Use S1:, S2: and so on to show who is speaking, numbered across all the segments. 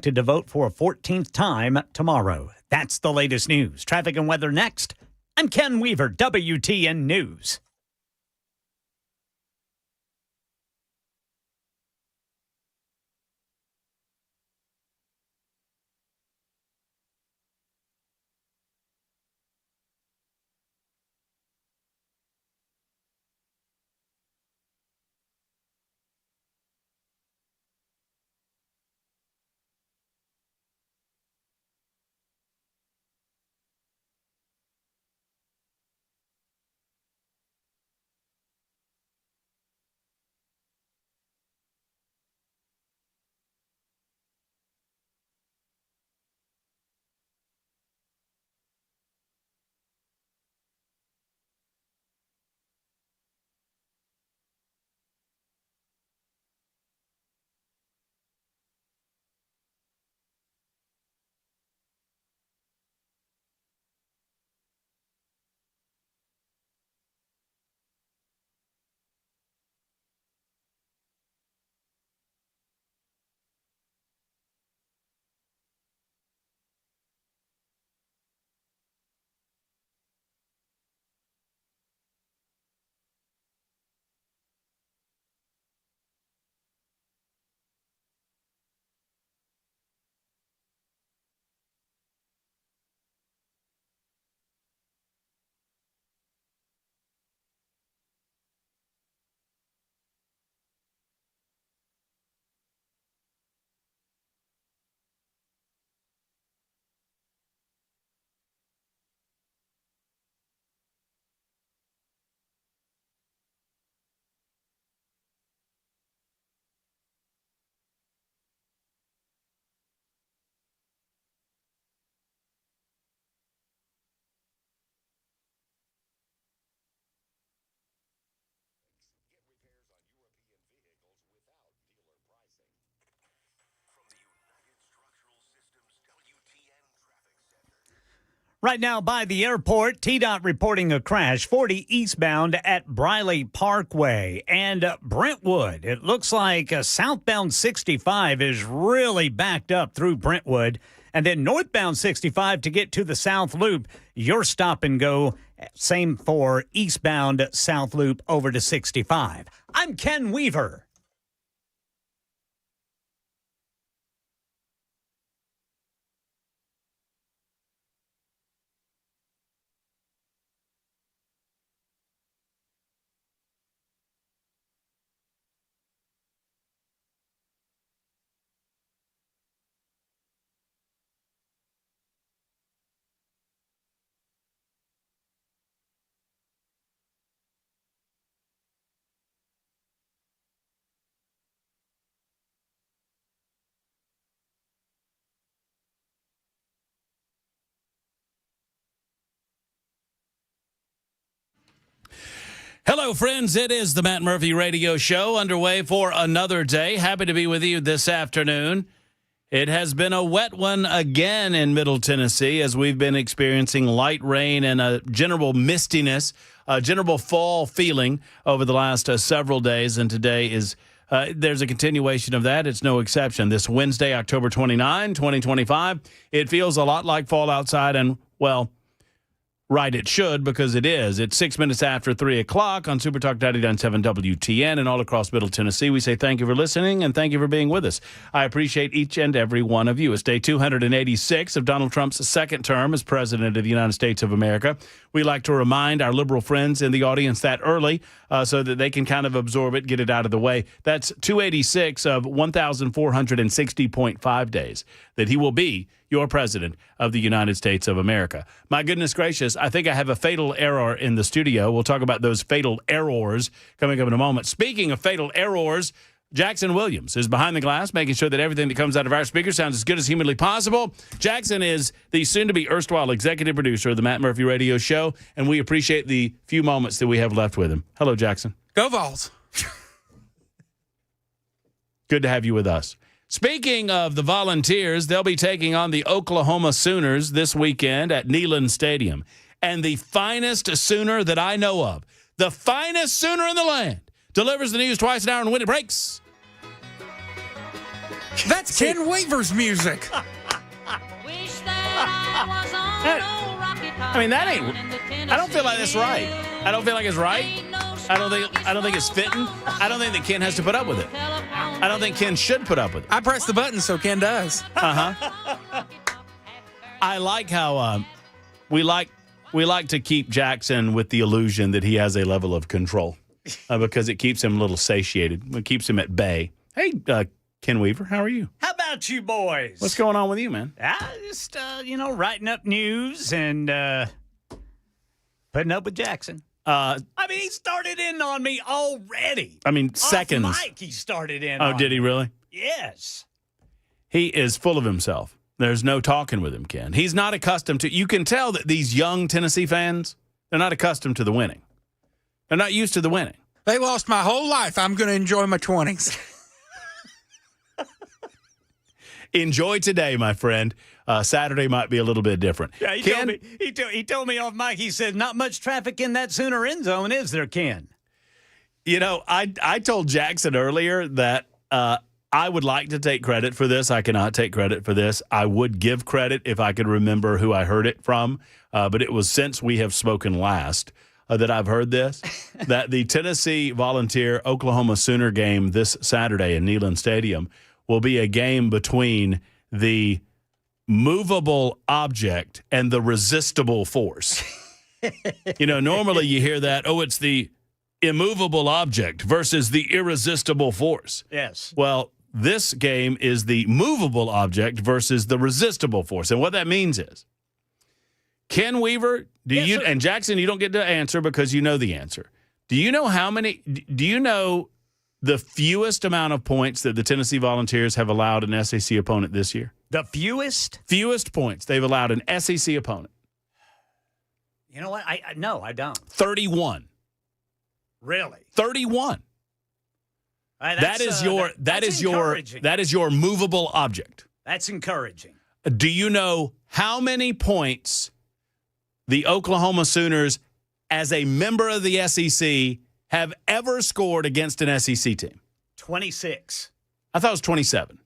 S1: expected to vote for a 14th time tomorrow. That's the latest news. Traffic and weather next. I'm Ken Weaver, WTN News. Right now by the airport, TDOT reporting a crash 40 eastbound at Briley Parkway and Brentwood. It looks like southbound 65 is really backed up through Brentwood. And then northbound 65 to get to the South Loop, your stop and go. Same for eastbound South Loop over to 65. I'm Ken Weaver.
S2: Hello, friends. It is the Matt Murphy Radio Show underway for another day. Happy to be with you this afternoon. It has been a wet one again in Middle Tennessee as we've been experiencing light rain and a general mistiness, a general fall feeling over the last several days. And today is there's a continuation of that. It's no exception. This Wednesday, October 29, 2025, it feels a lot like fall outside and, well, right, it should, because it is. It's 6 minutes after 3 o'clock on Super Talk 99.7 WTN and all across Middle Tennessee. We say thank you for listening and thank you for being with us. I appreciate each and every one of you. It's day 286 of Donald Trump's second term as president of the United States of America. We like to remind our liberal friends in the audience that early so that they can kind of absorb it, get it out of the way. That's 286 of 1,460.5 days that he will be your president of the United States of America. My goodness gracious, I think I have a fatal error in the studio. We'll talk about those fatal errors coming up in a moment. Speaking of fatal errors, Jackson Williams is behind the glass, making sure that everything that comes out of our speaker sounds as good as humanly possible. Jackson is the soon-to-be erstwhile executive producer of the Matt Murphy Radio Show, and we appreciate the few moments that we have left with him. Hello, Jackson.
S3: Go Vols.
S2: Good to have you with us. Speaking of the Volunteers, they'll be taking on the Oklahoma Sooners this weekend at Neyland Stadium. And the finest Sooner that I know of, the finest Sooner in the land, delivers the news twice an hour and when it breaks.
S3: That's Ken Weaver's music.
S2: I mean, that ain't. I don't feel like that's right. I don't feel like it's right. I don't think it's fitting. I don't think that Ken has to put up with it. I don't think Ken should put up with it.
S3: I press the button so Ken does.
S2: I like how we like to keep Jackson with the illusion that he has a level of control because it keeps him a little satiated. It keeps him at bay. Hey, Ken Weaver, how are you?
S1: How about you boys?
S2: What's going on with you, man?
S1: Just, writing up news and putting up with Jackson. I mean, he started in on me already.
S2: I mean, seconds.
S1: Off mic, he started in
S2: Oh,
S1: on
S2: did he
S1: me.
S2: really?
S1: Yes.
S2: He is full of himself. There's no talking with him, Ken. He's not accustomed to. You can tell that these young Tennessee fans, they're not accustomed to the winning. They're not used to the winning.
S3: They lost my whole life. I'm going to enjoy my 20s.
S2: Enjoy today, my friend. Saturday might be a little bit different.
S1: Yeah, he told me off mic, he said, not much traffic in that Sooner end zone, is there, Ken?
S2: You know, I told Jackson earlier that I would like to take credit for this. I cannot take credit for this. I would give credit if I could remember who I heard it from, but it was since we have spoken last that I've heard this, that the Tennessee Volunteer-Oklahoma Sooner game this Saturday in Neyland Stadium will be a game between the movable object and the resistible force. Normally you hear that, it's the immovable object versus the irresistible force.
S1: Yes.
S2: Well, this game is the movable object versus the resistible force. And what that means is, Ken Weaver,
S1: Yes, sir.
S2: and Jackson, you don't get to answer because you know the answer. Do you know the fewest amount of points that the Tennessee Volunteers have allowed an SEC opponent this year?
S1: The fewest?
S2: Fewest points they've allowed an SEC opponent.
S1: You know what? No, I don't.
S2: 31.
S1: Really?
S2: 31. That is your movable object.
S1: That's encouraging.
S2: Do you know how many points the Oklahoma Sooners, as a member of the SEC, have ever scored against an SEC team?
S1: 26.
S2: I thought it was 27.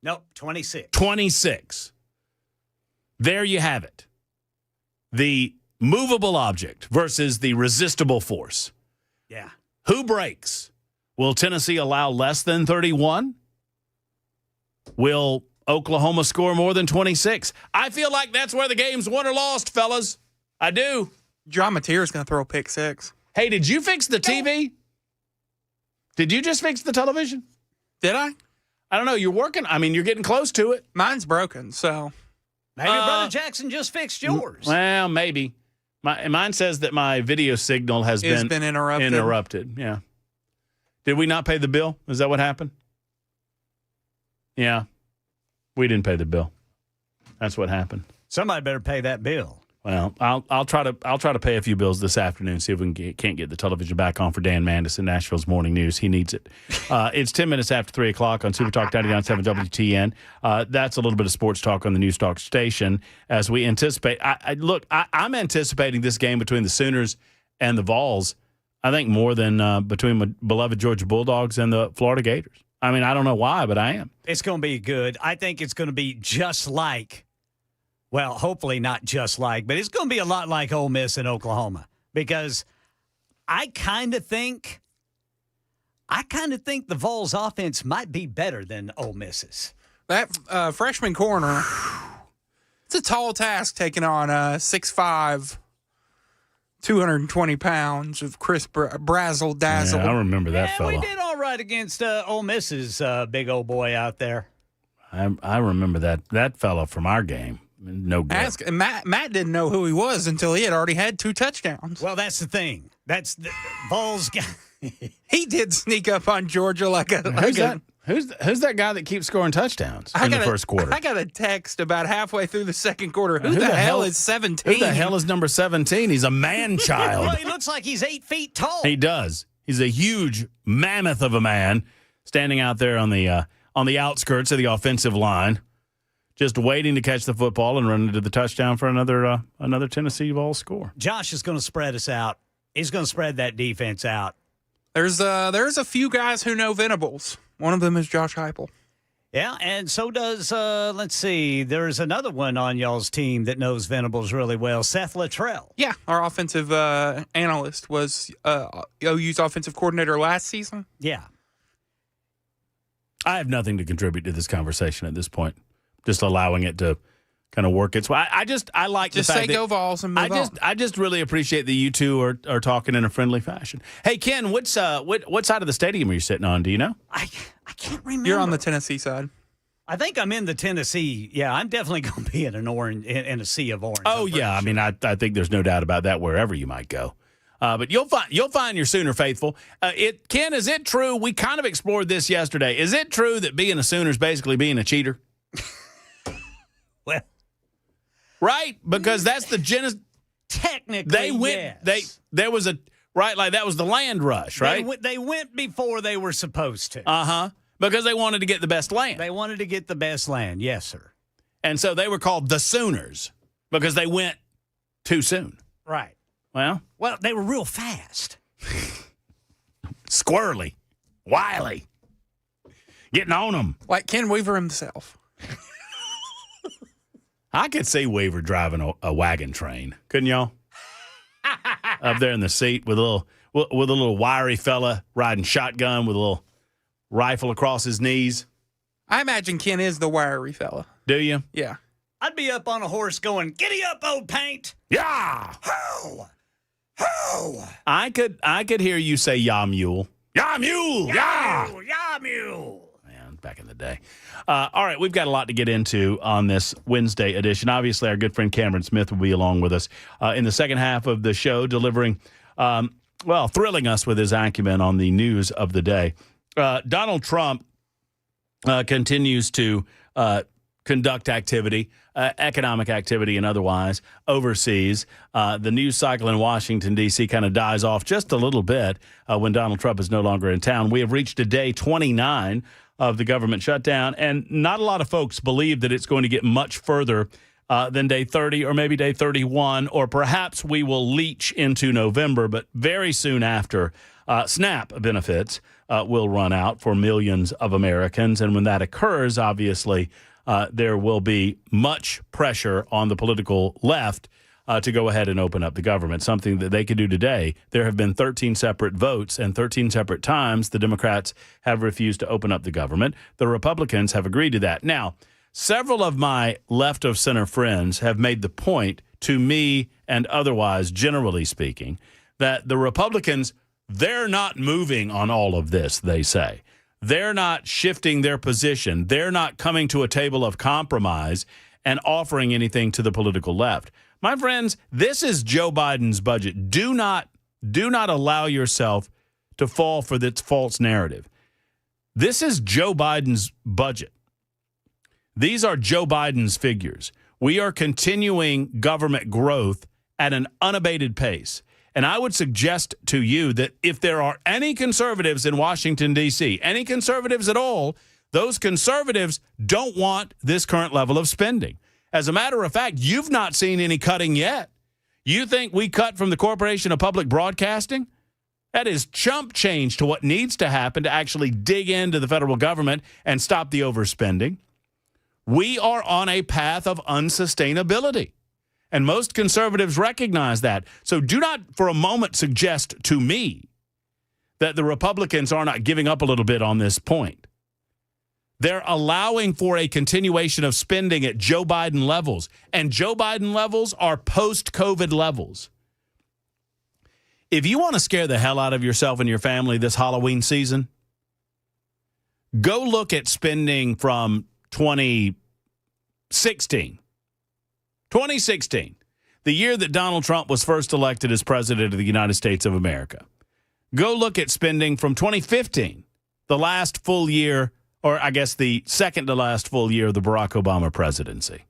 S1: Nope, 26.
S2: 26. There you have it. The movable object versus the resistible force.
S1: Yeah.
S2: Who breaks? Will Tennessee allow less than 31? Will Oklahoma score more than 26? I feel like that's where the game's won or lost, fellas. I do.
S3: John Mateer's going to throw a pick six.
S2: Hey, did you fix the TV? Did you just fix the television?
S3: Did I?
S2: I don't know. You're working. I mean, you're getting close to it.
S3: Mine's broken, so.
S1: Maybe Brother Jackson just fixed yours.
S2: Well, maybe. Mine says that my video signal has been interrupted. Yeah. Did we not pay the bill? Is that what happened? Yeah. We didn't pay the bill. That's what happened.
S1: Somebody better pay that bill.
S2: Well, I'll try to pay a few bills this afternoon. See if we can't get the television back on for Dan Mandis in Nashville's Morning News. He needs it. It's 10 minutes after 3 o'clock on Super Talk 99.7 WTN. That's a little bit of sports talk on the News Talk station as we anticipate. I'm anticipating this game between the Sooners and the Vols. I think more than between my beloved Georgia Bulldogs and the Florida Gators. I mean, I don't know why, but I am.
S1: It's going to be good. I think it's going to be just like. Well, hopefully not just like, but it's going to be a lot like Ole Miss in Oklahoma because I kind of think the Vols offense might be better than Ole Miss's.
S3: That freshman corner, it's a tall task taking on 6'5", 220 pounds of Chris Brazzle Dazzle.
S2: Yeah, I remember that fella.
S1: We did all right against Ole Miss's big old boy out there.
S2: I remember that fella from our game. No good.
S3: Matt didn't know who he was until he had already had 2 touchdowns.
S1: Well, that's the thing. That's the Vols guy.
S3: He did sneak up on Georgia like a.
S2: Who's that guy that keeps scoring touchdowns in the first quarter?
S3: I got a text about halfway through the second quarter. Who the hell is 17?
S2: Who the hell is number 17? He's a man-child.
S1: Well, he looks like he's 8 feet tall.
S2: He does. He's a huge mammoth of a man standing out there on the outskirts of the offensive line, just waiting to catch the football and run into the touchdown for another Tennessee Vols score.
S1: Josh is going to spread us out. He's going to spread that defense out.
S3: There's a few guys who know Venables. One of them is Josh Heupel.
S1: Yeah, and so does, let's see, there's another one on y'all's team that knows Venables really well, Seth Luttrell.
S3: Yeah, our offensive analyst was OU's offensive coordinator last season.
S1: Yeah.
S2: I have nothing to contribute to this conversation at this point. Just allowing it to kind of work its way. I like
S3: Just
S2: the fact
S3: say go Vols and move on.
S2: I just really appreciate that you two are talking in a friendly fashion. Hey, Ken, what side of the stadium are you sitting on? Do you know?
S1: I can't remember.
S3: You're on the Tennessee side.
S1: I think I'm in the Tennessee. Yeah, I'm definitely going to be in an orange, in a sea of orange.
S2: Oh yeah, I mean, I think there's no doubt about that wherever you might go. But you'll find your Sooner faithful. Ken, is it true? We kind of explored this yesterday. Is it true that being a Sooner is basically being a cheater?
S1: Well,
S2: right, because that's the genesis.
S1: Technically,
S2: They went.
S1: yes.
S2: There was a right, like that was the land rush, right?
S1: They went before they were supposed to.
S2: Because they wanted to get the best land.
S1: They wanted to get the best land. Yes, sir.
S2: And so they were called the Sooners because they went too soon.
S1: Right.
S2: Well,
S1: They were real fast.
S2: squirrely, wily, getting on them.
S3: Like Ken Weaver himself.
S2: I could see Weaver driving a wagon train, couldn't y'all? Up there in the seat with a little wiry fella riding shotgun with a little rifle across his knees.
S3: I imagine Ken is the wiry fella.
S2: Do you?
S3: Yeah.
S1: I'd be up on a horse going, "Giddy up, old paint!"
S2: Yeah.
S1: Ho! Ho!
S2: I could hear you say "ya mule." Ya mule. Yeah.
S1: Yeah, mule.
S2: Man, back in the day. All right, we've got a lot to get into on this Wednesday edition. Obviously, our good friend Cameron Smith will be along with us in the second half of the show, delivering, thrilling us with his acumen on the news of the day. Donald Trump continues to conduct activity, economic activity and otherwise, overseas. The news cycle in Washington, D.C. kind of dies off just a little bit when Donald Trump is no longer in town. We have reached a day 29 of the government shutdown, and not a lot of folks believe that it's going to get much further than day 30 or maybe day 31, or perhaps we will leach into November, but very soon after, SNAP benefits will run out for millions of Americans. And when that occurs, obviously, there will be much pressure on the political left to go ahead and open up the government, something that they could do today. There have been 13 separate votes, and 13 separate times the Democrats have refused to open up the government. The Republicans have agreed to that. Now, several of my left-of-center friends have made the point to me and otherwise, generally speaking, that the Republicans, they're not moving on all of this, they say. They're not shifting their position. They're not coming to a table of compromise and offering anything to the political left. My friends, this is Joe Biden's budget. Do not allow yourself to fall for this false narrative. This is Joe Biden's budget. These are Joe Biden's figures. We are continuing government growth at an unabated pace. And I would suggest to you that if there are any conservatives in Washington, D.C., any conservatives at all, those conservatives don't want this current level of spending. As a matter of fact, you've not seen any cutting yet. You think we cut from the Corporation of Public Broadcasting? That is chump change to what needs to happen to actually dig into the federal government and stop the overspending. We are on a path of unsustainability. And most conservatives recognize that. So do not for a moment suggest to me that the Republicans are not giving up a little bit on this point. They're allowing for a continuation of spending at Joe Biden levels. And Joe Biden levels are post-COVID levels. If you want to scare the hell out of yourself and your family this Halloween season, go look at spending from 2016. 2016, the year that Donald Trump was first elected as president of the United States of America. Go look at spending from 2015, the last full year, or I guess the second to last full year of the Barack Obama presidency.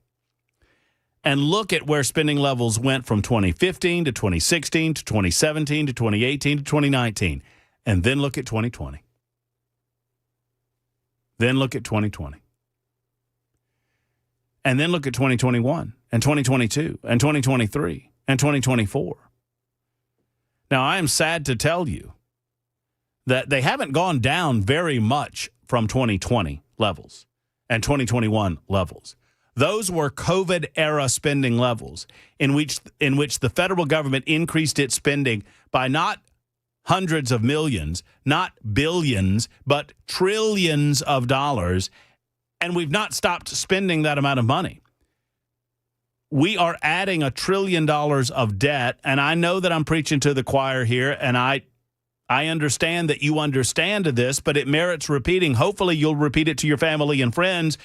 S2: And look at where spending levels went from 2015 to 2016 to 2017 to 2018 to 2019. And then look at 2020. Then look at 2020. And then look at 2021 and 2022 and 2023 and 2024. Now, I am sad to tell you that they haven't gone down very much from 2020 levels. and 2021 levels. Those were COVID-era spending levels in which the federal government increased its spending by not hundreds of millions, not billions, but trillions of dollars, and we've not stopped spending that amount of money. We are adding $1 trillion of debt, and I know that I'm preaching to the choir here, and I understand that you understand this, but it merits repeating. Hopefully you'll repeat it to your family and friends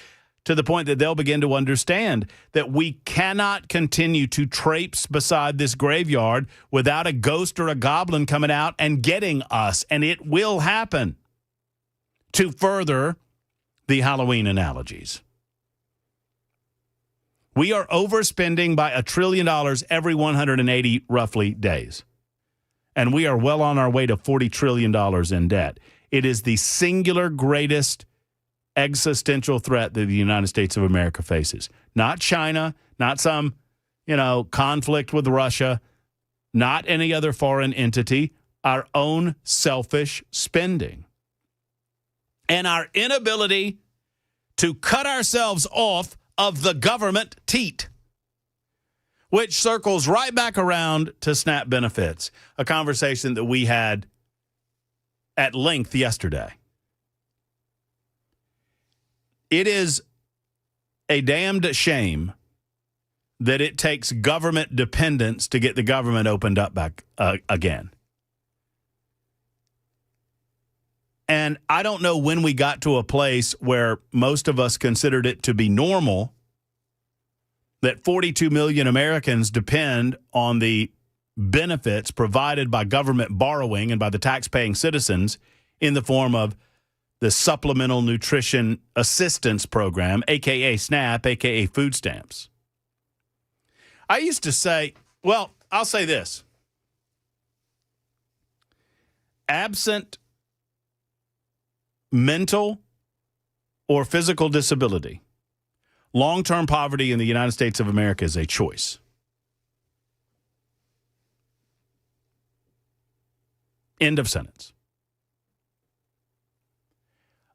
S2: to the point that they'll begin to understand that we cannot continue to traipse beside this graveyard without a ghost or a goblin coming out and getting us, and it will happen. To further the Halloween analogies, we are overspending by $1 trillion every 180 roughly days. And we are well on our way to $40 trillion in debt. It is the singular greatest existential threat that the United States of America faces. Not China, not some, conflict with Russia, not any other foreign entity, our own selfish spending. And our inability to cut ourselves off of the government teat, which circles right back around to SNAP benefits, a conversation that we had at length yesterday. It is a damned shame that it takes government dependence to get the government opened up back again. And I don't know when we got to a place where most of us considered it to be normal that 42 million Americans depend on the benefits provided by government borrowing and by the tax-paying citizens in the form of the Supplemental Nutrition Assistance Program, a.k.a. SNAP, a.k.a. food stamps. I used to say, well, I'll say this. Absent mental or physical disability, long-term poverty in the United States of America is a choice. End of sentence.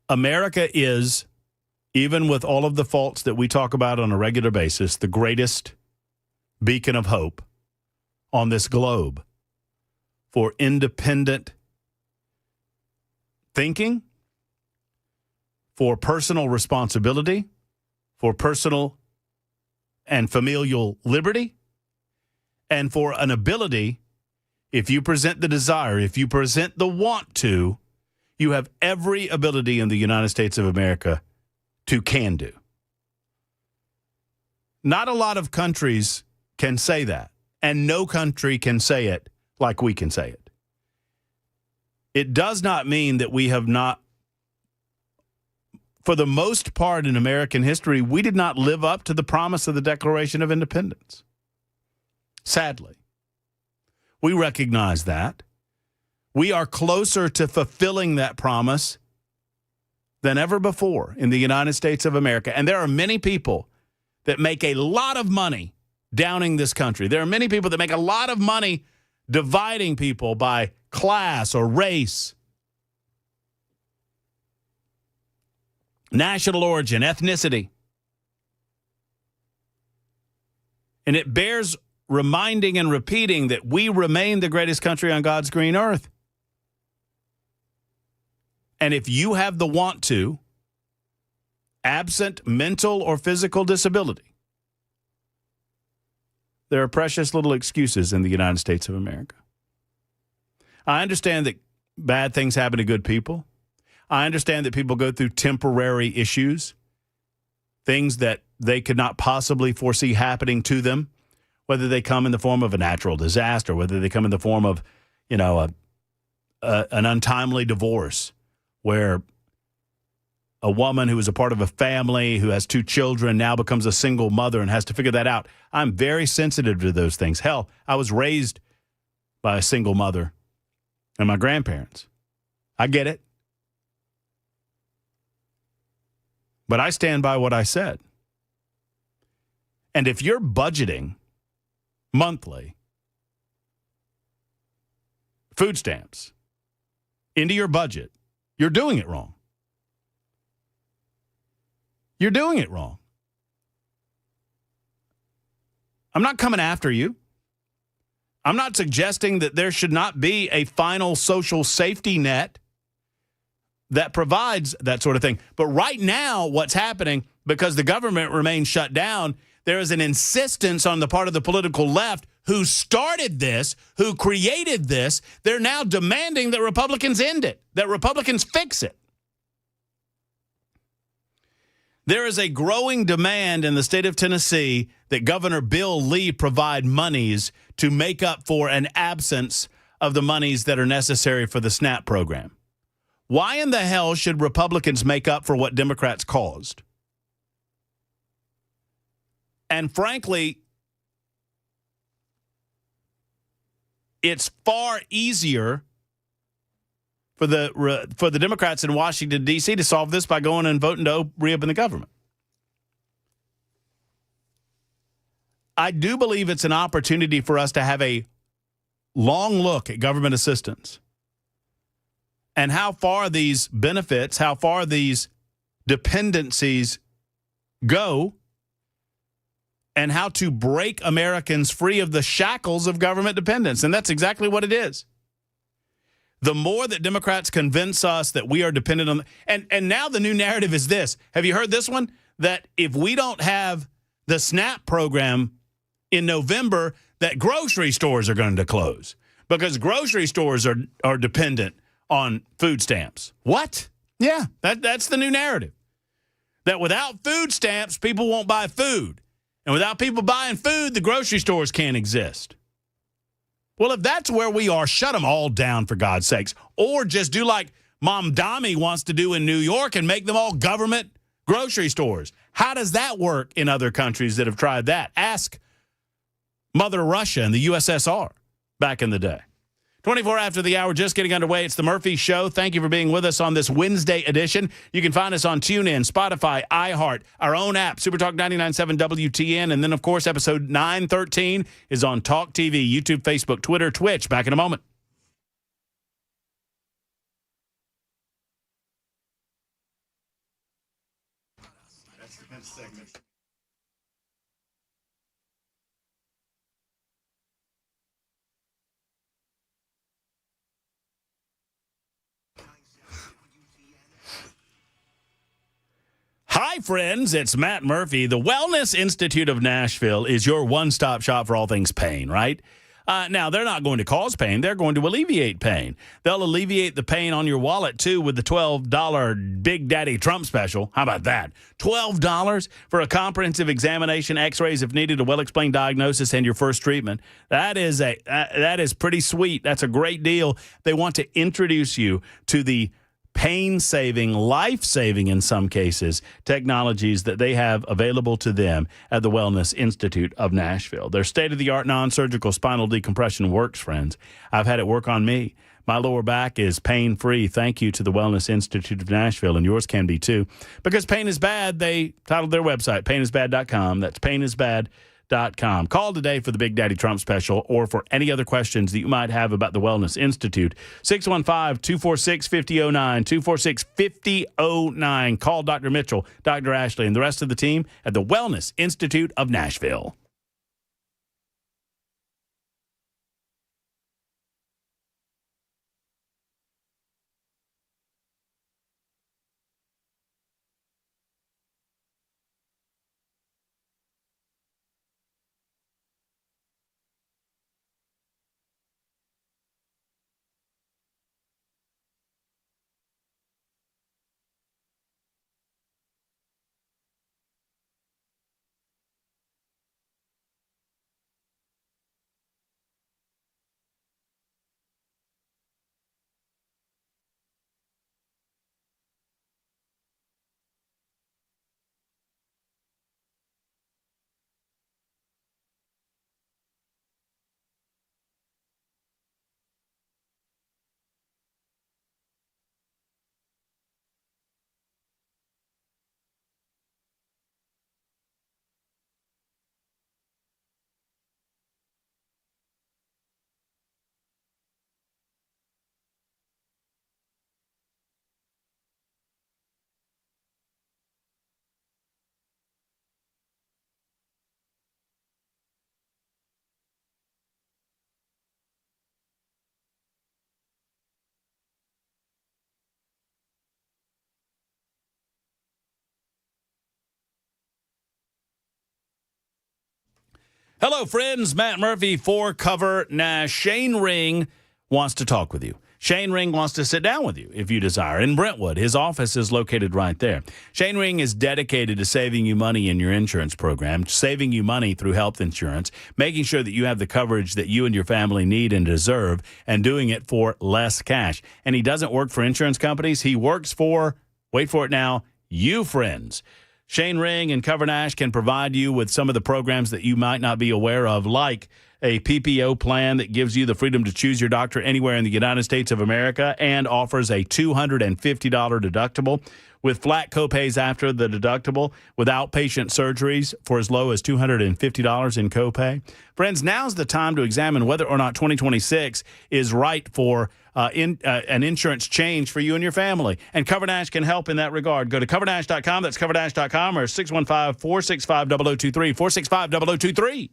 S2: America is, even with all of the faults that we talk about on a regular basis, the greatest beacon of hope on this globe for independent thinking, for personal responsibility, for personal and familial liberty, and for an ability, if you present the desire, if you present the want to, you have every ability in the United States of America to can do. Not a lot of countries can say that, and no country can say it like we can say it. It does not mean that we have not, for the most part in American history, we did not live up to the promise of the Declaration of Independence. Sadly. We recognize that. We are closer to fulfilling that promise than ever before in the United States of America. And there are many people that make a lot of money downing this country. There are many people that make a lot of money dividing people by class or race, national origin, ethnicity. And it bears reminding and repeating that we remain the greatest country on God's green earth. And if you have the want to, absent mental or physical disability, there are precious little excuses in the United States of America. I understand that bad things happen to good people. I understand that people go through temporary issues, things that they could not possibly foresee happening to them, whether they come in the form of a natural disaster, whether they come in the form of, an untimely divorce, where a woman who is a part of a family who has 2 children now becomes a single mother and has to figure that out. I'm very sensitive to those things. Hell, I was raised by a single mother and my grandparents. I get it. But I stand by what I said. And if you're budgeting monthly food stamps into your budget, you're doing it wrong. you're doing it wrong. I'm not coming after you. I'm not suggesting that there should not be a final social safety net that provides that sort of thing. But right now, what's happening, because the government remains shut down, there is an insistence on the part of the political left who started this, who created this. They're now demanding that Republicans end it, that Republicans fix it. There is a growing demand in the state of Tennessee that Governor Bill Lee provide monies to make up for an absence of the monies that are necessary for the SNAP program. Why in the hell should Republicans make up for what Democrats caused? And frankly, it's far easier for the Democrats in Washington, D.C. to solve this by going and voting to reopen the government. I do believe it's an opportunity for us to have a long look at government assistance and how far these benefits, how far these dependencies go, and how to break Americans free of the shackles of government dependence. And that's exactly what it is. The more that Democrats convince us that we are dependent on, and now the new narrative is this. Have you heard this one? That if we don't have the SNAP program in November, that grocery stores are going to close because grocery stores are dependent on food stamps. What? Yeah, that's the new narrative. That without food stamps, people won't buy food. And without people buying food, the grocery stores can't exist. Well, if that's where we are, shut them all down, for God's sakes. Or just do like Mom Dami wants to do in New York and make them all government grocery stores. How does that work in other countries that have tried that? Ask Mother Russia and the USSR back in the day. 24 after the hour, just getting underway. It's the Murphy Show. Thank you for being with us on this Wednesday edition. You can find us on TuneIn, Spotify, iHeart, our own app, SuperTalk 99.7 WTN. And then, of course, episode 913 is on Talk TV, YouTube, Facebook, Twitter, Twitch. Back in a moment. That's the next segment. Hi, friends. It's Matt Murphy. The Wellness Institute of Nashville is your one-stop shop for all things pain, right? Now, they're not going to cause pain. They're going to alleviate pain. They'll alleviate the pain on your wallet, too, with the $12 Big Daddy Trump special. How about that? $12 for a comprehensive examination, x-rays if needed, a well-explained diagnosis, and your first treatment. That is pretty sweet. That's a great deal. They want to introduce you to the pain-saving, life-saving in some cases, technologies that they have available to them at the Wellness Institute of Nashville. Their state-of-the-art non-surgical spinal decompression works, friends. I've had it work on me. My lower back is pain-free. Thank you to the Wellness Institute of Nashville, and yours can be too. Because pain is bad, they titled their website, painisbad.com. That's painisbad.com. Call today for the Big Daddy Trump special or for any other questions that you might have about the Wellness Institute. 615-246-5009, 246-5009. Call Dr. Mitchell, Dr. Ashley, and the rest of the team at the Wellness Institute of Nashville. Hello, friends. Matt Murphy for Cover Nash. Shane Ring wants to talk with you. Shane Ring wants to sit down with you if you desire. In Brentwood, his office is located right there. Shane Ring is dedicated to saving you money in your insurance program, saving you money through health insurance, making sure that you have the coverage that you and your family need and deserve, and doing it for less cash. And he doesn't work for insurance companies. He works for, wait for it now, you friends. Shane Ring and Cover Nash can provide you with some of the programs that you might not be aware of, like a PPO plan that gives you the freedom to choose your doctor anywhere in the United States of America and offers a $250 deductible with flat copays after the deductible, with outpatient surgeries for as low as $250 in copay. Friends, now's the time to examine whether or not 2026 is right for an insurance change for you and your family. And Cover Nash can help in that regard. Go to covernash.com. That's covernash.com, or 615-465-0023, 465-0023.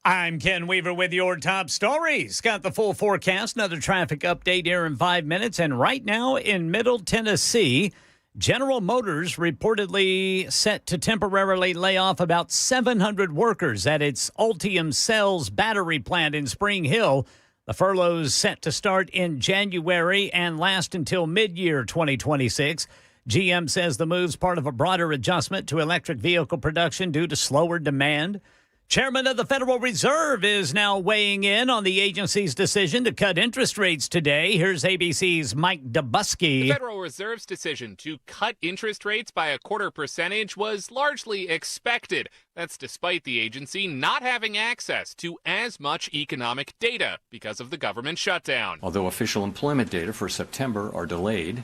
S1: I'm Ken Weaver with your top stories. Got the full forecast, another traffic update here in 5 minutes. And right now in Middle Tennessee, General Motors reportedly set to temporarily lay off about 700 workers at its Ultium Cells battery plant in Spring Hill. The furloughs set to start in January and last until mid-year 2026. GM says the move's part of a broader adjustment to electric vehicle production due to slower demand. Chairman of the Federal Reserve is now weighing in on the agency's decision to cut interest rates today. Here's ABC's Mike Dubusky.
S4: The Federal Reserve's decision to cut interest rates by 0.25% was largely expected. That's despite the agency not having access to as much economic data because of the government shutdown.
S5: Although official employment data for September are delayed,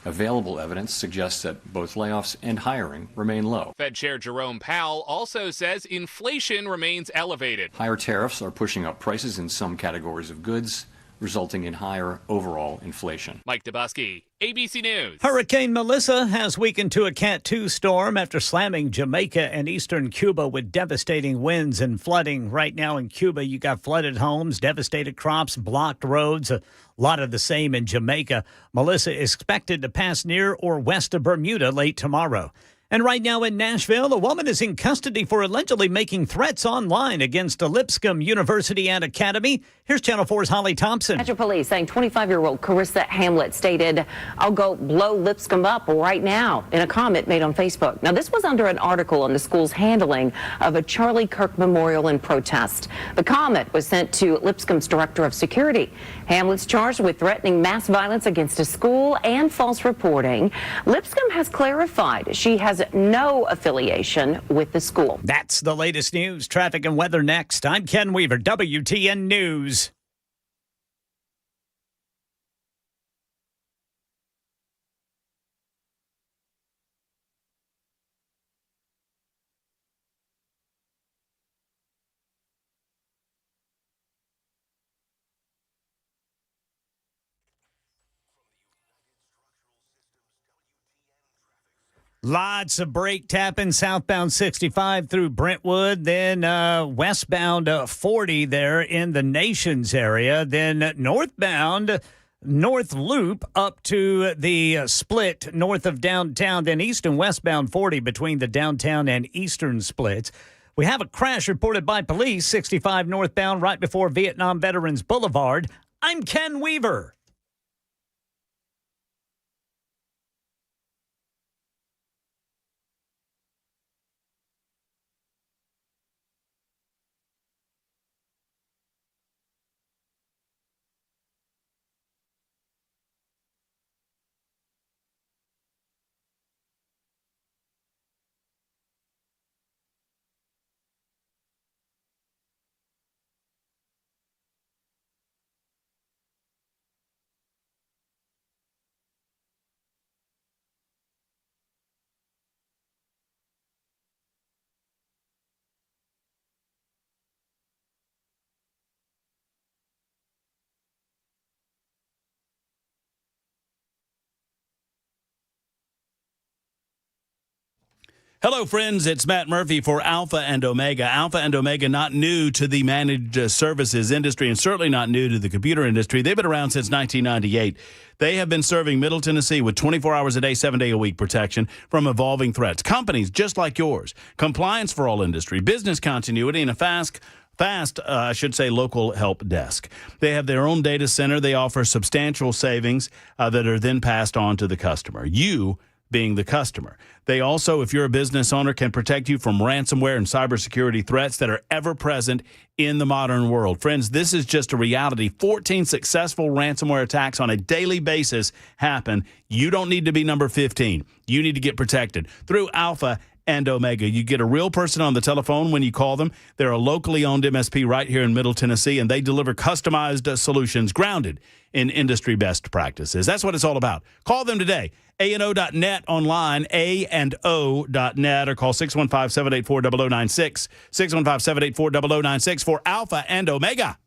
S5: available evidence suggests that both layoffs and hiring remain low.
S4: Fed Chair Jerome Powell also says inflation remains elevated.
S5: Higher tariffs are pushing up prices in some categories of goods, resulting in higher overall inflation.
S4: Mike Dubusky, ABC News.
S1: Hurricane Melissa has weakened to a Cat 2 storm after slamming Jamaica and eastern Cuba with devastating winds and flooding. Right now in Cuba, you got flooded homes, devastated crops, blocked roads, a lot of the same in Jamaica. Melissa is expected to pass near or west of Bermuda late tomorrow. And right now in Nashville, a woman is in custody for allegedly making threats online against a Lipscomb University and Academy. Here's Channel 4's Holly Thompson.
S6: Metro Police saying 25-year-old Carissa Hamlet stated, "I'll go blow Lipscomb up right now," in a comment made on Facebook. Now, this was under an article on the school's handling of a Charlie Kirk memorial in protest. The comment was sent to Lipscomb's director of security. Hamlet's charged with threatening mass violence against a school and false reporting. Lipscomb has clarified she has no affiliation with the school.
S1: That's the latest news, traffic, and weather next. I'm Ken Weaver, WTN News. Lots of brake tapping southbound 65 through Brentwood, then westbound 40 there in the Nations area, then northbound North Loop up to the split north of downtown, then east and westbound 40 between the downtown and eastern splits. We have a crash reported by police 65 northbound right before Vietnam Veterans Boulevard. I'm Ken Weaver.
S2: Hello, friends. It's Matt Murphy for Alpha and Omega. Alpha and Omega, not new to the managed services industry and certainly not new to the computer industry. They've been around since 1998. They have been serving Middle Tennessee with 24 hours a day, 7 day a week protection from evolving threats. Companies just like yours, compliance for all industry, business continuity, and a fast, local help desk. They have their own data center. They offer substantial savings that are then passed on to the customer. You being the customer. They also, if you're a business owner, can protect you from ransomware and cybersecurity threats that are ever present in the modern world. Friends, this is just a reality. 14 successful ransomware attacks on a daily basis happen. You don't need to be number 15. You need to get protected through Alpha and Omega. You get a real person on the telephone when you call them. They're a locally owned MSP right here in Middle Tennessee, and they deliver customized solutions grounded in industry best practices. That's what it's all about. Call them today. ANO.net online, ANO.net, or call 615-784-0096, 615-784-0096 for Alpha and Omega.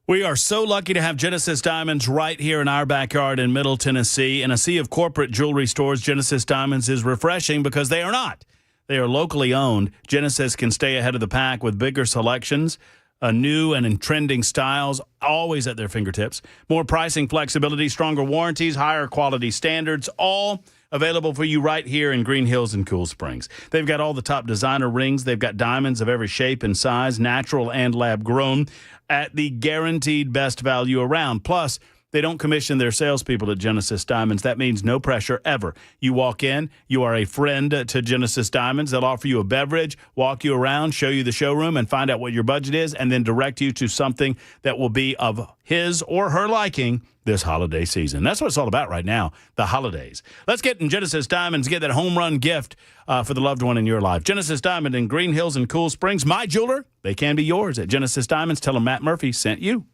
S2: We are so lucky to have Genesis Diamonds right here in our backyard in Middle Tennessee. In a sea of corporate jewelry stores, Genesis Diamonds is refreshing because they are not. They are locally owned. Genesis can stay ahead of the pack with bigger selections, new and trending styles, always at their fingertips. More pricing flexibility, stronger warranties, higher quality standards, all available for you right here in Green Hills and Cool Springs. They've got all the top designer rings. They've got diamonds of every shape and size, natural and lab grown, at the guaranteed best value around. Plus, they don't commission their salespeople at Genesis Diamonds. That means no pressure ever. You walk in, you are a friend to Genesis Diamonds. They'll offer you a beverage, walk you around, show you the showroom, and find out what your budget is, and then direct you to something that will be of his or her liking this holiday season. That's what it's all about right now, the holidays. Let's get in Genesis Diamonds, get that home run gift for the loved one in your life. Genesis Diamond in Green Hills and Cool Springs. My jeweler, they can be yours at Genesis Diamonds. Tell them Matt Murphy sent you.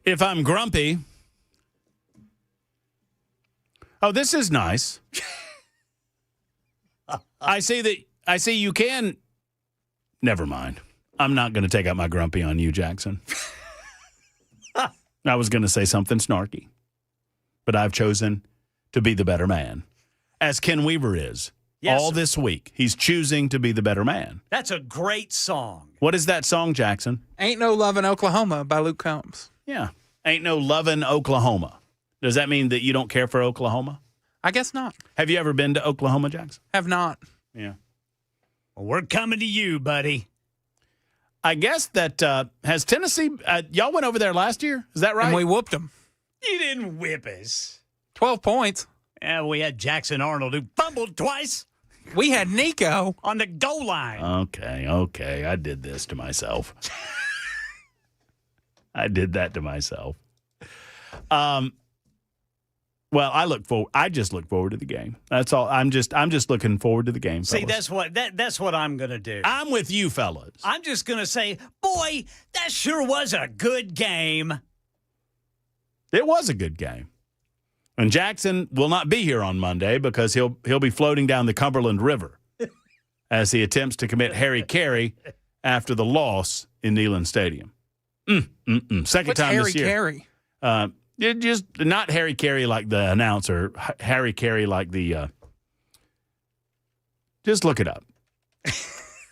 S2: If I'm grumpy, oh, this is nice. I see you can. Never mind. I'm not going to take out my grumpy on you, Jackson. I was going to say something snarky, but I've chosen to be the better man, as Ken Weaver is. Yes, all this week. He's choosing to be the better man.
S1: That's a great song.
S2: What is that song, Jackson?
S3: Ain't No Love in Oklahoma by Luke Combs.
S2: Yeah. Ain't no lovin' Oklahoma. Does that mean that you don't care for Oklahoma?
S3: I guess not.
S2: Have you ever been to Oklahoma, Jackson?
S3: Have not.
S2: Yeah.
S1: Well, we're coming to you, buddy.
S2: I guess that has Tennessee, y'all went over there last year. Is that right?
S3: And we whooped them.
S1: You didn't whip us.
S3: 12 points.
S1: Yeah, we had Jackson Arnold who fumbled twice.
S3: We had Nico.
S1: on the goal line.
S2: Okay. I did this to myself. I did that to myself. Well, I just look forward to the game. That's all. I'm just looking forward to the game.
S1: See,
S2: fellas.
S1: that's what I'm going to do.
S2: I'm with you, fellas.
S1: I'm just going to say, boy, that sure was a good game.
S2: It was a good game. And Jackson will not be here on Monday because he'll be floating down the Cumberland River as he attempts to commit Harry Carey after the loss in Neyland Stadium. Second
S3: What's
S2: time
S3: Harry
S2: this year.
S3: Carey?
S2: Just not Harry Carey like the announcer, Harry Carey like the. Just look it up.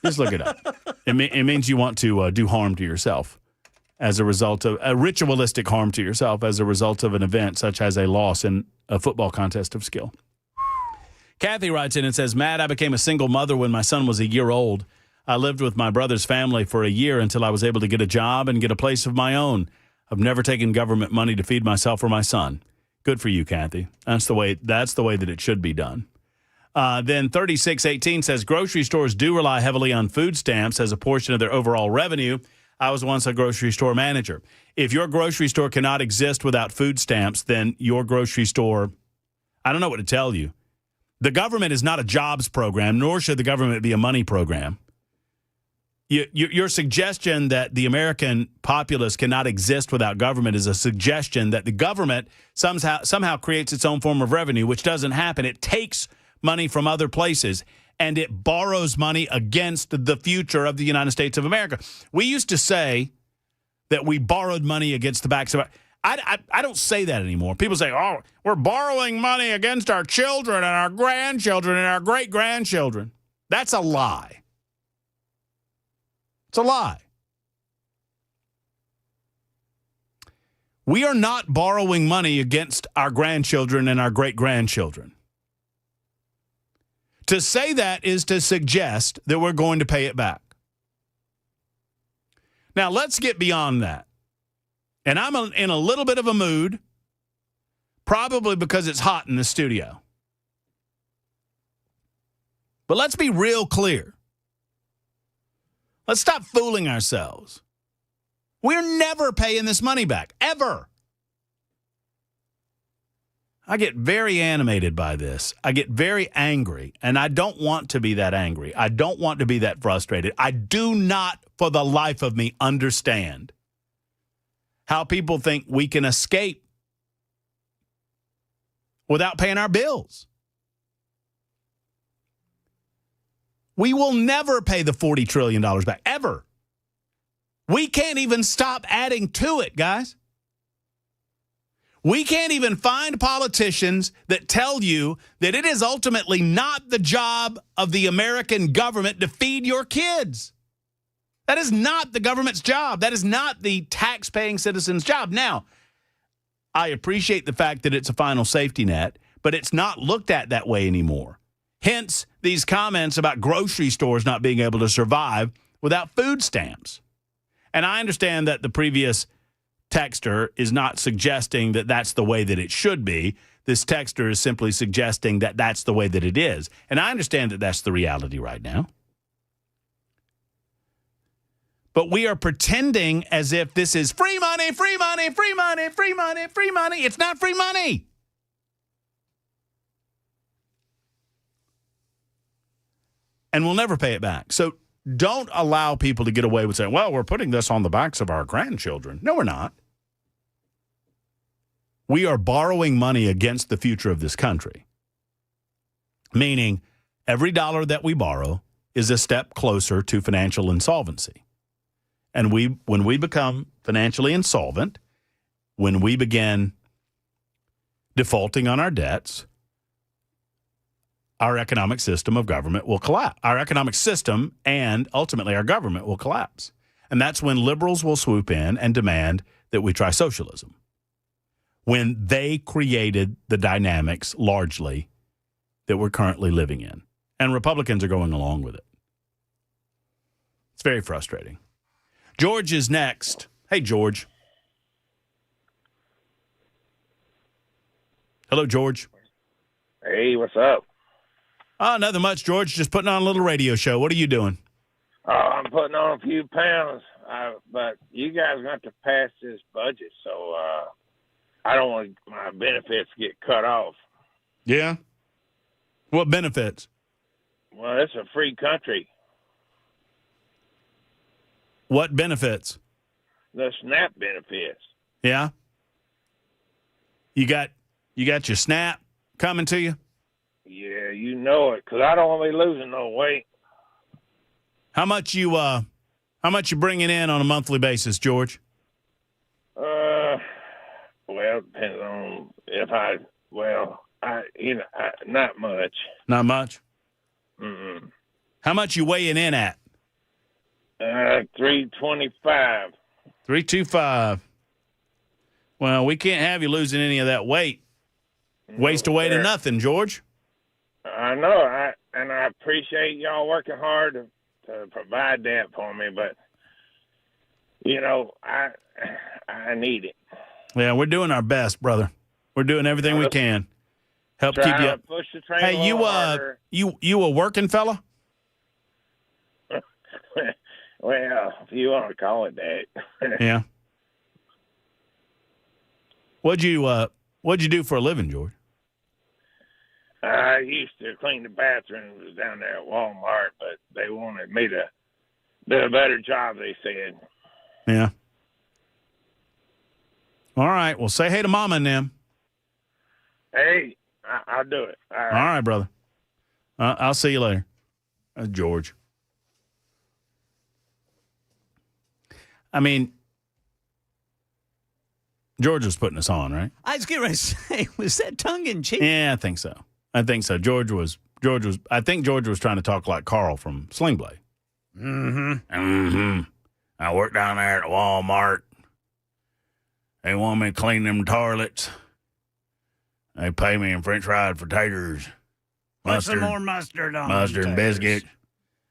S2: Just look it up. It means you want to do harm to yourself as a result of a ritualistic harm to yourself as a result of an event such as a loss in a football contest of skill. Kathy writes in and says, Matt, I became a single mother when my son was a year old. I lived with my brother's family for a year until I was able to get a job and get a place of my own. I've never taken government money to feed myself or my son. Good for you, Kathy. That's the way that it should be done. Then 3618 says, grocery stores do rely heavily on food stamps as a portion of their overall revenue. I was once a grocery store manager. If your grocery store cannot exist without food stamps, then your grocery store, I don't know what to tell you. The government is not a jobs program, nor should the government be a money program. Your suggestion that the American populace cannot exist without government is a suggestion that the government somehow creates its own form of revenue, which doesn't happen. It takes money from other places, and it borrows money against the future of the United States of America. We used to say that we borrowed money against the backs of our... I don't say that anymore. People say, oh, we're borrowing money against our children and our grandchildren and our great-grandchildren. That's a lie. It's a lie. We are not borrowing money against our grandchildren and our great-grandchildren. To say that is to suggest that we're going to pay it back. Now, let's get beyond that. And I'm in a little bit of a mood, probably because it's hot in the studio. But let's be real clear. Let's stop fooling ourselves. We're never paying this money back, ever. I get very animated by this. I get very angry, and I don't want to be that angry. I don't want to be that frustrated. I do not, for the life of me, understand how people think we can escape without paying our bills. We will never pay the $40 trillion back, ever. We can't even stop adding to it, guys. We can't even find politicians that tell you that it is ultimately not the job of the American government to feed your kids. That is not the government's job. That is not the tax-paying citizen's job. Now, I appreciate the fact that it's a final safety net, but it's not looked at that way anymore. Hence, these comments about grocery stores not being able to survive without food stamps. And I understand that the previous texter is not suggesting that that's the way that it should be. This texter is simply suggesting that that's the way that it is. And I understand that that's the reality right now. But we are pretending as if this is free money, free money, free money, free money, free money. It's not free money. And we'll never pay it back. So don't allow people to get away with saying, well, we're putting this on the backs of our grandchildren. No, we're not. We are borrowing money against the future of this country. Meaning every dollar that we borrow is a step closer to financial insolvency. And when we become financially insolvent, when we begin defaulting on our debts, our economic system of government will collapse. Our economic system and ultimately our government will collapse. And that's when liberals will swoop in and demand that we try socialism. When they created the dynamics largely that we're currently living in. And Republicans are going along with it. It's very frustrating. George is next. Hey, George. Hello, George.
S7: Hey, what's up?
S2: Oh, nothing much, George. Just putting on a little radio show. What are you doing?
S7: Oh, I'm putting on a few pounds, but you guys got to pass this budget, so I don't want my benefits to get cut off.
S2: Yeah? What benefits?
S7: Well, it's a free country.
S2: What benefits?
S7: The SNAP benefits.
S2: Yeah? You got your SNAP coming to you?
S7: Yeah, you know it, because I don't want to be losing no weight.
S2: How much you bringing in on a monthly basis, George?
S7: Well, it depends on if not much.
S2: Not much?
S7: Mm-mm.
S2: How much you weighing in at?
S7: 325.
S2: 325. Well, we can't have you losing any of that weight. Waste away to nothing, George.
S7: I know. I appreciate y'all working hard to provide that for me, but I need it.
S2: Yeah, we're doing our best, brother. We're doing everything we can. Help keep you up.
S7: Push the train
S2: Hey, you a working fella?
S7: Well, if you want to call it that.
S2: Yeah. What'd you do for a living, George?
S7: I used to clean the bathrooms down there at Walmart, but they wanted me to do a better job, they said.
S2: Yeah. All right. Well, say hey to Mama and them.
S7: Hey, I'll do it. All
S2: right, brother. I'll see you later. That's George. I mean, George was putting us on, right?
S1: I was getting ready to say, was that tongue in cheek?
S2: Yeah, I think so. George was. I think George was trying to talk like Carl from Sling Blade. I work down there at Walmart. They want me to clean them toilets. They pay me in French fried potatoes,
S1: Put some more mustard on
S2: mustard and biscuits.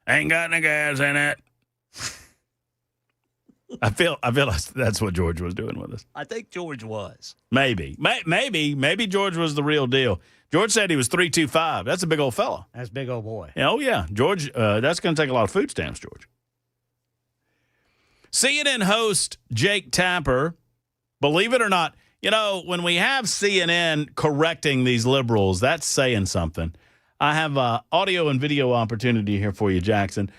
S2: Ain't got any gas in it. I feel like that's what George was doing with us.
S1: I think George was.
S2: Maybe George was the real deal. George said he was 325. That's a big old fella.
S1: That's a big old boy.
S2: Yeah, oh, yeah. George, that's going to take a lot of food stamps, George. CNN host Jake Tapper, believe it or not, when we have CNN correcting these liberals, that's saying something. I have an audio and video opportunity here for you, Jackson.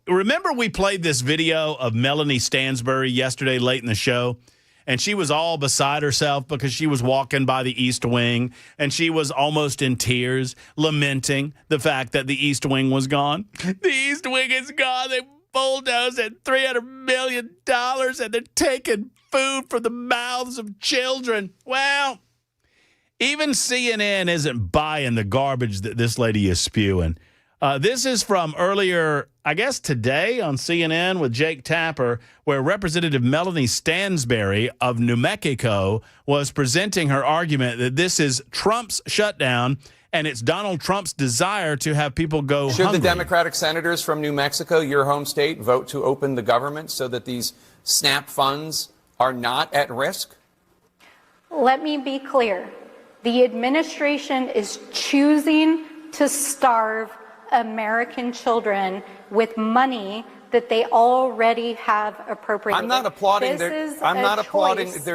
S2: Remember we played this video of Melanie Stansbury yesterday late in the show? And she was all beside herself because she was walking by the East Wing, and she was almost in tears, lamenting the fact that the East Wing was gone. The East Wing is gone. They bulldozed at $300 million, and they're taking food from the mouths of children. Well, even CNN isn't buying the garbage that this lady is spewing. This is from earlier, I guess today on CNN with Jake Tapper, where Representative Melanie Stansbury of New Mexico was presenting her argument that this is Trump's shutdown and it's Donald Trump's desire to have people go
S8: hungry. Should the Democratic senators from New Mexico, your home state, vote to open the government so that these SNAP funds are not at risk?
S9: Let me be clear. The administration is choosing to starve American children with money that they already have appropriated.
S8: I'm not applauding their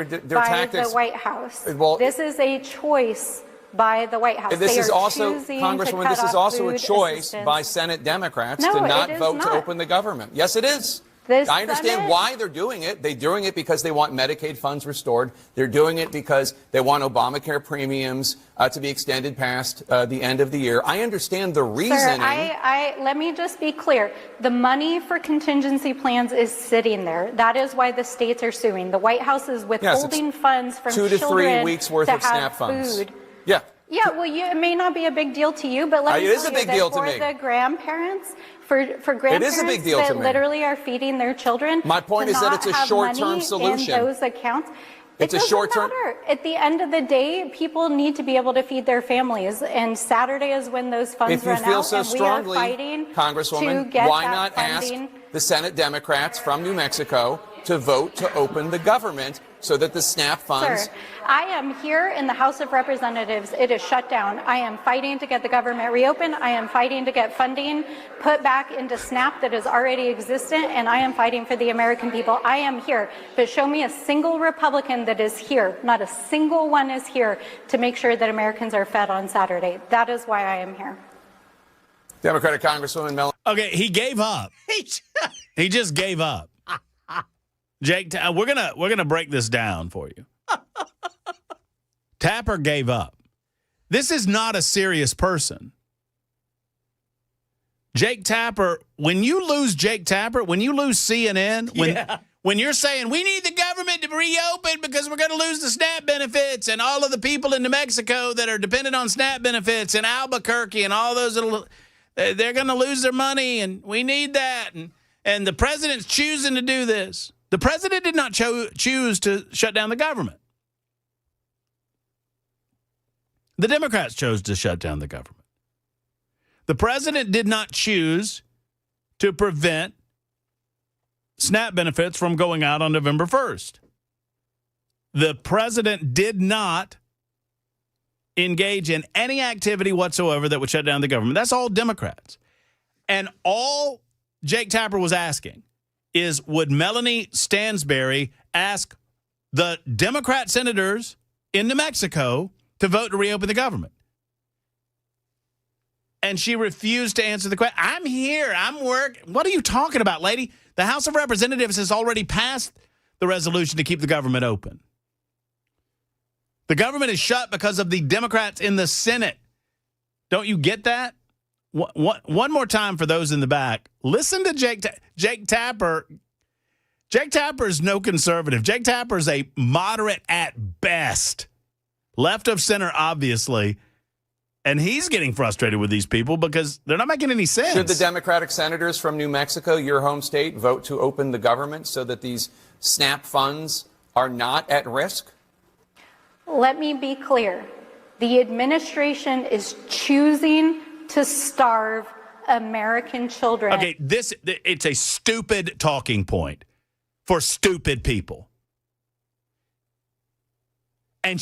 S9: tactics.
S8: By
S9: the White House.
S8: Well,
S9: this is a choice by the White House.
S8: This is also,
S9: choosing
S8: Congresswoman,
S9: to
S8: this
S9: cut
S8: is
S9: off
S8: also a
S9: food
S8: choice
S9: assistance.
S8: by Senate Democrats
S9: No,
S8: to not
S9: it is
S8: vote to
S9: not.
S8: open the government. Yes, it is. I understand why they're doing it. They're doing it because they want Medicaid funds restored. They're doing it because they want Obamacare premiums to be extended past the end of the year. I understand the reasoning.
S9: Sir, let me just be clear. The money for contingency plans is sitting there. That is why the states are suing. The White House is withholding funds from
S8: 2 to 3
S9: children
S8: weeks worth
S9: to
S8: of
S9: have
S8: SNAP funds.
S9: food.
S8: Yeah.
S9: Yeah, well, it may not be a big deal to you, but let me
S8: It is
S9: tell
S8: a big
S9: you
S8: deal
S9: that
S8: to
S9: for
S8: me.
S9: the grandparents, for grandparents
S8: It is a big deal
S9: that
S8: to me.
S9: literally are feeding their children.
S8: My point
S9: to
S8: is that
S9: not
S8: it's a
S9: have
S8: short-term
S9: money
S8: solution.
S9: In those accounts.
S8: It's
S9: it
S8: a short-term.
S9: matter. At the end of the day, people need to be able to feed their families, and Saturday is when those funds
S8: If you
S9: run
S8: feel
S9: out,
S8: so
S9: and
S8: strongly,
S9: we are fighting
S8: Congresswoman,
S9: to get
S8: why
S9: that
S8: not ask
S9: funding.
S8: the Senate Democrats from New Mexico to vote to open the government so that the SNAP funds...
S9: Sir, I am here in the House of Representatives. It is shut down. I am fighting to get the government reopened. I am fighting to get funding put back into SNAP that is already existent, and I am fighting for the American people. I am here. But show me a single Republican that is here. Not a single one is here to make sure that Americans are fed on Saturday. That is why I am here.
S8: Democratic Congresswoman Melanie...
S2: Okay, he gave up. He just gave up. Jake, we're gonna break this down for you. Tapper gave up. This is not a serious person. Jake Tapper, when you lose Jake Tapper, when you lose CNN, when you're saying we need the government to reopen because we're going to lose the SNAP benefits and all of the people in New Mexico that are dependent on SNAP benefits and Albuquerque and all those little, they're going to lose their money and we need that. And the president's choosing to do this. The president did not choose to shut down the government. The Democrats chose to shut down the government. The president did not choose to prevent SNAP benefits from going out on November 1st. The president did not engage in any activity whatsoever that would shut down the government. That's all Democrats. And all Jake Tapper was asking is, would Melanie Stansbury ask the Democrat senators in New Mexico to vote to reopen the government? And she refused to answer the question. I'm here. I'm working. What are you talking about, lady? The House of Representatives has already passed the resolution to keep the government open. The government is shut because of the Democrats in the Senate. Don't you get that? One more time for those in the back. Listen to Jake Tapper. Jake Tapper is no conservative. Jake Tapper is a moderate at best. Left of center, obviously. And he's getting frustrated with these people because they're not making any sense.
S8: Should the Democratic senators from New Mexico, your home state, vote to open the government so that these SNAP funds are not at risk?
S9: Let me be clear. The administration is choosing to starve American children.
S2: Okay, it's a stupid talking point for stupid people. And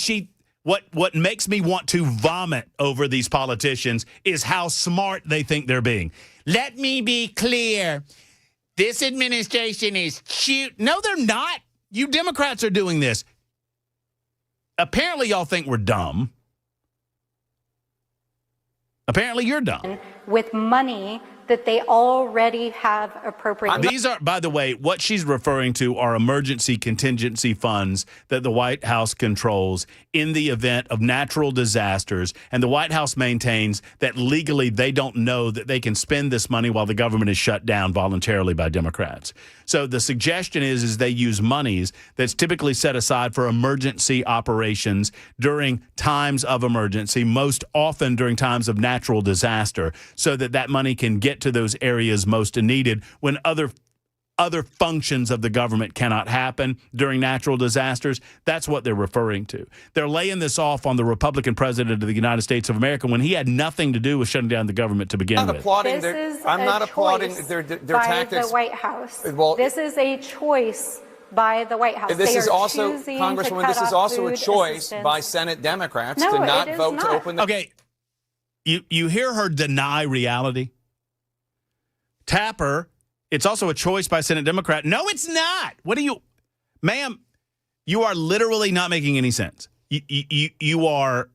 S2: what makes me want to vomit over these politicians is how smart they think they're being. Let me be clear. This administration is cute. No, they're not. You Democrats are doing this. Apparently, y'all think we're dumb. Apparently, you're dumb.
S9: With money that they already have appropriated.
S2: These are, by the way, what she's referring to are emergency contingency funds that the White House controls in the event of natural disasters. And the White House maintains that legally they don't know that they can spend this money while the government is shut down voluntarily by Democrats. So the suggestion is they use monies that's typically set aside for emergency operations during times of emergency, most often during times of natural disaster, so that money can get to those areas most needed when other functions of the government cannot happen during natural disasters. That's what they're referring to. They're laying this off on the Republican president of the United States of America when he had nothing to do with shutting down the government to begin with.
S8: I'm not applauding their tactics.
S9: By the White House.
S8: Well,
S9: this is a choice by the White House.
S8: This is also, Congresswoman, this is also a choice by Senate Democrats to not vote to open the...
S2: Okay, you hear her deny reality? Tapper, it's also a choice by Senate Democrat. No, it's not. What are you, ma'am? You are literally not making any sense. You're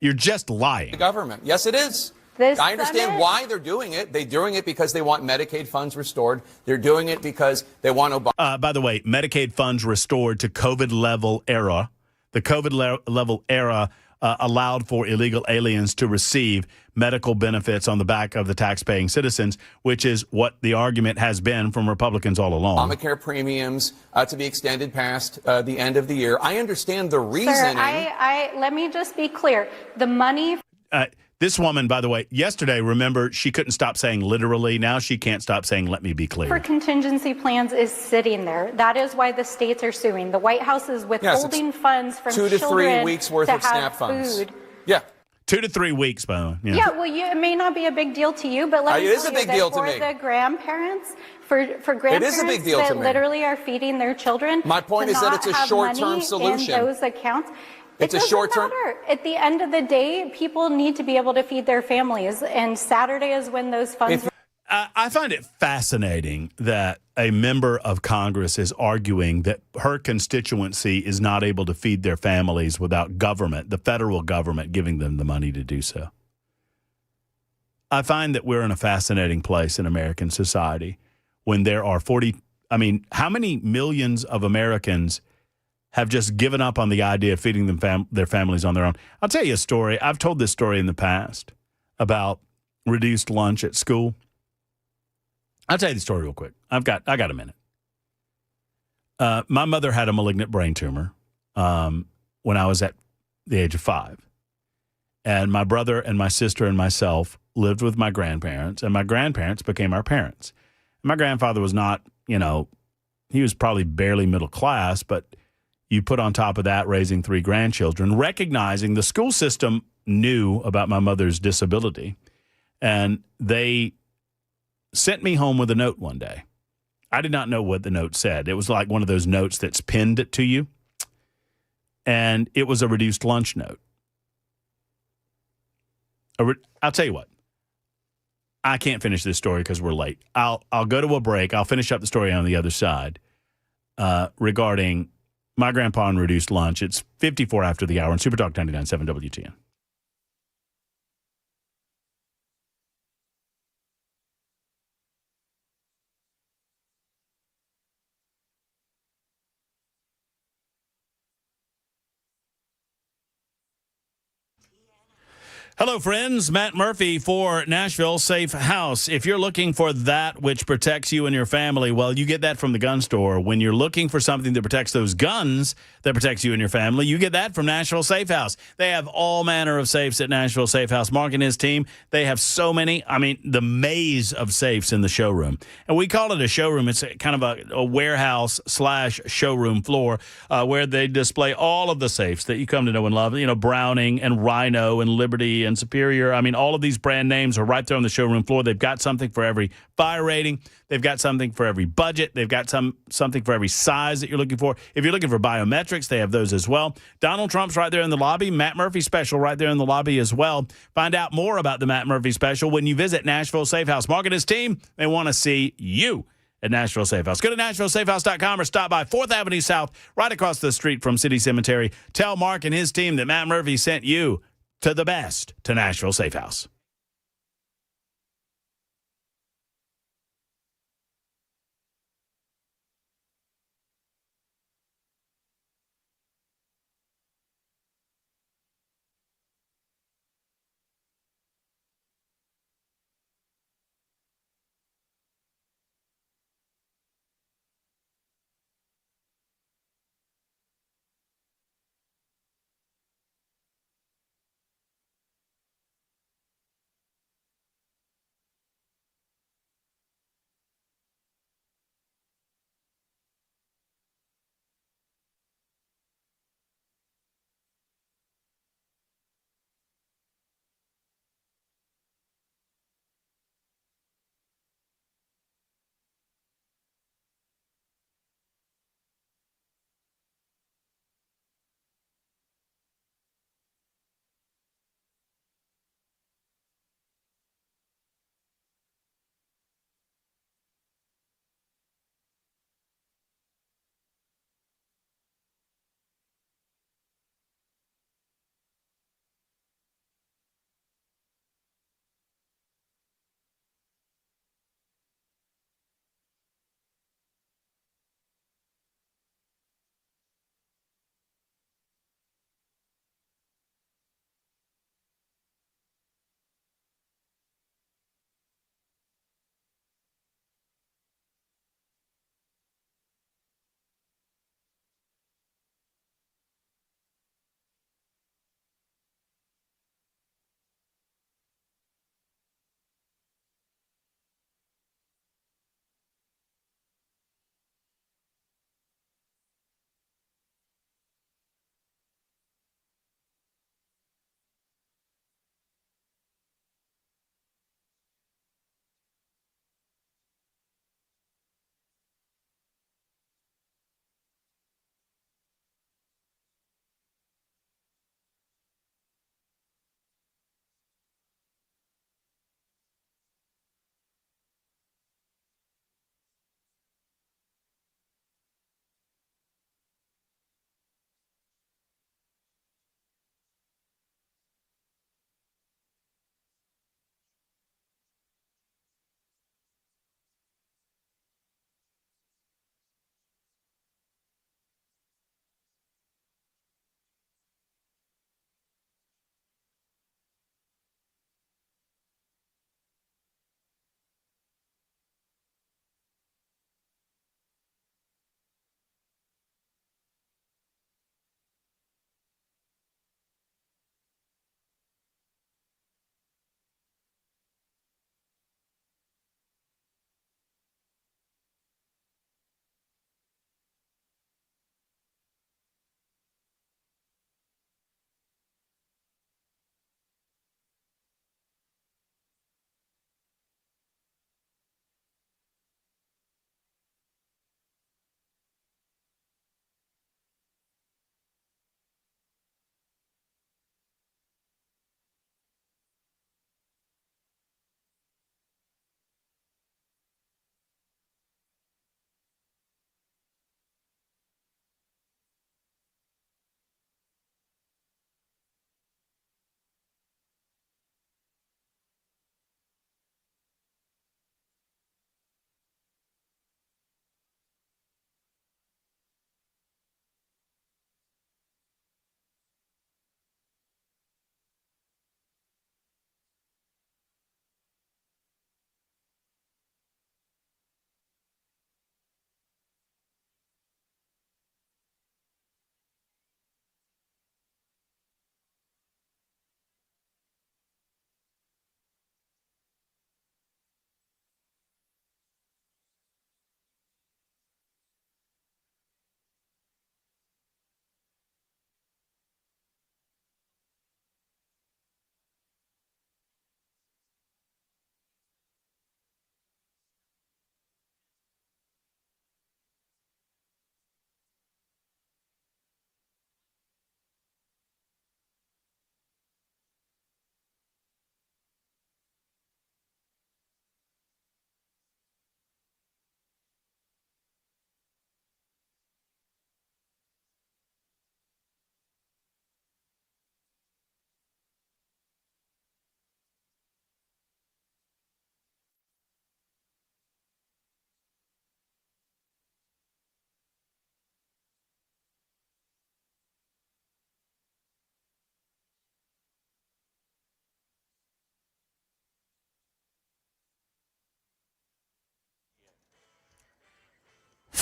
S2: just lying.
S8: The government. Yes, it is. I understand why they're doing it. They're doing it because they want Medicaid funds restored. They're doing it because they want Obama.
S2: By the way, Medicaid funds restored to COVID level era. The COVID level era allowed for illegal aliens to receive medical benefits on the back of the taxpaying citizens, which is what the argument has been from Republicans all along.
S8: Obamacare premiums to be extended past the end of the year. I understand the reasoning.
S9: Sir, let me just be clear. The money...
S2: This woman, by the way, yesterday, remember, she couldn't stop saying literally. Now she can't stop saying, let me be clear.
S9: For contingency plans is sitting there. That is why the states are suing. The White House is withholding funds from
S8: 2 to 3 weeks worth of SNAP funds.
S9: Food.
S8: Yeah.
S2: 2 to 3 weeks, by the way.
S9: Yeah, well, it may not be a big deal to you, but let me
S8: It is
S9: tell
S8: a
S9: you
S8: big
S9: that
S8: deal to
S9: for
S8: me.
S9: the grandparents, for grandparents
S8: It is a big deal
S9: that
S8: to me.
S9: literally are feeding their children.
S8: My point is that it's a short-term solution.
S9: In those accounts.
S8: It's a
S9: doesn't
S8: short-term.
S9: matter. At the end of the day, people need to be able to feed their families, and Saturday is when those funds.
S2: I find it fascinating that a member of Congress is arguing that her constituency is not able to feed their families without government, the federal government, giving them the money to do so. I find that we're in a fascinating place in American society when there are how many millions of Americans have just given up on the idea of feeding them their families on their own? I'll tell you a story. I've told this story in the past about reduced lunch at school. I'll tell you the story real quick. I got a minute. My mother had a malignant brain tumor when I was at the age of 5. And my brother and my sister and myself lived with my grandparents, and my grandparents became our parents. My grandfather was not, he was probably barely middle class, but you put on top of that raising 3 grandchildren, recognizing the school system knew about my mother's disability, and they sent me home with a note one day. I did not know what the note said. It was like one of those notes that's pinned to you, and it was a reduced lunch note. I'll tell you what. I can't finish this story because we're late. I'll go to a break. I'll finish up the story on the other side regarding my grandpa and reduced lunch. It's 54 after the hour on Super Talk 99.7 WTN. Hello, friends. Matt Murphy for Nashville Safe House. If you're looking for that which protects you and your family, well, you get that from the gun store. When you're looking for something that protects those guns that protects you and your family, you get that from Nashville Safe House. They have all manner of safes at Nashville Safe House. Mark and his team, they have so many. The maze of safes in the showroom. And we call it a showroom. It's kind of a warehouse / showroom floor where they display all of the safes that you come to know and love. Browning and Rhino and Liberty and Superior. All of these brand names are right there on the showroom floor. They've got something for every fire rating. They've got something for every budget. They've got something for every size that you're looking for. If you're looking for biometrics, they have those as well. Donald Trump's right there in the lobby. Matt Murphy special right there in the lobby as well. Find out more about the Matt Murphy special when you visit Nashville Safe House. Mark and his team, they want to see you at Nashville Safe House. Go to NashvilleSafeHouse.com or stop by 4th Avenue South, right across the street from City Cemetery. Tell Mark and his team that Matt Murphy sent you to the best, to Nashville Safe House.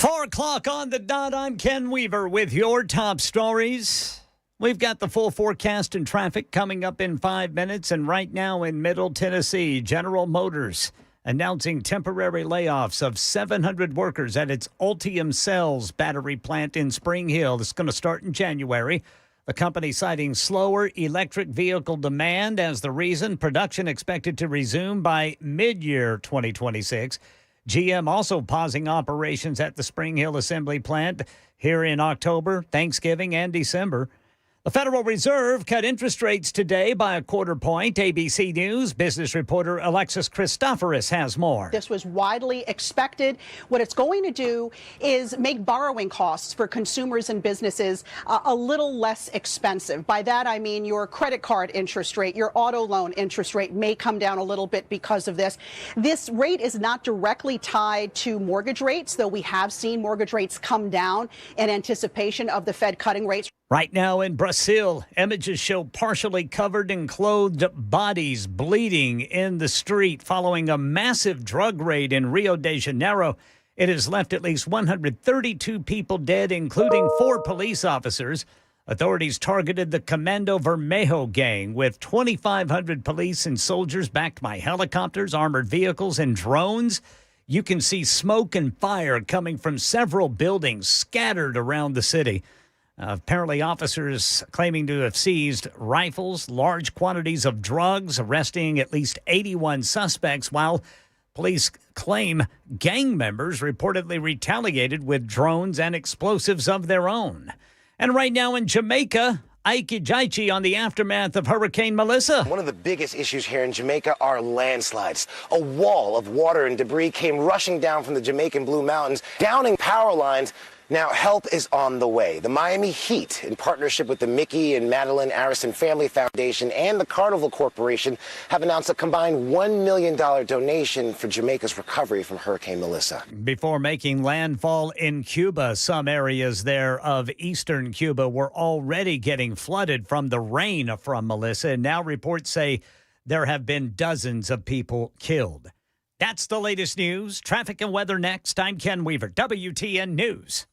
S1: 4 o'clock on the dot. I'm Ken Weaver with your top stories. We've got the full forecast and traffic coming up in 5 minutes. And right now in Middle Tennessee, General Motors announcing temporary layoffs of 700 workers at its Ultium Cells battery plant in Spring Hill. It's going to start in January. The company citing slower electric vehicle demand as the reason. Production expected to resume by mid-year 2026. GM also pausing operations at the Spring Hill Assembly Plant here in October, Thanksgiving, and December. The Federal Reserve cut interest rates today by a quarter point. ABC News business reporter Alexis Christoforous has more.
S10: This was widely expected. What it's going to do is make borrowing costs for consumers and businesses a little less expensive. By that, I mean your credit card interest rate, your auto loan interest rate may come down a little bit because of this. This rate is not directly tied to mortgage rates, though we have seen mortgage rates come down in anticipation of the Fed cutting rates.
S1: Right now in Brazil, images show partially covered and clothed bodies bleeding in the street following a massive drug raid in Rio de Janeiro. It has left at least 132 people dead, including 4 police officers. Authorities targeted the Comando Vermelho gang with 2,500 police and soldiers backed by helicopters, armored vehicles, and drones. You can see smoke and fire coming from several buildings scattered around the city. Apparently, officers claiming to have seized rifles, large quantities of drugs, arresting at least 81 suspects, while police claim gang members reportedly retaliated with drones and explosives of their own. And right now in Jamaica, Ike Ejaichi on the aftermath of Hurricane Melissa.
S11: One of the biggest issues here in Jamaica are landslides. A wall of water and debris came rushing down from the Jamaican Blue Mountains, downing power lines. Now, help is on the way. The Miami Heat, in partnership with the Mickey and Madeline Arison Family Foundation and the Carnival Corporation, have announced a combined $1 million donation for Jamaica's recovery from Hurricane Melissa.
S1: Before making landfall in Cuba, some areas there of eastern Cuba were already getting flooded from the rain from Melissa. And now reports say there have been dozens of people killed. That's the latest news. Traffic and weather next. I'm Ken Weaver, WTN News.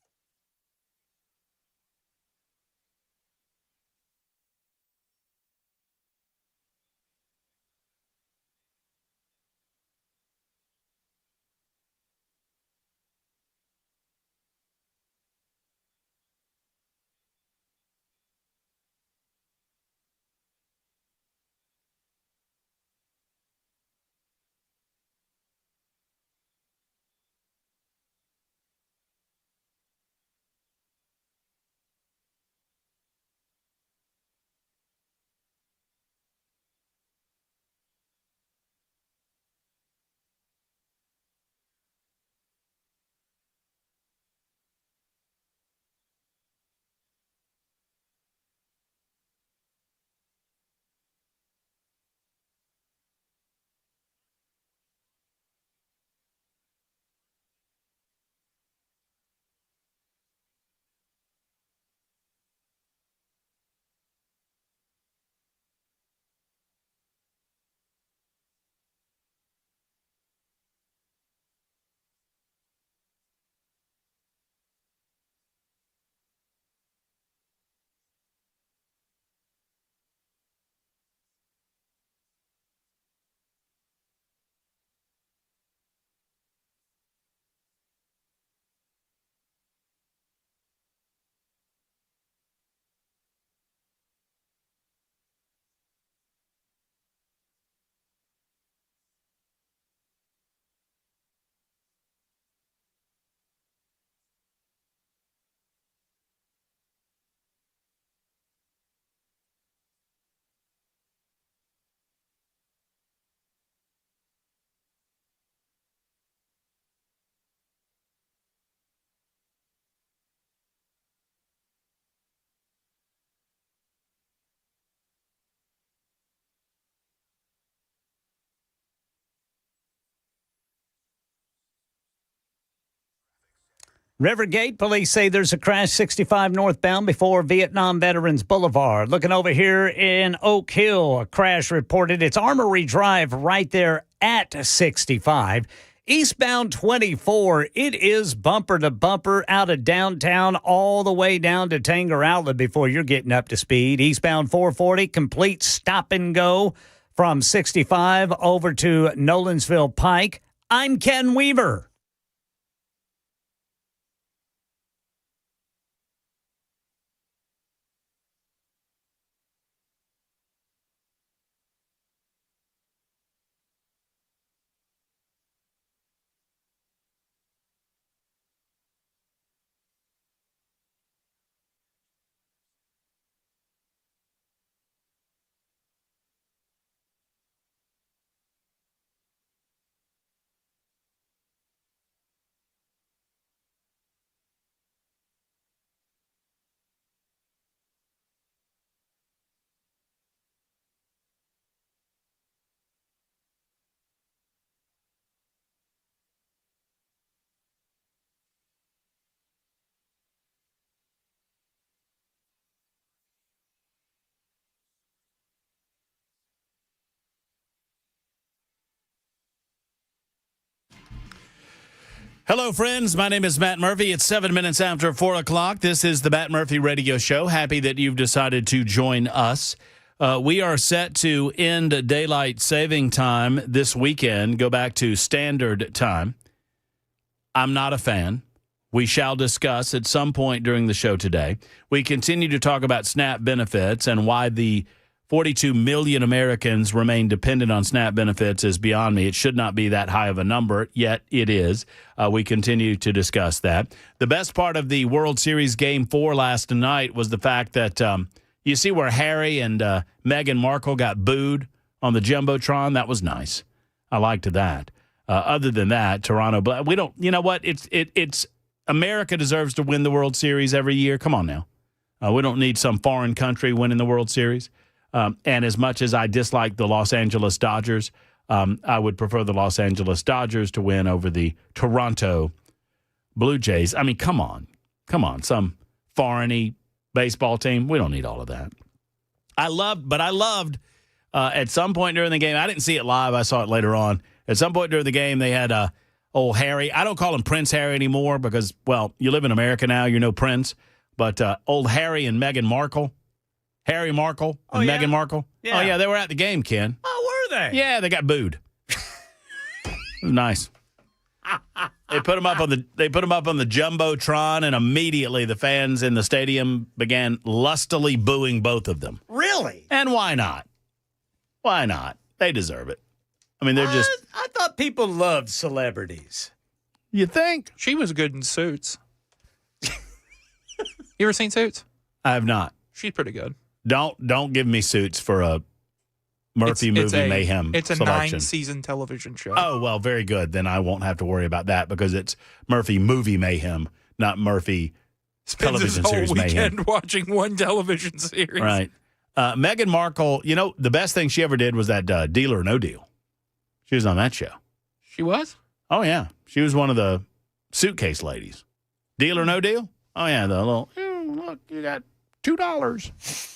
S1: Rivergate, police say there's a crash 65 northbound before Vietnam Veterans Boulevard. Looking over here in Oak Hill, a crash reported. It's Armory Drive right there at 65. Eastbound 24, it is bumper to bumper out of downtown all the way down to Tanger Outlet before you're getting up to speed. Eastbound 440, complete stop and go from 65 over to Nolensville Pike. I'm Ken Weaver.
S2: Hello, friends. My name is Matt Murphy. It's 7 minutes after 4 o'clock. This is the Matt Murphy Radio Show. Happy that you've decided to join us. We are set to end daylight saving time this weekend, go back to standard time. I'm not a fan. We shall discuss at some point during the show today. We continue to talk about SNAP benefits and why the 42 million Americans remain dependent on SNAP benefits is beyond me. It should not be that high of a number, yet it is. We continue to discuss that. The best part of the World Series Game 4 last night was the fact that you see where Harry and Meghan Markle got booed on the Jumbotron. That was nice. I liked that. Other than that, Toronto, we don't, you know what? It's America deserves to win the World Series every year. Come on now. We don't need some foreign country winning the World Series. And as much as I dislike the Los Angeles Dodgers, I would prefer the Los Angeles Dodgers to win over the Toronto Blue Jays. I mean, come on. Some foreign-y baseball team. We don't need all of that. I loved at some point during the game, I didn't see it live. I saw it later on. At some point during the game, they had old Harry. I don't call him Prince Harry anymore because, well, you live in America now. You're no prince. But old Harry and Meghan Markle. Harry Markle and Meghan Markle. Yeah. Oh, yeah, they were at the game, Ken.
S1: Oh, were they?
S2: Yeah, they got booed. It was nice. They put them up on the Jumbotron, and immediately the fans in the stadium began lustily booing both of them.
S1: Really?
S2: And why not? Why not? They deserve it. I mean, they're just...
S1: I thought people loved celebrities.
S2: You think?
S3: She was good in Suits. You ever seen Suits?
S2: I have not.
S3: She's pretty good.
S2: Don't give me Suits for a Murphy movie mayhem.
S3: It's a
S2: selection.
S3: 9-season television show.
S2: Oh, well, very good. Then I won't have to worry about that because it's Murphy movie mayhem, not Murphy television series mayhem.
S3: Spends his whole weekend watching one television series.
S2: Right. Meghan Markle, you know, the best thing she ever did was that Deal or No Deal. She was on that show.
S3: She was?
S2: Oh, yeah. She was one of the suitcase ladies. Deal or No Deal? Oh, yeah. The little, look, you got $2.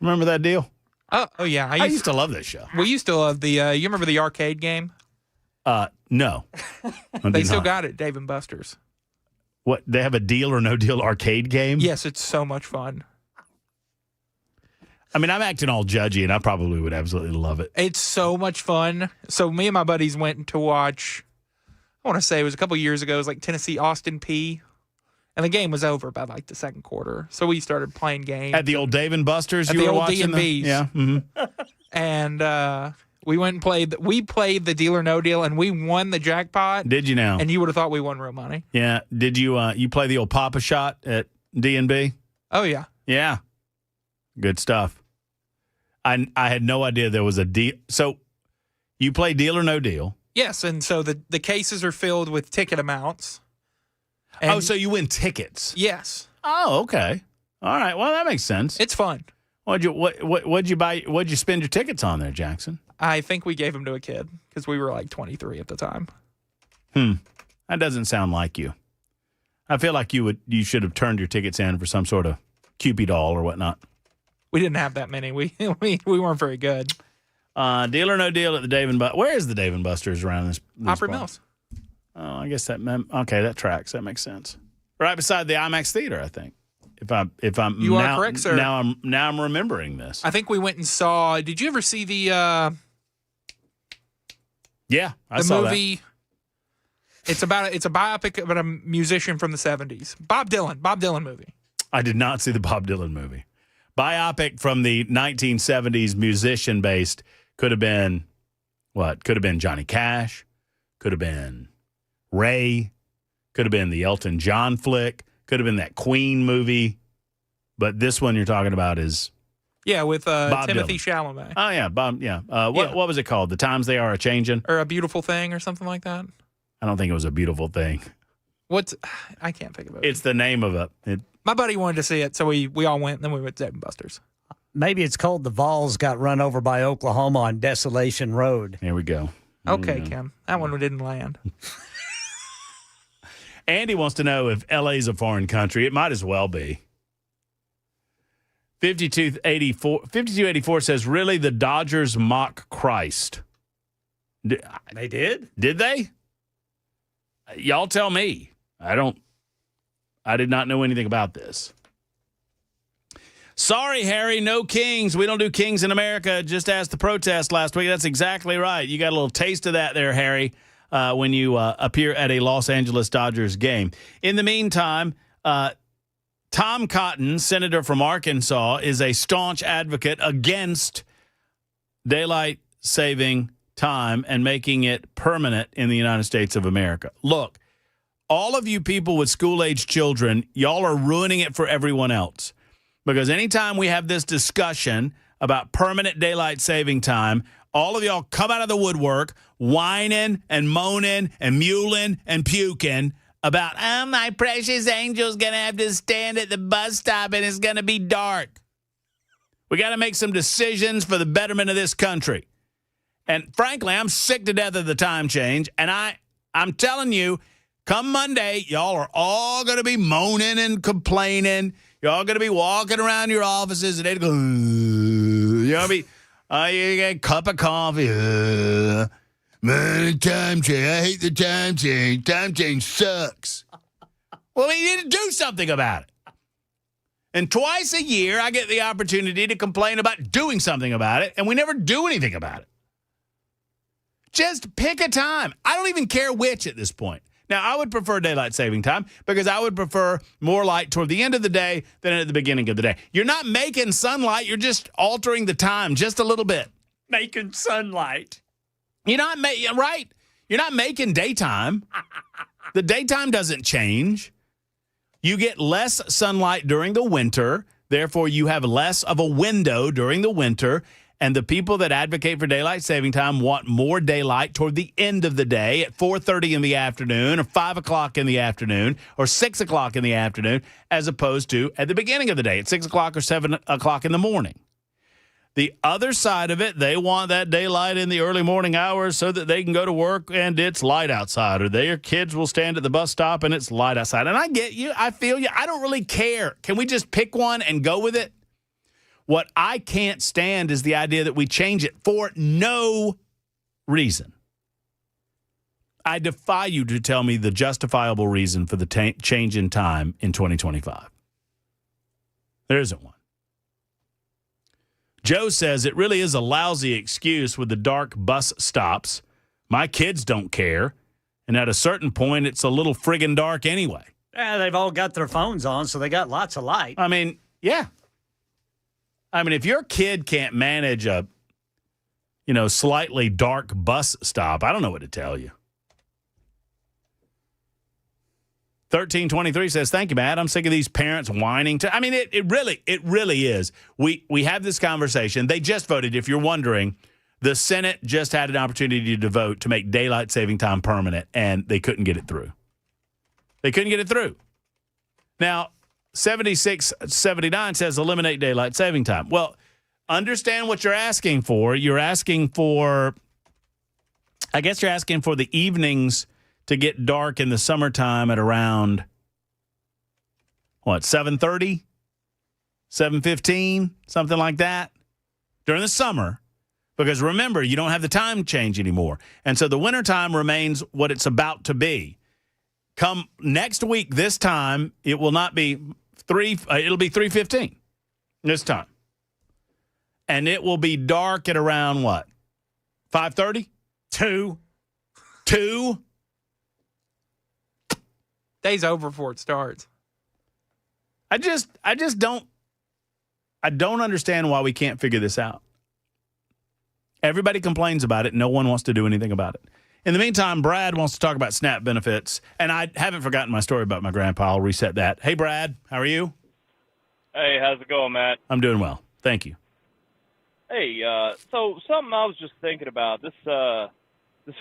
S2: Remember that deal?
S3: Oh yeah.
S2: I used to love this show.
S3: We used to love the, you remember the arcade game?
S2: No.
S3: They still got it, Dave & Buster's.
S2: What, they have a Deal or No Deal arcade game?
S3: Yes, it's so much fun.
S2: I mean, I'm acting all judgy, and I probably would absolutely love it.
S3: It's so much fun. So me and my buddies went to watch, I want to say it was a couple years ago, it was like Tennessee Austin Peay. And the game was over by like the second quarter. So we started playing games.
S2: At the old Dave & Buster's
S3: you
S2: were
S3: were
S2: watching?
S3: D&B's.
S2: Yeah. Mm-hmm.
S3: And we went and played the Deal or No Deal, and we won the jackpot.
S2: Did you now?
S3: And you would have thought we won real money.
S2: Yeah. Did you you play the old Papa Shot at D&B?
S3: Oh, yeah.
S2: Yeah. Good stuff. I had no idea there was a deal. So you play Deal or No Deal?
S3: Yes, and so the cases are filled with ticket amounts.
S2: And so you win tickets?
S3: Yes.
S2: Oh, okay. All right. Well, that makes sense.
S3: It's fun.
S2: What'd you buy? What'd you spend your tickets on there, Jackson?
S3: I think we gave them to a kid because we were like 23 at the time.
S2: That doesn't sound like you. I feel like you should have turned your tickets in for some sort of Cupid doll or whatnot.
S3: We didn't have that many. We weren't very good.
S2: Deal or No Deal at the Dave & Buster's. Where is the Dave & Buster's around this?
S3: Opry
S2: parts?
S3: Mills.
S2: Oh, I guess that tracks. That makes sense. Right beside the IMAX Theater, I think. If I'm
S3: You
S2: now,
S3: are correct, sir.
S2: Now I'm remembering this.
S3: I think we went and saw. Did you ever see the
S2: I saw
S3: movie? It's a biopic about a musician from the 70s. Bob Dylan movie.
S2: I did not see the Bob Dylan movie. Biopic from the 1970s, musician based. Could have been what? Could have been Johnny Cash. Could have been Ray. Could have been the Elton John flick. Could have been that Queen movie. But this one you're talking about is
S3: with Timothy
S2: Dylan.
S3: Chalamet.
S2: Oh yeah, Bob. Yeah. What was it called? The Times They Are a Changin'?
S3: Or A Beautiful Thing or something like that.
S2: I don't think it was A Beautiful Thing.
S3: I can't think of it.
S2: It's the name of it.
S3: My buddy wanted to see it, so we all went, and then we went to Dave & Buster's.
S1: Maybe it's called The Vols Got Run Over by Oklahoma on Desolation Road.
S2: Here we go.
S3: Okay, Kim. That one didn't land.
S2: Andy wants to know if LA's a foreign country. It might as well be. 5284 says, really, the Dodgers mock Christ.
S1: They did?
S2: Did they? Y'all tell me. I did not know anything about this. Sorry, Harry, no Kings. We don't do Kings in America. Just asked the protest last week. That's exactly right. You got a little taste of that there, Harry, when you appear at a Los Angeles Dodgers game. In the meantime, Tom Cotton, senator from Arkansas, is a staunch advocate against daylight saving time and making it permanent in the United States of America. Look, all of you people with school-age children, y'all are ruining it for everyone else. Because anytime we have this discussion about permanent daylight saving time, all of y'all come out of the woodwork whining and moaning and mewling and puking about, oh, my precious angel's going to have to stand at the bus stop and it's going to be dark. We got to make some decisions for the betterment of this country. And frankly, I'm sick to death of the time change. And I'm telling you, come Monday, y'all are all going to be moaning and complaining. You're all going to be walking around your offices and they're going, you're going to be, you get a cup of coffee. Man, time change. I hate the time change. Time change sucks. Well, we need to do something about it. And twice a year, I get the opportunity to complain about doing something about it, and we never do anything about it. Just pick a time. I don't even care which at this point. Now, I would prefer daylight saving time because I would prefer more light toward the end of the day than at the beginning of the day. You're not making sunlight. You're just altering the time just a little bit.
S1: Making sunlight.
S2: You're not right. You're not making daytime. The daytime doesn't change. You get less sunlight during the winter. Therefore, you have less of a window during the winter. And the people that advocate for daylight saving time want more daylight toward the end of the day at 4:30 in the afternoon or 5 o'clock in the afternoon or 6 o'clock in the afternoon, as opposed to at the beginning of the day at 6 o'clock or 7 o'clock in the morning. The other side of it, they want that daylight in the early morning hours so that they can go to work and it's light outside, or their kids will stand at the bus stop and it's light outside. And I get you. I feel you. I don't really care. Can we just pick one and go with it? What I can't stand is the idea that we change it for no reason. I defy you to tell me the justifiable reason for the change in time in 2025. There isn't one. Joe says it really is a lousy excuse with the dark bus stops. My kids don't care. And at a certain point, it's a little friggin' dark anyway.
S1: Yeah, they've all got their phones on, so they got lots of light.
S2: I mean, yeah. I mean, if your kid can't manage a, slightly dark bus stop, I don't know what to tell you. 1323 says, thank you, Matt. I'm sick of these parents whining. I mean, it really is. We have this conversation. They just voted, if you're wondering, the Senate just had an opportunity to vote to make daylight saving time permanent, and they couldn't get it through. They couldn't get it through. Now, 7679 says eliminate daylight saving time. Well, understand what you're asking for. You're asking for the evenings to get dark in the summertime at around, 7:30, 7:15, something like that, during the summer. Because remember, you don't have the time change anymore. And so the wintertime remains what it's about to be. Come next week, this time, it will not be it'll be 3:15 this time. And it will be dark at around what? 5:30? 2?
S3: Day's over before it starts.
S2: I just don't understand why we can't figure this out. Everybody complains about it. No one wants to do anything about it. In the meantime, Brad wants to talk about SNAP benefits, and I haven't forgotten my story about my grandpa. I'll reset that. Hey, Brad, how are you?
S12: Hey, how's it going, Matt?
S2: I'm doing well. Thank you.
S12: Hey, so something I was just thinking about, this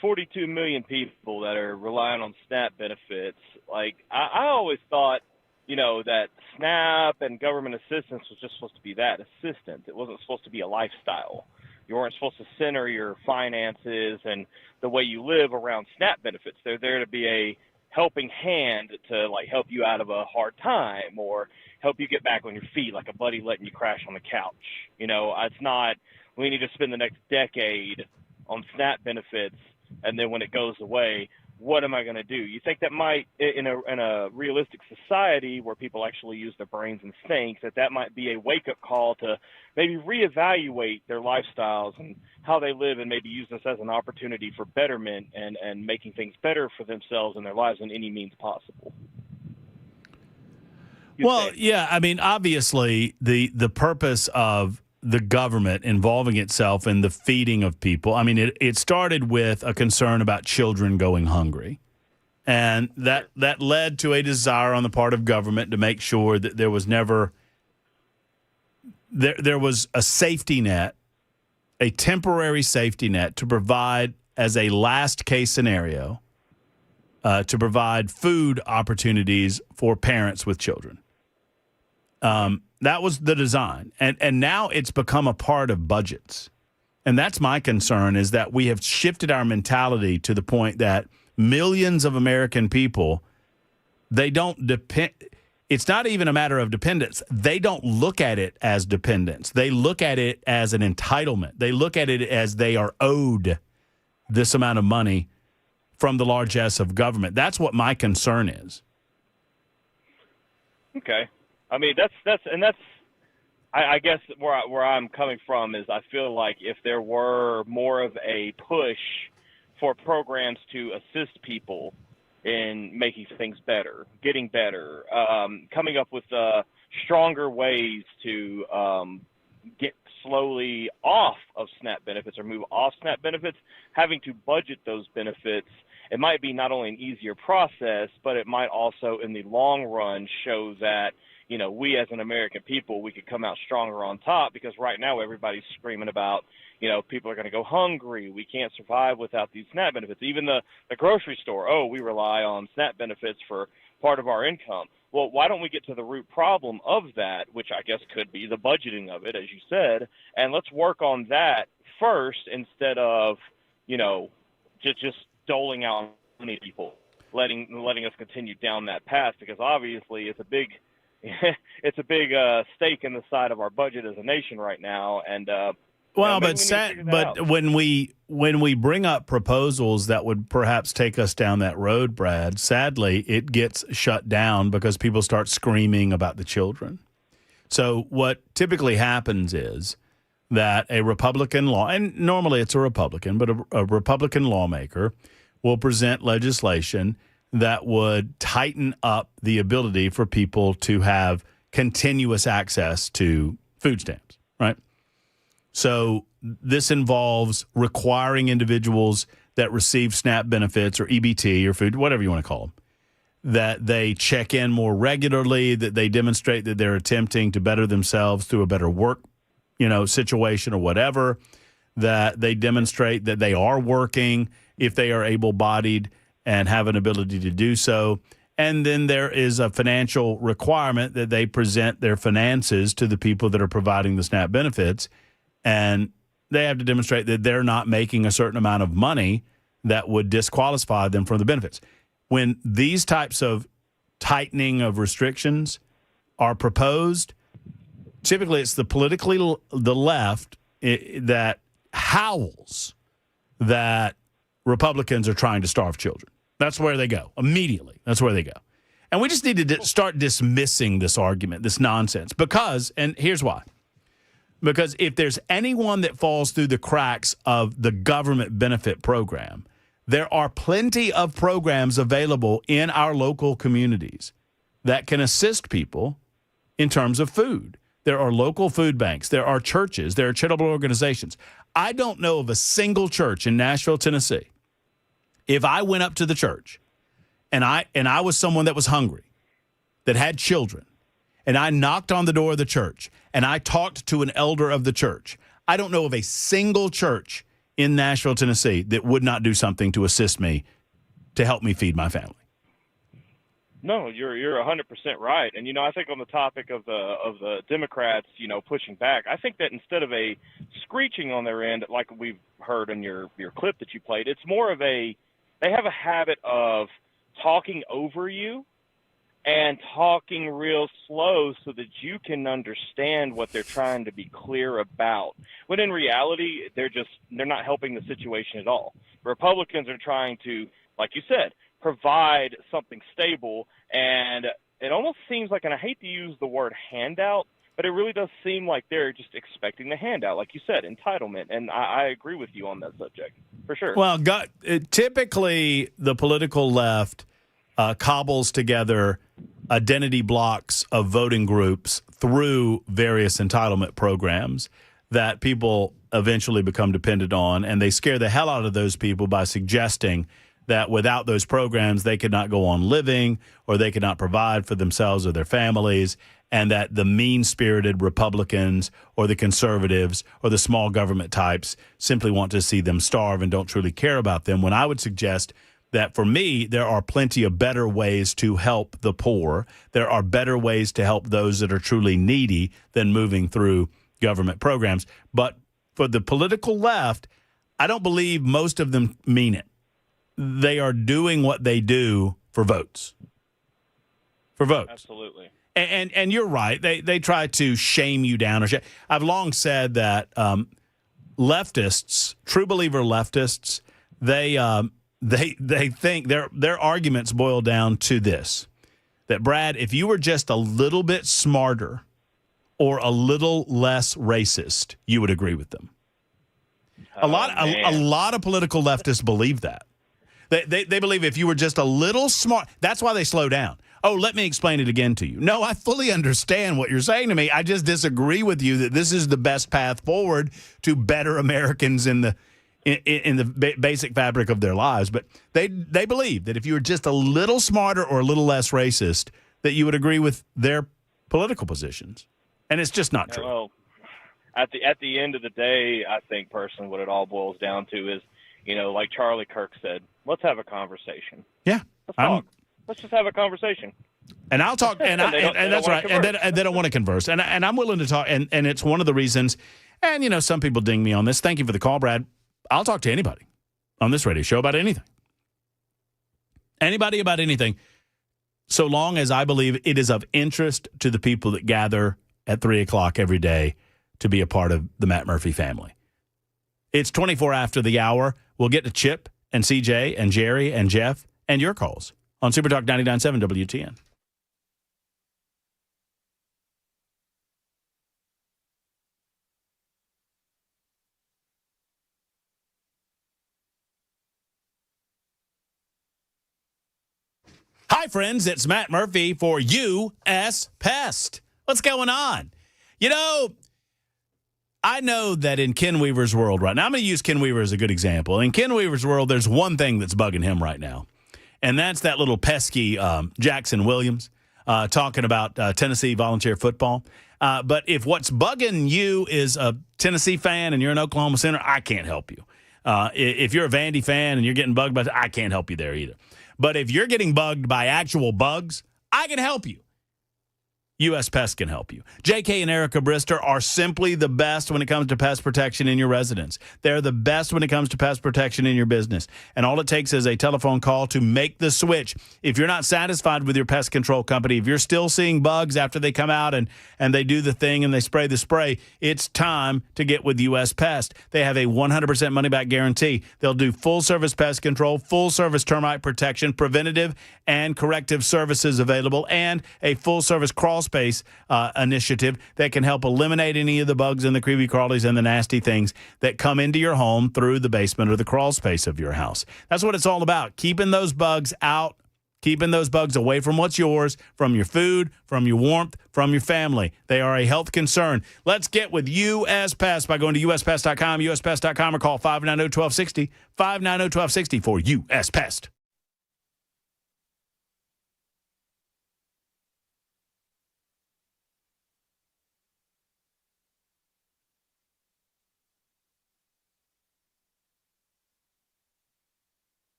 S12: 42 million people that are relying on SNAP benefits, like, I always thought, that SNAP and government assistance was just supposed to be that, assistance. It wasn't supposed to be a lifestyle. You weren't supposed to center your finances and the way you live around SNAP benefits. They're there to be a helping hand to, like, help you out of a hard time or help you get back on your feet, like a buddy letting you crash on the couch. It's not, we need to spend the next decade on SNAP benefits, and then when it goes away, what am I going to do? You think that might, in a realistic society where people actually use their brains and think, that might be a wake-up call to maybe reevaluate their lifestyles and how they live, and maybe use this as an opportunity for betterment and making things better for themselves and their lives in any means possible.
S2: Yeah, I mean, obviously, the purpose of the government involving itself in the feeding of people, I mean, it started with a concern about children going hungry. And that led to a desire on the part of government to make sure that there was never there was a safety net, a temporary safety net to provide as a last case scenario, to provide food opportunities for parents with children. That was the design. And now it's become a part of budgets. And that's my concern, is that we have shifted our mentality to the point that millions of American people, they don't depend. It's not even a matter of dependence. They don't look at it as dependence. They look at it as an entitlement. They look at it as they are owed this amount of money from the largesse of government. That's what my concern is.
S12: Okay. I mean, I guess where I'm coming from is I feel like if there were more of a push for programs to assist people in making things better, getting better, coming up with stronger ways to get slowly off of SNAP benefits or move off SNAP benefits, having to budget those benefits, it might be not only an easier process, but it might also in the long run show that we as an American people, we could come out stronger on top, because right now everybody's screaming about, people are going to go hungry. We can't survive without these SNAP benefits. Even the grocery store, we rely on SNAP benefits for part of our income. Well, why don't we get to the root problem of that, which I guess could be the budgeting of it, as you said, and let's work on that first instead of, just doling out money to people, letting us continue down that path, because obviously it's a big stake in the side of our budget as a nation right now, and when we bring up proposals that would perhaps take us down that road, Brad, sadly it gets shut down because people start screaming about the children. So what typically happens is that a Republican and normally it's a Republican, but a Republican lawmaker will present legislation that would tighten up the ability for people to have continuous access to food stamps, right? So this involves requiring individuals that receive SNAP benefits or EBT or food, whatever you want to call them, that they check in more regularly, that they demonstrate that they're attempting to better themselves through a better work, situation or whatever, that they demonstrate that they are working if they are able-bodied and have an ability to do so. And then there is a financial requirement that they present their finances to the people that are providing the SNAP benefits, and they have to demonstrate that they're not making a certain amount of money that would disqualify them from the benefits. When these types of tightening of restrictions are proposed, typically it's the left that howls that Republicans are trying to starve children. That's where they go immediately. That's where they go. And we just need to start dismissing this argument, this nonsense, because, and here's why. Because if there's anyone that falls through the cracks of the government benefit program, there are plenty of programs available in our local communities that can assist people in terms of food. There are local food banks. There are churches. There are charitable organizations. I don't know of a single church in Nashville, Tennessee. If I went up to the church and I was someone that was hungry, that had children, and I knocked on the door of the church and I talked to an elder of the church, I don't know of a single church in Nashville, Tennessee that would not do something to assist me to help me feed my family.
S13: No, you're 100% right. And, I think on the topic of the Democrats, pushing back, I think that instead of a screeching on their end, like we've heard in your clip that you played, it's more of they have a habit of talking over you and talking real slow so that you can understand what they're trying to be clear about. When in reality, they're not helping the situation at all. Republicans are trying to, like you said, provide something stable, and it almost seems like, and I hate to use the word handout, but it really does seem like they're just expecting the handout, like you said, entitlement, and I agree with you on that subject, for sure.
S12: Well, typically the political left cobbles together identity blocks of voting groups through various entitlement programs that people eventually become dependent on, and they scare the hell out of those people by suggesting that without those programs, they could not go on living or they could not provide for themselves or their families, and that the mean-spirited Republicans or the conservatives or the small government types simply want to see them starve and don't truly care about them, when I would suggest that for me, there are plenty of better ways to help the poor. There are better ways to help those that are truly needy than moving through government programs. But for the political left, I don't believe most of them mean it. They are doing what they do for votes. For votes.
S13: Absolutely.
S12: And you're right. They try to shame you down. I've long said that leftists, true believer leftists, they think their arguments boil down to this, that, Brad, if you were just a little bit smarter or a little less racist, you would agree with them. A lot of political leftists believe that. They believe if you were just a little smart, that's why they slow down. Oh, let me explain it again to you. No, I fully understand what you're saying to me. I just disagree with you that this is the best path forward to better Americans in the basic fabric of their lives. But they believe that if you were just a little smarter or a little less racist, that you would agree with their political positions. And it's just not true.
S13: Well, at the end of the day, I think personally what it all boils down to is, like Charlie Kirk said, let's have a conversation.
S12: Yeah.
S13: Let's talk. Let's just have a conversation.
S12: And I'll talk, and that's right. And they don't want to converse. And I'm willing to talk. And it's one of the reasons, and, some people ding me on this. Thank you for the call, Brad. I'll talk to anybody on this radio show about anything. Anybody about anything, so long as I believe it is of interest to the people that gather at 3 o'clock every day to be a part of the Matt Murphy family. It's 24 after the hour. We'll get to Chip and CJ and Jerry and Jeff and your calls on Super Talk 99.7 WTN. Hi, friends. It's Matt Murphy for U.S. Pest. What's going on? I know that in Ken Weaver's world right now, I'm going to use Ken Weaver as a good example. In Ken Weaver's world, there's one thing that's bugging him right now, and that's that little pesky Jackson Williams talking about Tennessee volunteer football. But if what's bugging you is a Tennessee fan and you're an Oklahoma Center, I can't help you. If you're a Vandy fan and you're getting bugged by it, I can't help you there either. But if you're getting bugged by actual bugs, I can help you. U.S. Pest can help you. J.K. and Erica Brister are simply the best when it comes to pest protection in your residence. They're the best when it comes to pest protection in your business. And all it takes is a telephone call to make the switch. If you're not satisfied with your pest control company, if you're still seeing bugs after they come out and they do the thing and they spray the spray, it's time to get with U.S. Pest. They have a 100% money-back guarantee. They'll do full-service pest control, full-service termite protection, preventative and corrective services available, and a full-service crawl space initiative that can help eliminate any of the bugs and the creepy crawlies and the nasty things that come into your home through the basement or the crawl space of your house. That's what it's all about, keeping those bugs out, keeping those bugs away from what's yours, from your food, from your warmth, from your family. They are a health concern. Let's get with U.S. Pest by going to uspest.com, uspest.com, or call 590-1260, 590-1260 for U.S. Pest.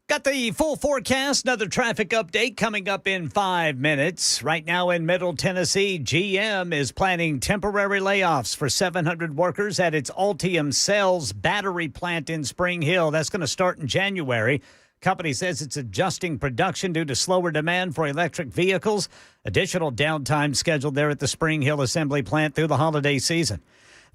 S1: Got the full forecast, another traffic update coming up in 5 minutes. Right now in Middle Tennessee, GM is planning temporary layoffs for 700 workers at its Ultium Cells battery plant in Spring Hill. That's going to start in January. Company says it's adjusting production due to slower demand for electric vehicles. Additional downtime scheduled there at the Spring Hill assembly plant through the holiday season.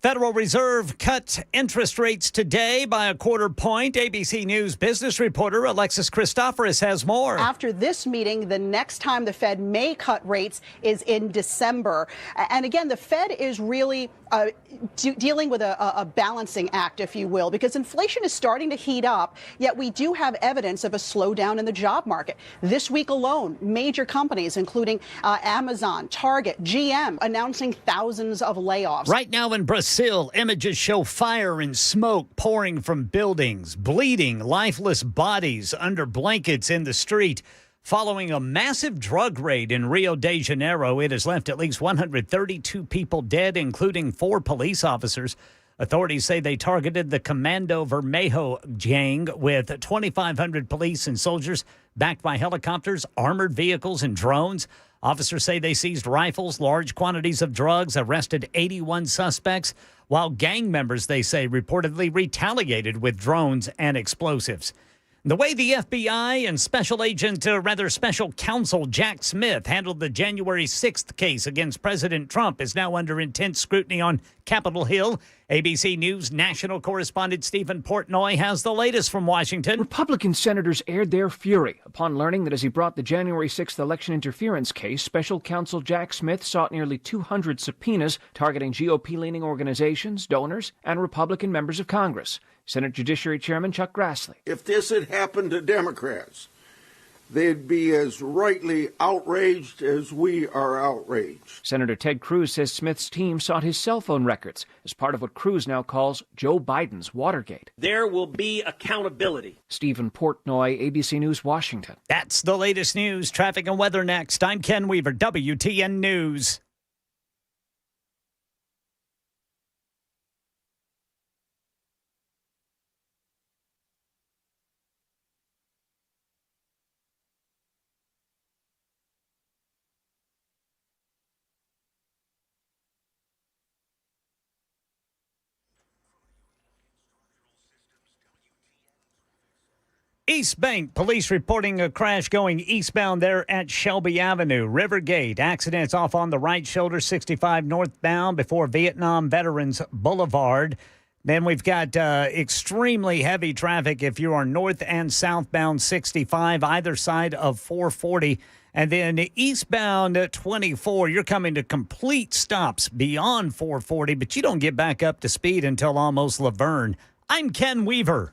S1: Federal Reserve cut interest rates today by 1/4 point. ABC News business reporter Alexis Christoforous has more.
S10: After this meeting, the next time the Fed may cut rates is in December. And again, the Fed is really dealing with a balancing act, if you will, because inflation is starting to heat up, yet we do have evidence of a slowdown in the job market. This week alone, major companies, including Amazon, Target, GM, announcing thousands of layoffs.
S1: Right now in Brazil, Brazil, images show fire and smoke pouring from buildings, bleeding, lifeless bodies under blankets in the street. Following a massive drug raid in Rio de Janeiro, it has left at least 132 people dead, including 4 police officers. Authorities say they targeted the Comando Vermelho gang with 2,500 police and soldiers backed by helicopters, armored vehicles, and drones. Officers say they seized rifles, large quantities of drugs, arrested 81 suspects, while gang members, they say, reportedly retaliated with drones and explosives. The way the FBI and special counsel Jack Smith handled the January 6th case against President Trump is now under intense scrutiny on Capitol Hill. ABC News national correspondent Stephen Portnoy has the latest from Washington.
S14: Republican senators aired their fury upon learning that as he brought the January 6th election interference case, special counsel Jack Smith sought nearly 200 subpoenas targeting GOP-leaning organizations, donors, and Republican members of Congress. Senate Judiciary Chairman Chuck Grassley.
S15: If this had happened to Democrats, they'd be as rightly outraged as we are outraged.
S14: Senator Ted Cruz says Smith's team sought his cell phone records as part of what Cruz now calls Joe Biden's Watergate.
S16: There will be accountability.
S14: Stephen Portnoy, ABC News, Washington.
S1: That's the latest news. Traffic and weather next. I'm Ken Weaver, WTN News. East Bank police reporting a crash going eastbound there at Shelby Avenue. Rivergate, accidents off on the right shoulder, 65 northbound before Vietnam Veterans Boulevard. Then we've got extremely heavy traffic if you are north and southbound 65, either side of 440. And then eastbound 24, you're coming to complete stops beyond 440, but you don't get back up to speed until almost Laverne. I'm Ken Weaver.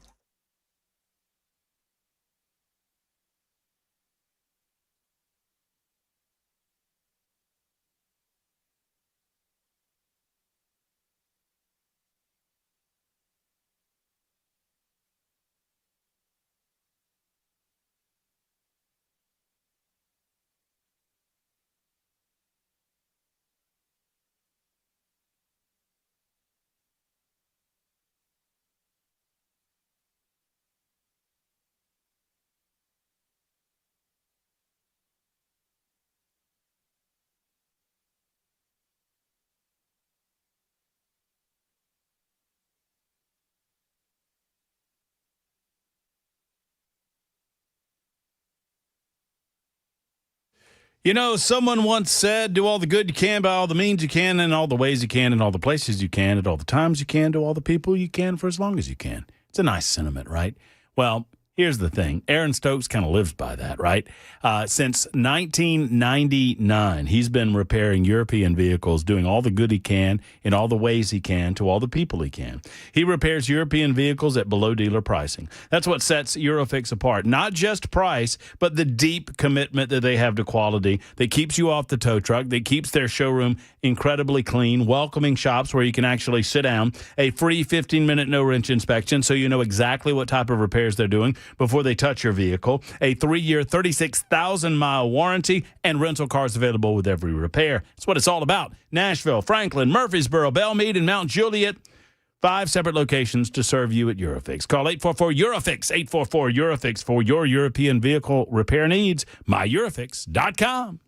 S12: You know, someone once said, do all the good you can by all the means you can and all the ways you can and all the places you can at all the times you can to all the people you can for as long as you can. It's a nice sentiment, right? Well, here's the thing. Aaron Stokes kind of lives by that, right? Since 1999, he's been repairing European vehicles, doing all the good he can in all the ways he can to all the people he can. He repairs European vehicles at below dealer pricing. That's what sets Eurofix apart. Not just price, but the deep commitment that they have to quality that keeps you off the tow truck, that keeps their showroom incredibly clean, welcoming shops where you can actually sit down, a free 15-minute no-wrench inspection so you know exactly what type of repairs they're doing before they touch your vehicle, a 3-year, 36,000-mile warranty, and rental cars available with every repair. That's what it's all about. Nashville, Franklin, Murfreesboro, Belmead, and Mount Juliet. 5 separate locations to serve you at Eurofix. Call 844-EUROFIX, 844-EUROFIX for your European vehicle repair needs. MyEurofix.com.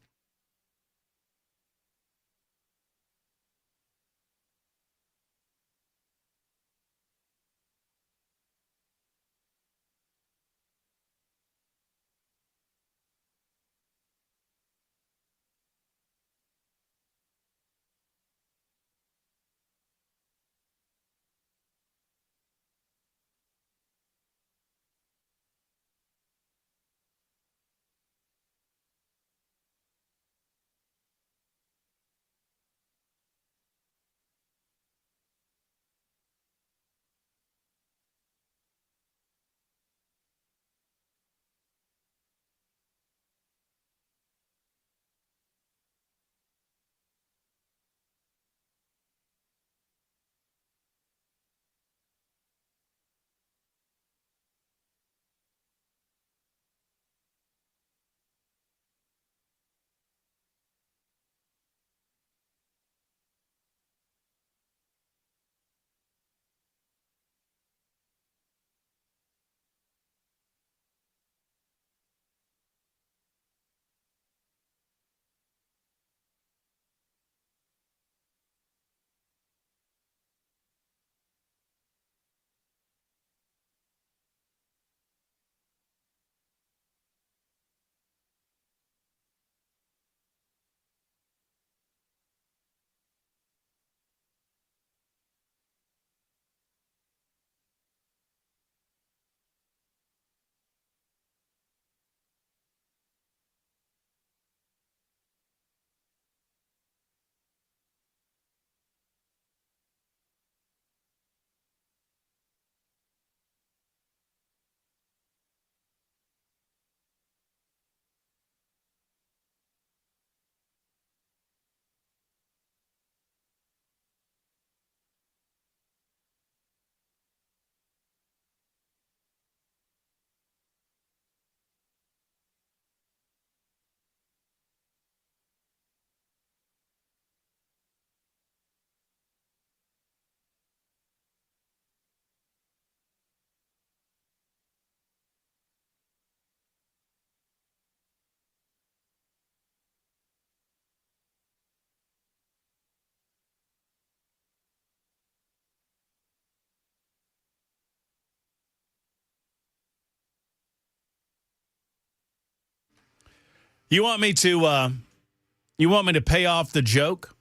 S12: You want me to pay off the joke?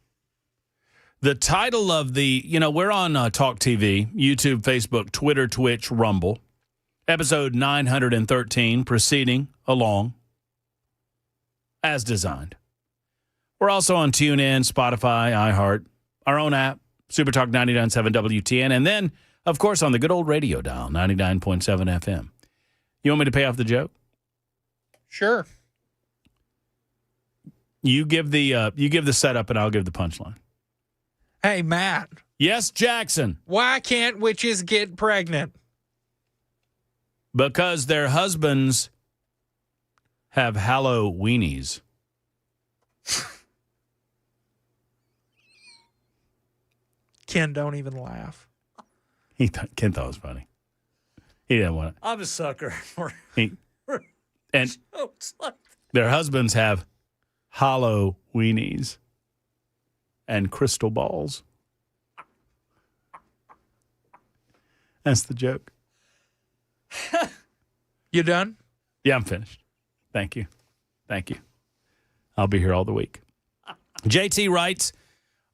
S12: The title of we're on Talk TV, YouTube, Facebook, Twitter, Twitch, Rumble. Episode 913, proceeding along as designed. We're also on TuneIn, Spotify, iHeart, our own app, Supertalk 99.7 WTN, and then, of course, on the good old radio dial, 99.7 FM. You want me to pay off the joke?
S3: Sure.
S12: You give the setup, and I'll give the punchline.
S3: Hey, Matt.
S12: Yes, Jackson.
S3: Why can't witches get pregnant?
S12: Because their husbands have Halloweenies.
S3: Ken, don't even laugh.
S12: Ken thought it was funny. He didn't want it.
S1: I'm a sucker for
S12: and
S1: jokes like
S12: their husbands have Halloweenies and crystal balls. That's the joke.
S3: You done?
S12: Yeah, I'm finished. Thank you. I'll be here all the week. JT writes,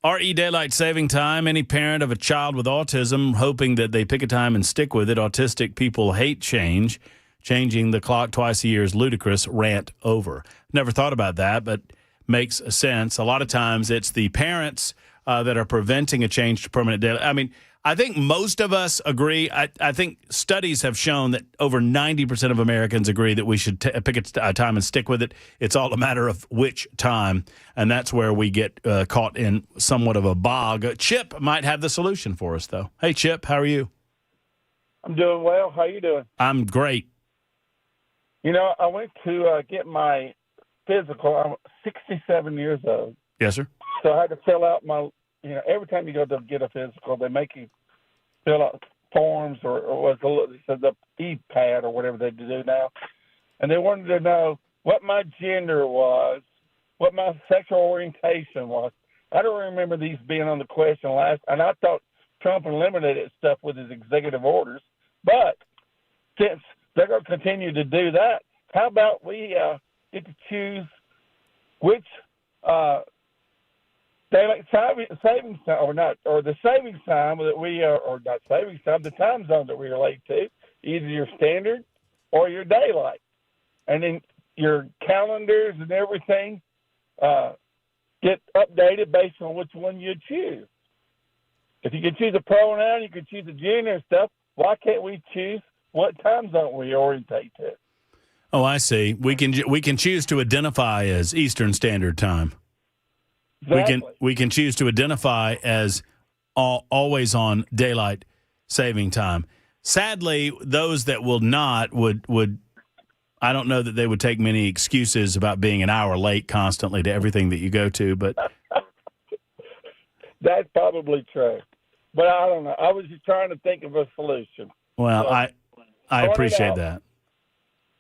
S12: RE Daylight Saving Time. Any parent of a child with autism hoping that they pick a time and stick with it. Autistic people hate change. Changing the clock twice a year is ludicrous. Rant over. Never thought about that, but makes sense. A lot of times it's the parents that are preventing a change to permanent daylight. I mean, I think most of us agree. I think studies have shown that over 90% of Americans agree that we should pick a time and stick with it. It's all a matter of which time, and that's where we get caught in somewhat of a bog. Chip might have the solution for us, though. Hey, Chip, how are you?
S17: I'm doing well. How you doing?
S12: I'm great.
S17: You know, I went to get my physical. I'm 67 years old.
S12: Yes, sir.
S17: So I had to fill out my, every time you go to get a physical, they make you fill out forms or the e-pad or whatever they do now. And they wanted to know what my gender was, what my sexual orientation was. I don't remember these being on the question last, and I thought Trump eliminated stuff with his executive orders. But since they're going to continue to do that, how about we get to choose which daylight savings time, or the savings time that we are, or not savings time, the time zone that we relate to, either your standard or your daylight. And then your calendars and everything get updated based on which one you choose. If you can choose a pronoun, you can choose a gender and stuff. Why can't we choose what time zone we orientate to?
S12: Oh, I see. We can choose to identify as Eastern Standard Time.
S17: Exactly.
S12: We can choose to identify as always on daylight saving time. Sadly, those that will not would I don't know that they would take many excuses about being an hour late constantly to everything that you go to, but
S17: that's probably true. But I don't know. I was just trying to think of a solution.
S12: Well,
S17: so,
S12: I appreciate that.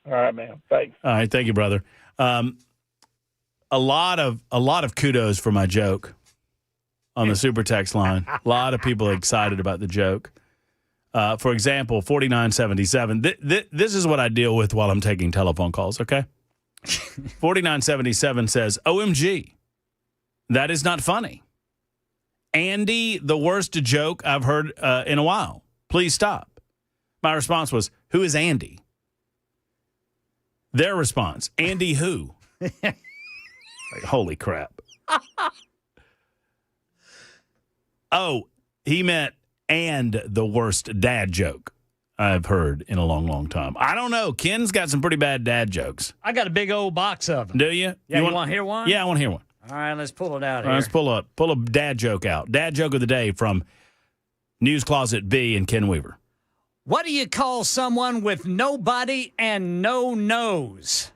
S17: All right, man. Thanks.
S12: All right, thank you, brother. A lot of kudos for my joke on the super text line. A lot of people excited about the joke. For example, 4977. This is what I deal with while I'm taking telephone calls, okay? 4977 says, OMG, that is not funny. Andy, the worst joke I've heard in a while. Please stop. My response was, who is Andy? Their response, Andy who? Like, holy crap. Oh, he meant and the worst dad joke I've heard in a long, long time. I don't know. Ken's got some pretty bad dad jokes.
S1: I got a big old box of them.
S12: Do you?
S1: Yeah, you want to hear one?
S12: Yeah, I want to hear one.
S1: All right, let's pull it out
S12: All right, let's pull a dad joke out. Dad joke of the day from News Closet B and Ken Weaver.
S1: What do you call someone with no body and no nose?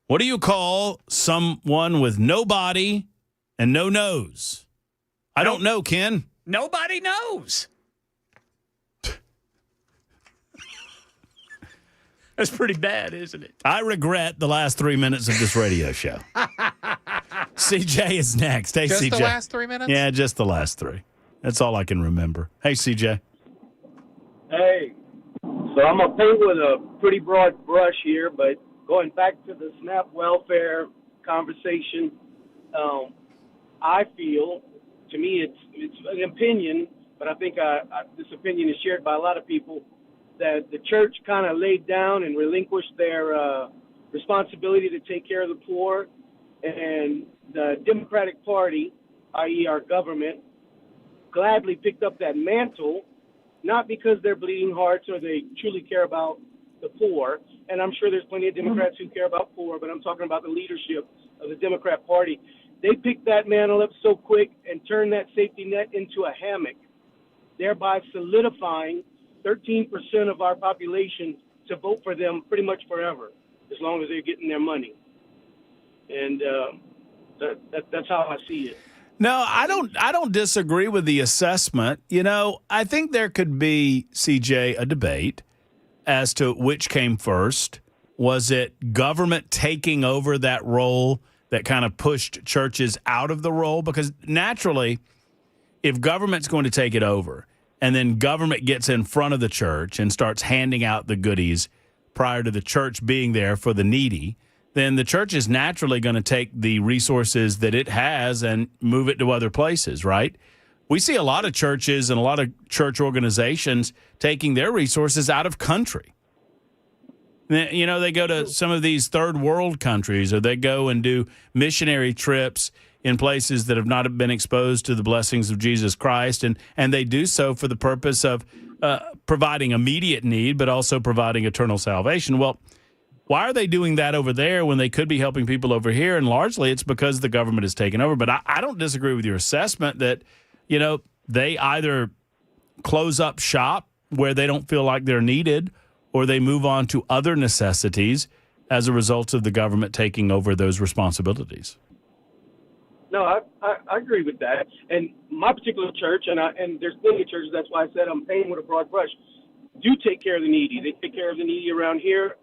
S12: What do you call someone with no body and no nose? I don't know, Ken.
S1: Nobody knows. That's pretty bad, isn't it?
S12: I regret the last 3 minutes of this radio show. CJ is next. Hey,
S3: just
S12: CJ.
S3: The last 3 minutes?
S12: Yeah, just the last 3. That's all I can remember. Hey, CJ.
S18: Hey, so I'm going to paint with a pretty broad brush here, but going back to the SNAP welfare conversation, I feel, to me, it's an opinion, but I think this opinion is shared by a lot of people, that the church kind of laid down and relinquished their responsibility to take care of the poor, and the Democratic Party, i.e. our government, gladly picked up that mantle, not because they're bleeding hearts or they truly care about the poor, and I'm sure there's plenty of Democrats who care about poor, but I'm talking about the leadership of the Democrat Party. They picked that mantle up so quick and turned that safety net into a hammock, thereby solidifying 13% of our population to vote for them pretty much forever, as long as they're getting their money. And that's how I see it.
S12: No, I don't disagree with the assessment. I think there could be, CJ, a debate as to which came first. Was it government taking over that role that kind of pushed churches out of the role? Because naturally, if government's going to take it over and then government gets in front of the church and starts handing out the goodies prior to the church being there for the needy, then the church is naturally going to take the resources that it has and move it to other places, right? We see a lot of churches and a lot of church organizations taking their resources out of country. They go to some of these third world countries, or they go and do missionary trips in places that have not been exposed to the blessings of Jesus Christ, and they do so for the purpose of providing immediate need, but also providing eternal salvation. Well, why are they doing that over there when they could be helping people over here? And largely it's because the government has taken over. But I don't disagree with your assessment that, they either close up shop where they don't feel like they're needed, or they move on to other necessities as a result of the government taking over those responsibilities.
S18: No, I agree with that. And my particular church, and there's plenty of churches, that's why I said I'm painting with a broad brush, do take care of the needy. They take care of the needy around here.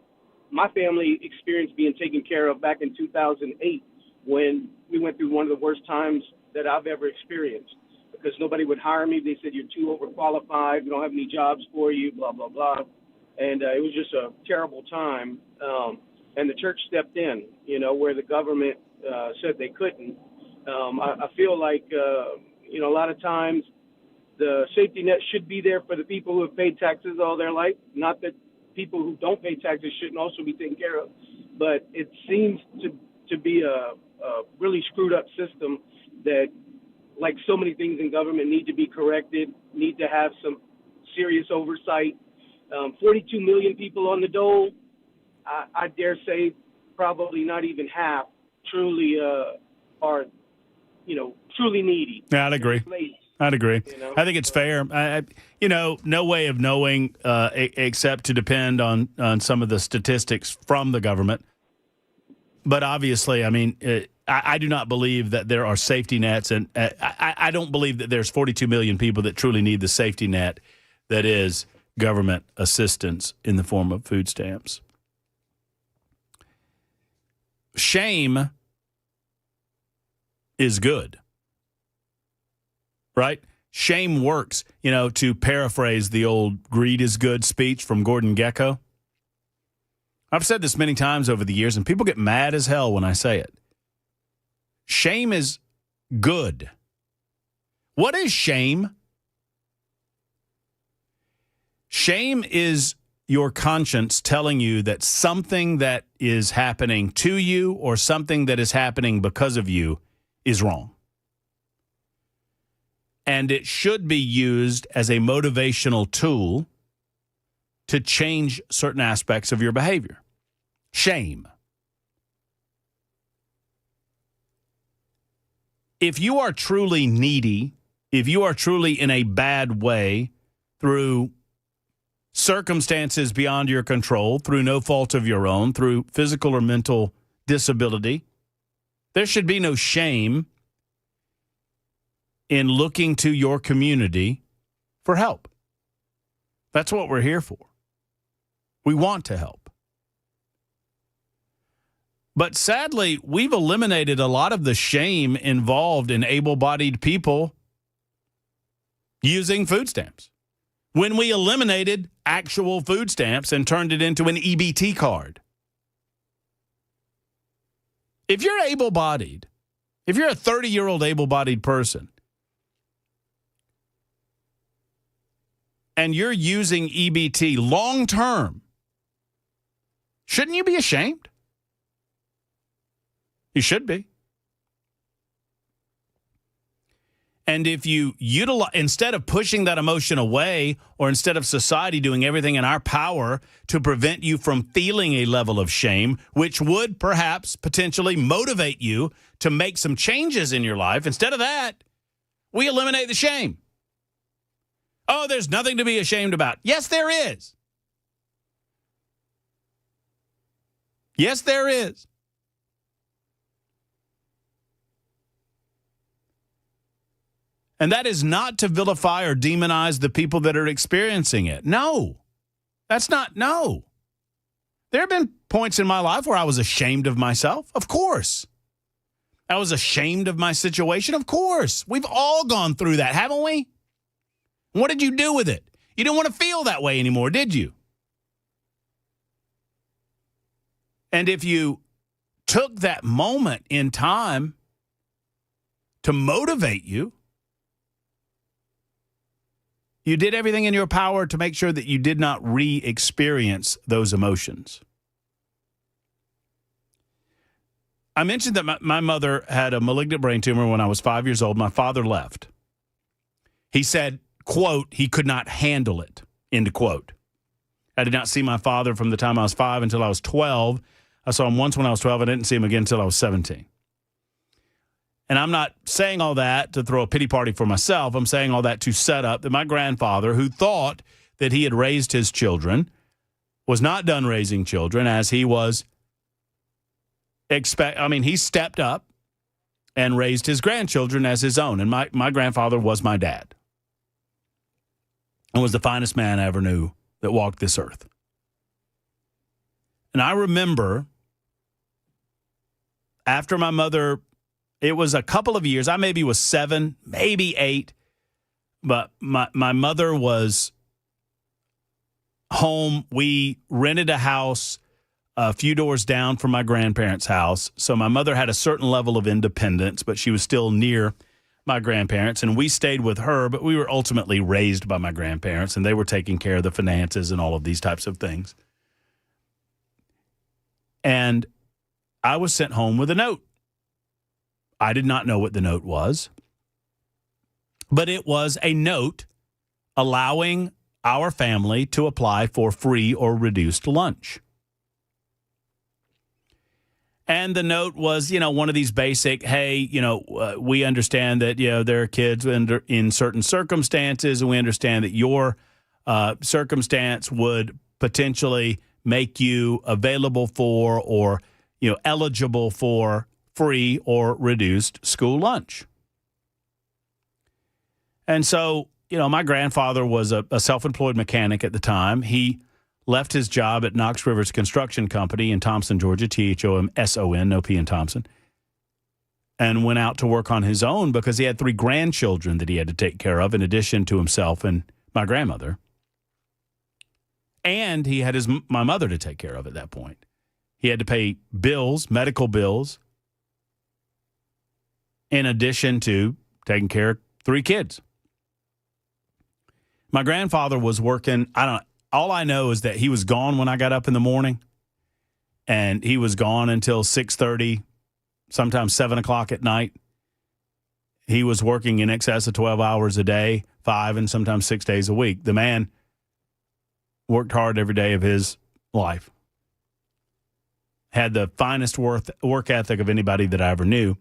S18: My family experienced being taken care of back in 2008 when we went through one of the worst times that I've ever experienced, because nobody would hire me. They said, you're too overqualified. We don't have any jobs for you, blah, blah, blah. And it was just a terrible time. And the church stepped in, where the government said they couldn't. I feel like, a lot of times the safety net should be there for the people who have paid taxes all their life, not that people who don't pay taxes shouldn't also be taken care of. But it seems to be a really screwed up system that, like so many things in government, need to be corrected, need to have some serious oversight. 42 million people on the dole, I dare say probably not even half truly are, truly needy.
S12: Yeah, I'd agree. I think it's fair. No way of knowing except to depend on some of the statistics from the government. But obviously, I do not believe that there are safety nets, and I don't believe that there's 42 million people that truly need the safety net that is government assistance in the form of food stamps. Shame is good, right? Shame works, to paraphrase the old greed is good speech from Gordon Gekko. I've said this many times over the years, and people get mad as hell when I say it. Shame is good. What is shame? Shame is your conscience telling you that something that is happening to you or something that is happening because of you is wrong. And it should be used as a motivational tool to change certain aspects of your behavior. Shame. If you are truly needy, if you are truly in a bad way through circumstances beyond your control, through no fault of your own, through physical or mental disability, there should be no shame in looking to your community for help. That's what we're here for. We want to help. But sadly, we've eliminated a lot of the shame involved in able-bodied people using food stamps. When we eliminated actual food stamps and turned it into an EBT card.
S2: If you're able-bodied, if you're a 30-year-old able-bodied person, and you're using EBT long-term, shouldn't you be ashamed? You should be. And if you utilize, instead of pushing that emotion away, or instead of society doing everything in our power to prevent you from feeling a level of shame, which would perhaps potentially motivate you to make some changes in your life, instead of that, we eliminate the shame. Oh, there's nothing to be ashamed about. Yes, there is. Yes, there is. And that is not to vilify or demonize the people that are experiencing it. No, that's not, no. There have been points in my life where I was ashamed of myself. Of course. I was ashamed of my situation. Of course. We've all gone through that, haven't we? What did you do with it? You didn't want to feel that way anymore, did you? And if you took that moment in time to motivate you, you did everything in your power to make sure that you did not re-experience those emotions. I mentioned that my mother had a malignant brain tumor when I was 5 years old. My father left. He said, quote, he could not handle it, end quote. I did not see my father from the time I was 5 until I was 12. I saw him once when I was 12. I didn't see him again until I was 17. And I'm not saying all that to throw a pity party for myself. I'm saying all that to set up that my grandfather, who thought that he had raised his children, was not done raising children, as he was he stepped up and raised his grandchildren as his own. And my grandfather was my dad and was the finest man I ever knew that walked this earth. And I remember after my mother, it was a couple of years, I maybe was 7, maybe 8, but my mother was home. We rented a house a few doors down from my grandparents' house. So my mother had a certain level of independence, but she was still near my grandparents, and we stayed with her, but we were ultimately raised by my grandparents, and they were taking care of the finances and all of these types of things. And I was sent home with a note. I did not know what the note was, but it was a note allowing our family to apply for free or reduced lunch. And the note was, one of these basic, hey, we understand that, there are kids in certain circumstances, and we understand that your circumstance would potentially make you available for or, eligible for free or reduced school lunch. And so, my grandfather was a self-employed mechanic at the time. He left his job at Knox Rivers Construction Company in Thompson, Georgia, Thomson, no P in Thompson, and went out to work on his own because he had 3 grandchildren that he had to take care of in addition to himself and my grandmother. And he had my mother to take care of at that point. He had to pay bills, medical bills, in addition to taking care of 3 kids. My grandfather was working, all I know is that he was gone when I got up in the morning, and he was gone until 6:30, sometimes 7 o'clock at night. He was working in excess of 12 hours a day, 5 and sometimes 6 days a week. The man worked hard every day of his life. Had the finest work ethic of anybody that I ever knew.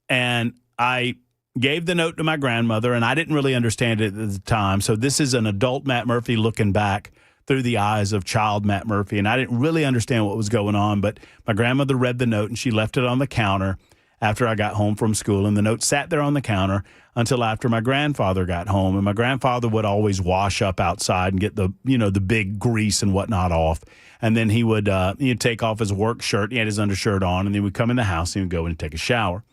S2: And I gave the note to my grandmother, and I didn't really understand it at the time. So this is an adult Matt Murphy looking back through the eyes of child Matt Murphy, and I didn't really understand what was going on. But my grandmother read the note, and she left it on the counter after I got home from school, and the note sat there on the counter until after my grandfather got home. And my grandfather would always wash up outside and get the big grease and whatnot off. And then he would he'd take off his work shirt. He had his undershirt on, and then we'd come in the house and he would go in and take a shower.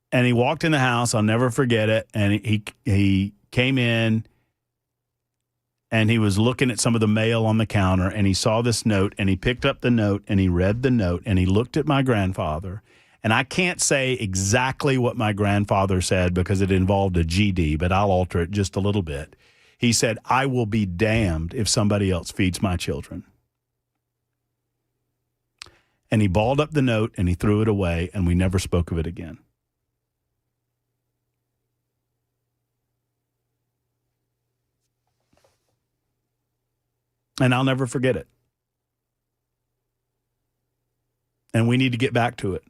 S2: And he walked in the house. I'll never forget it. And he came in,
S12: and he was looking at some of the mail on the counter, and he saw this note, and he picked up the note, and he read the note, and he looked at my grandfather. And I can't say exactly what my grandfather said because it involved a GD, but I'll alter it just a little bit. He said, "I will be damned if somebody else feeds my children." And he balled up the note, and he threw it away, and we never spoke of it again. And I'll never forget it. And we need to get back to it.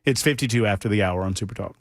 S12: It's 52 after the hour on Super Talk.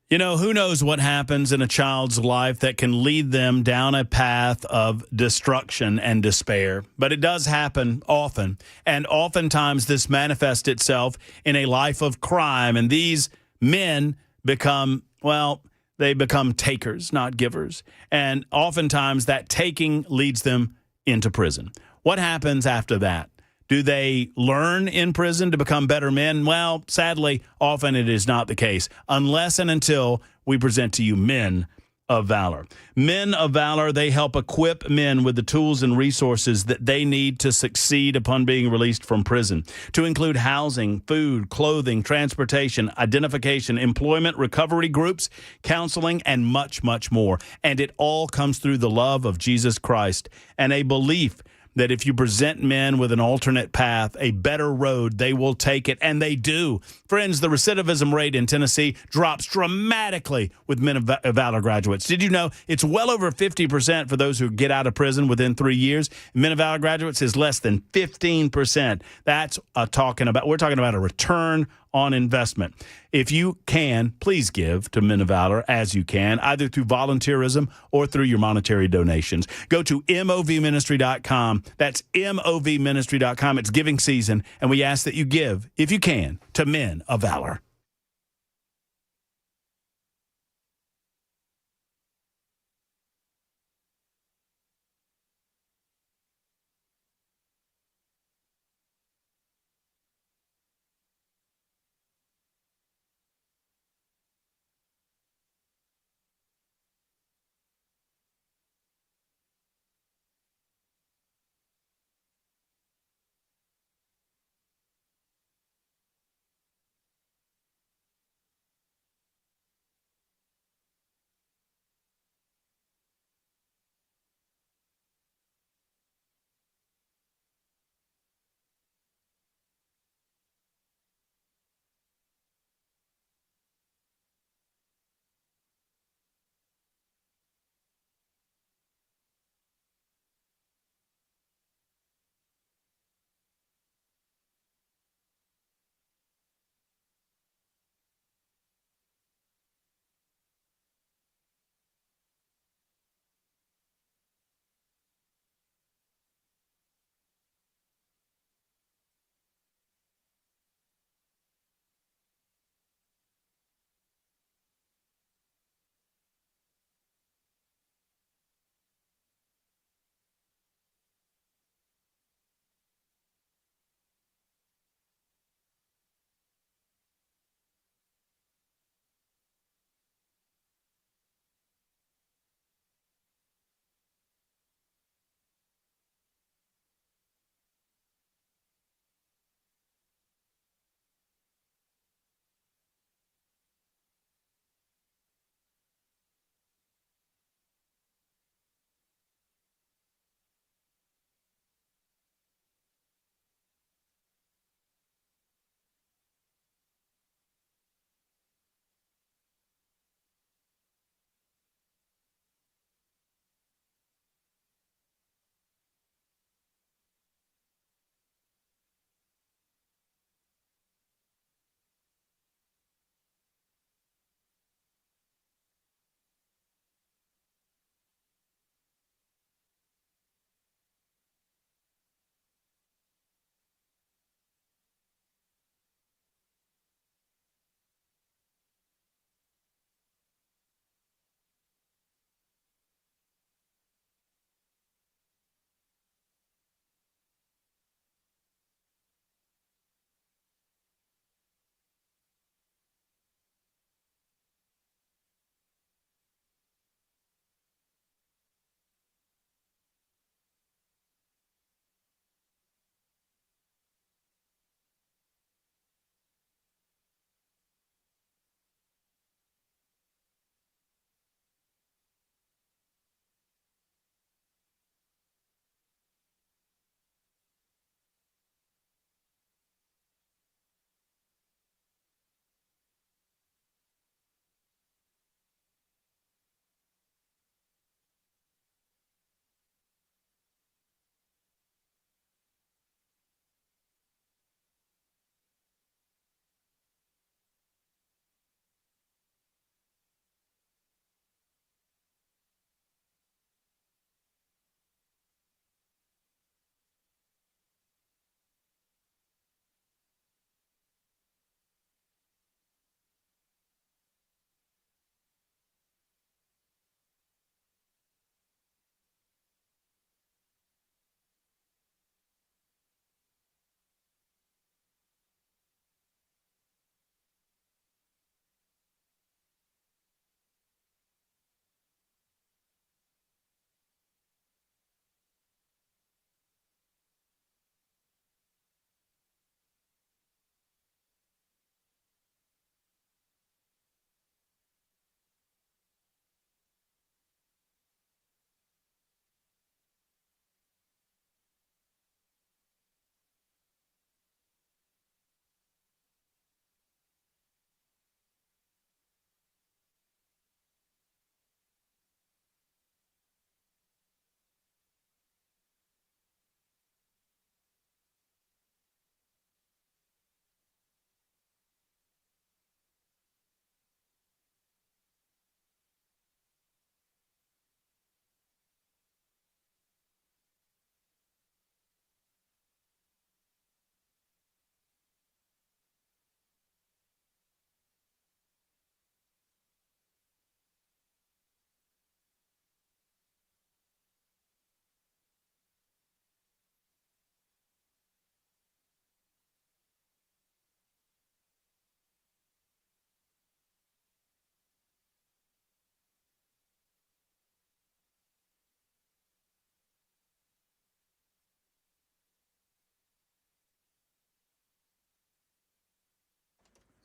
S12: You know, who knows what happens in a child's life that can lead them down a path of destruction and despair. But it does happen often. And oftentimes this manifests itself in a life of crime. And these men become, well, they become takers, not givers. And oftentimes that taking leads them into prison. What happens after that? Do they learn in prison to become better men? Well, sadly, often it is not the case, unless and until we present to you Men of Valor. Men of Valor, they help equip men with the tools and resources that they need to succeed upon being released from prison, to include housing, food, clothing, transportation, identification, employment, recovery groups, counseling, and much, much more. And it all comes through the love of Jesus Christ and a belief that if you present men with an alternate path, a better road, they will take it, and they do. Friends, the recidivism rate in Tennessee drops dramatically with Men of Valor graduates. Did you know it's well over 50% for those who get out of prison within 3 years? Men of Valor graduates is less than 15%. That's we're talking about a return on investment. If you can, please give to Men of Valor as you can, either through volunteerism or through your monetary donations. Go to movministry.com. That's movministry.com. It's giving season, and we ask that you give, if you can, to Men of Valor.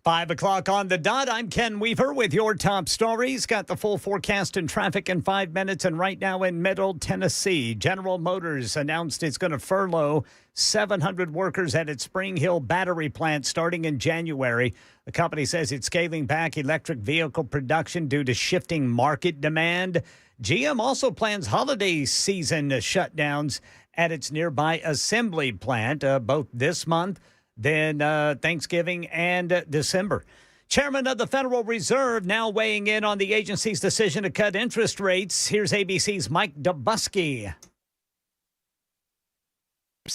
S1: 5 o'clock on the dot. I'm Ken Weaver with your top stories. Got the full forecast and traffic in 5 minutes. And right now in Middle Tennessee, General Motors announced it's going to furlough 700 workers at its Spring Hill battery plant starting in January. The company says it's scaling back electric vehicle production due to shifting market demand. GM also plans holiday season shutdowns at its nearby assembly plant, both this month, then Thanksgiving and December. Chairman of the Federal Reserve now weighing in on the agency's decision to cut interest rates. Here's ABC's Mike Dobusky.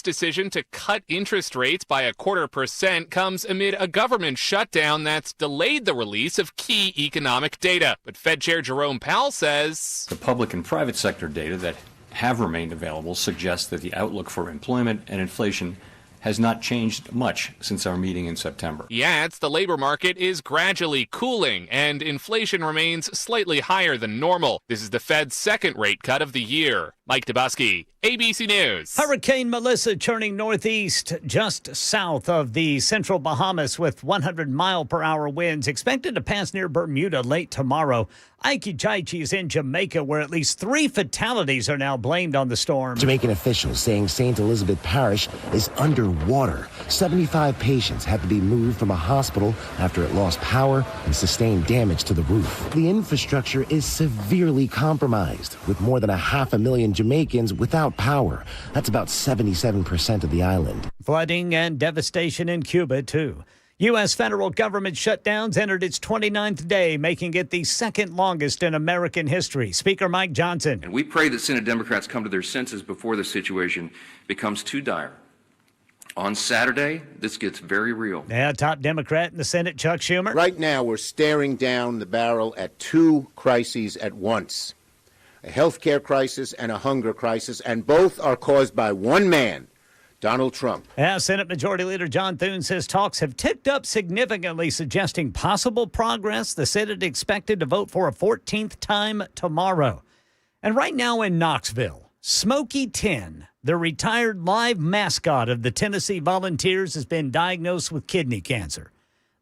S4: Decision to cut interest rates by 0.25% comes amid a government shutdown that's delayed the release of key economic data. But Fed Chair Jerome Powell says
S5: the public and private sector data that have remained available suggests that the outlook for employment and inflation has not changed much since our meeting in September.
S4: He adds the labor market is gradually cooling and inflation remains slightly higher than normal. This is the Fed's second rate cut of the year. Mike Dobusky, ABC News.
S1: Hurricane Melissa churning northeast just south of the central Bahamas with 100-mile-per-hour winds expected to pass near Bermuda late tomorrow. Ike Ejaichi is in Jamaica, where at least 3 fatalities are now blamed on the storm.
S11: Jamaican officials saying St. Elizabeth Parish is underwater. 75 patients had to be moved from a hospital after it lost power and sustained damage to the roof. The infrastructure is severely compromised, with more than 500,000 Jamaicans without power. That's about 77% of the island.
S1: Flooding and devastation in Cuba, too. U.S. federal government shutdowns entered its 29th day, making it the second longest in American history. Speaker Mike Johnson.
S19: And we pray that Senate Democrats come to their senses before the situation becomes too dire. On Saturday, this gets very real.
S1: Yeah, top Democrat in the Senate, Chuck Schumer.
S20: Right now, we're staring down the barrel at 2 crises at once. A health care crisis and a hunger crisis, and both are caused by one man, Donald Trump.
S1: Yeah, Senate Majority Leader John Thune says talks have ticked up significantly, suggesting possible progress. The Senate expected to vote for a 14th time tomorrow. And right now in Knoxville, Smokey 10, the retired live mascot of the Tennessee Volunteers, has been diagnosed with kidney cancer.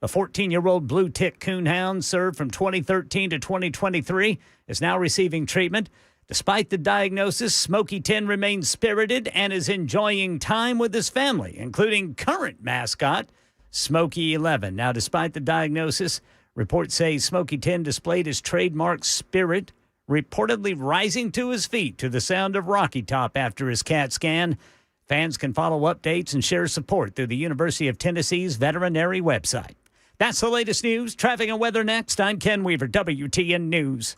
S1: The 14-year-old blue tick coonhound served from 2013 to 2023 is now receiving treatment. Despite the diagnosis, Smokey 10 remains spirited and is enjoying time with his family, including current mascot Smokey 11. Now, despite the diagnosis, reports say Smokey 10 displayed his trademark spirit, reportedly rising to his feet to the sound of Rocky Top after his CAT scan. Fans can follow updates and share support through the University of Tennessee's veterinary website. That's the latest news. Traffic and weather next. I'm Ken Weaver, WTN News.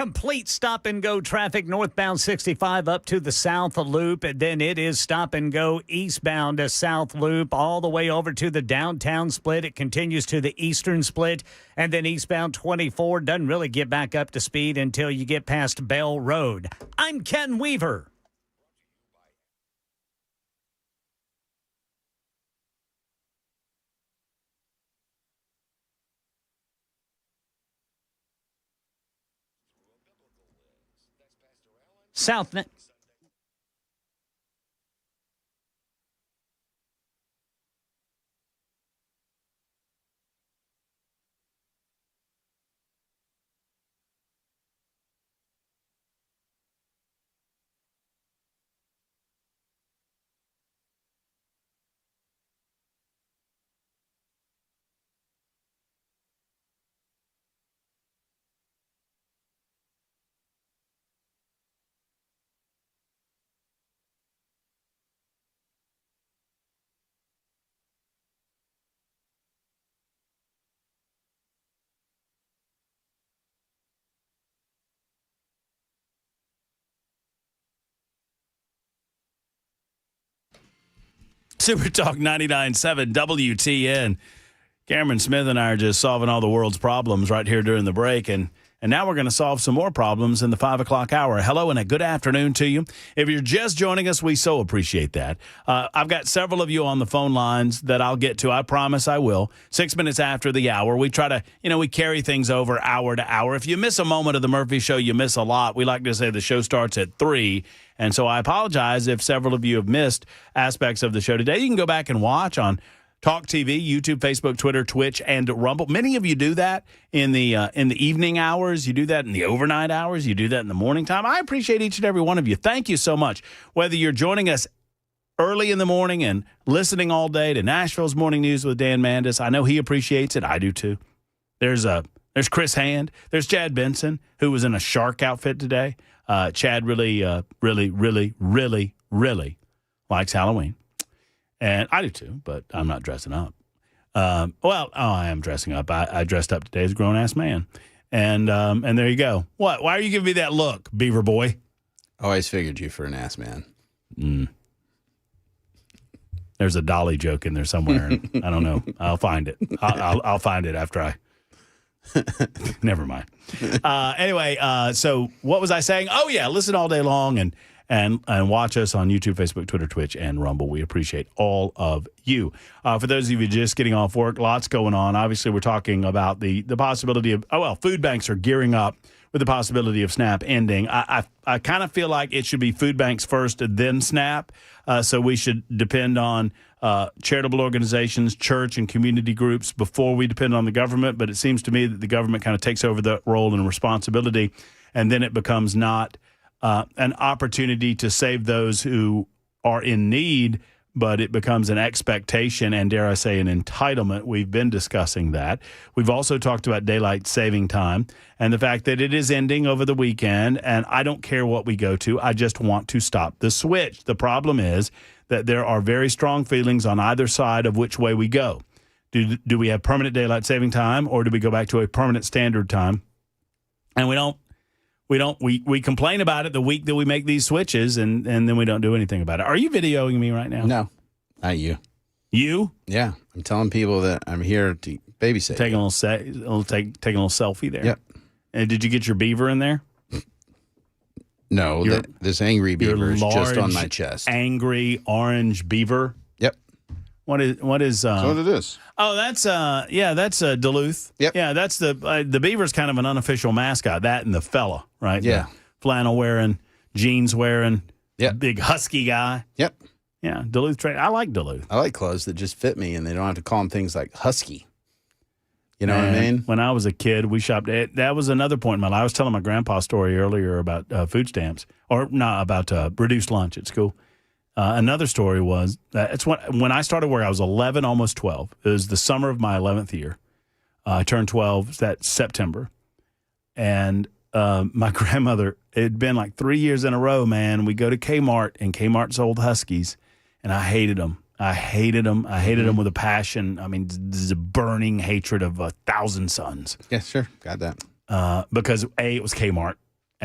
S1: Complete stop-and-go traffic northbound 65 up to the South Loop, and then it is stop-and-go eastbound to South Loop all the way over to the downtown split. It continues to the eastern split, and then eastbound 24 doesn't really get back up to speed until you get past Bell Road. I'm Ken Weaver. South.
S2: Super Talk 99.7 WTN. Cameron Smith and I are just solving all the world's problems right here during the break. And now we're going to solve some more problems in the 5 o'clock hour. Hello and a good afternoon to you. If you're just joining us, we so appreciate that. I've got several of you on the phone lines that I'll get to. I promise I will. 6 minutes after the hour. We try to, we carry things over hour to hour. If you miss a moment of the Murphy Show, you miss a lot. We like to say the show starts at 3. And so I apologize if several of you have missed aspects of the show today. You can go back and watch on Talk TV, YouTube, Facebook, Twitter, Twitch, and Rumble. Many of you do that in the evening hours. You do that in the overnight hours. You do that in the morning time. I appreciate each and every one of you. Thank you so much. Whether you're joining us early in the morning and listening all day to Nashville's Morning News with Dan Mandis, I know he appreciates it. I do too. There's Chris Hand. There's Chad Benson, who was in a shark outfit today. Chad really likes Halloween. And I do too, but I'm not dressing up. I am dressing up. I dressed up today as a grown-ass man. And there you go. What? Why are you giving me that look, Beaver boy?
S21: Always figured you for an ass man.
S2: There's a Dolly joke in there somewhere. I don't know. I'll find it. I'll find it after I... Never mind. Anyway, so what was I saying? Oh, yeah, listen all day long and watch us on YouTube, Facebook, Twitter, Twitch, and Rumble. We appreciate all of you. For those of you just getting off work, lots going on. Obviously, we're talking about the possibility of, food banks are gearing up with the possibility of SNAP ending. I kind of feel like it should be food banks first, then SNAP. So we should depend on charitable organizations, church, and community groups before we depend on the government. But it seems to me that the government kind of takes over the role and responsibility, and then it becomes not an opportunity to save those who are in need, but it becomes an expectation and, dare I say, an entitlement. We've been discussing that. We've also talked about daylight saving time and the fact that it is ending over the weekend, and I don't care what we go to. I just want to stop the switch. The problem is that there are very strong feelings on either side of which way we go. Do we have permanent daylight saving time, or do we go back to a permanent standard time? And we complain about it the week that we make these switches, and then we don't do anything about it. Are you videoing me right now?
S21: No, not you.
S2: You?
S21: Yeah, I'm telling people that I'm here to babysit.
S2: Taking a little taking a little selfie there.
S21: Yep.
S2: And did you get your beaver in there?
S21: No, this angry beaver is just on my chest.
S2: Angry orange beaver.
S21: Yep.
S2: What is?
S21: That's what it is.
S2: Oh, that's Duluth.
S21: Yep.
S2: Yeah, that's the beaver's kind of an unofficial mascot. That and the fella, right?
S21: Yeah.
S2: The flannel wearing, jeans wearing.
S21: Yep.
S2: Big husky guy.
S21: Yep.
S2: Yeah, Duluth trade. I like Duluth.
S21: I like clothes that just fit me, and they don't have to call them things like husky. You know what I mean?
S2: When I was a kid, we shopped. That was another point in my life. I was telling my grandpa story earlier about food stamps, or not about reduced lunch at school. Another story was it's when I started work. I was 11, almost 12. It was the summer of my 11th year. I turned 12 that September, and my grandmother. It had been like 3 years in a row. Man, we go to Kmart, and Kmart sold Huskies, and I hated them. I hated them with a passion. I mean, this is a burning hatred of 1,000 suns.
S21: Yeah, sure. Got that.
S2: Because A, it was Kmart,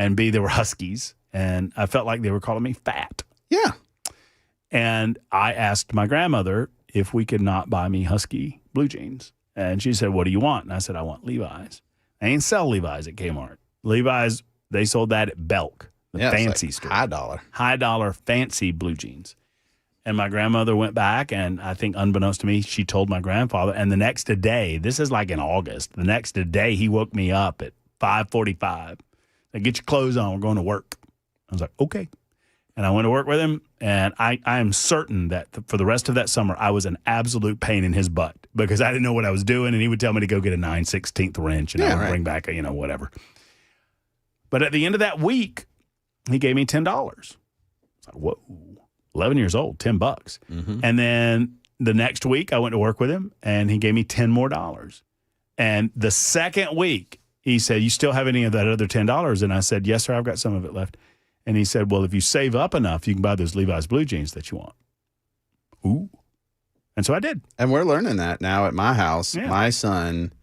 S12: and B, there were Huskies, and I felt like they were calling me fat.
S21: Yeah.
S12: And I asked my grandmother if we could not buy me Husky blue jeans. And she said, what do you want? And I said, I want Levi's. They ain't sell Levi's at Kmart. Levi's, they sold that at Belk, the fancy store.
S21: High dollar.
S12: High dollar, fancy blue jeans. And my grandmother went back, and I think unbeknownst to me, she told my grandfather. And the next day, this is like in August, the next day he woke me up at 5:45. Said, get your clothes on, we're going to work. I was like, okay. And I went to work with him, and I am certain that for the rest of that summer, I was an absolute pain in his butt because I didn't know what I was doing, and he would tell me to go get a 9/16 wrench, and I would bring back whatever. But at the end of that week, he gave me $10. I was like, whoa, 11 years old, $10.
S21: Mm-hmm.
S12: And then the next week, I went to work with him, and he gave me $10 more. And the second week, he said, you still have any of that other $10? And I said, yes, sir, I've got some of it left. And he said, well, if you save up enough, you can buy those Levi's blue jeans that you want. Ooh. And so I did.
S21: And we're learning that now at my house.
S12: Yeah.
S21: My son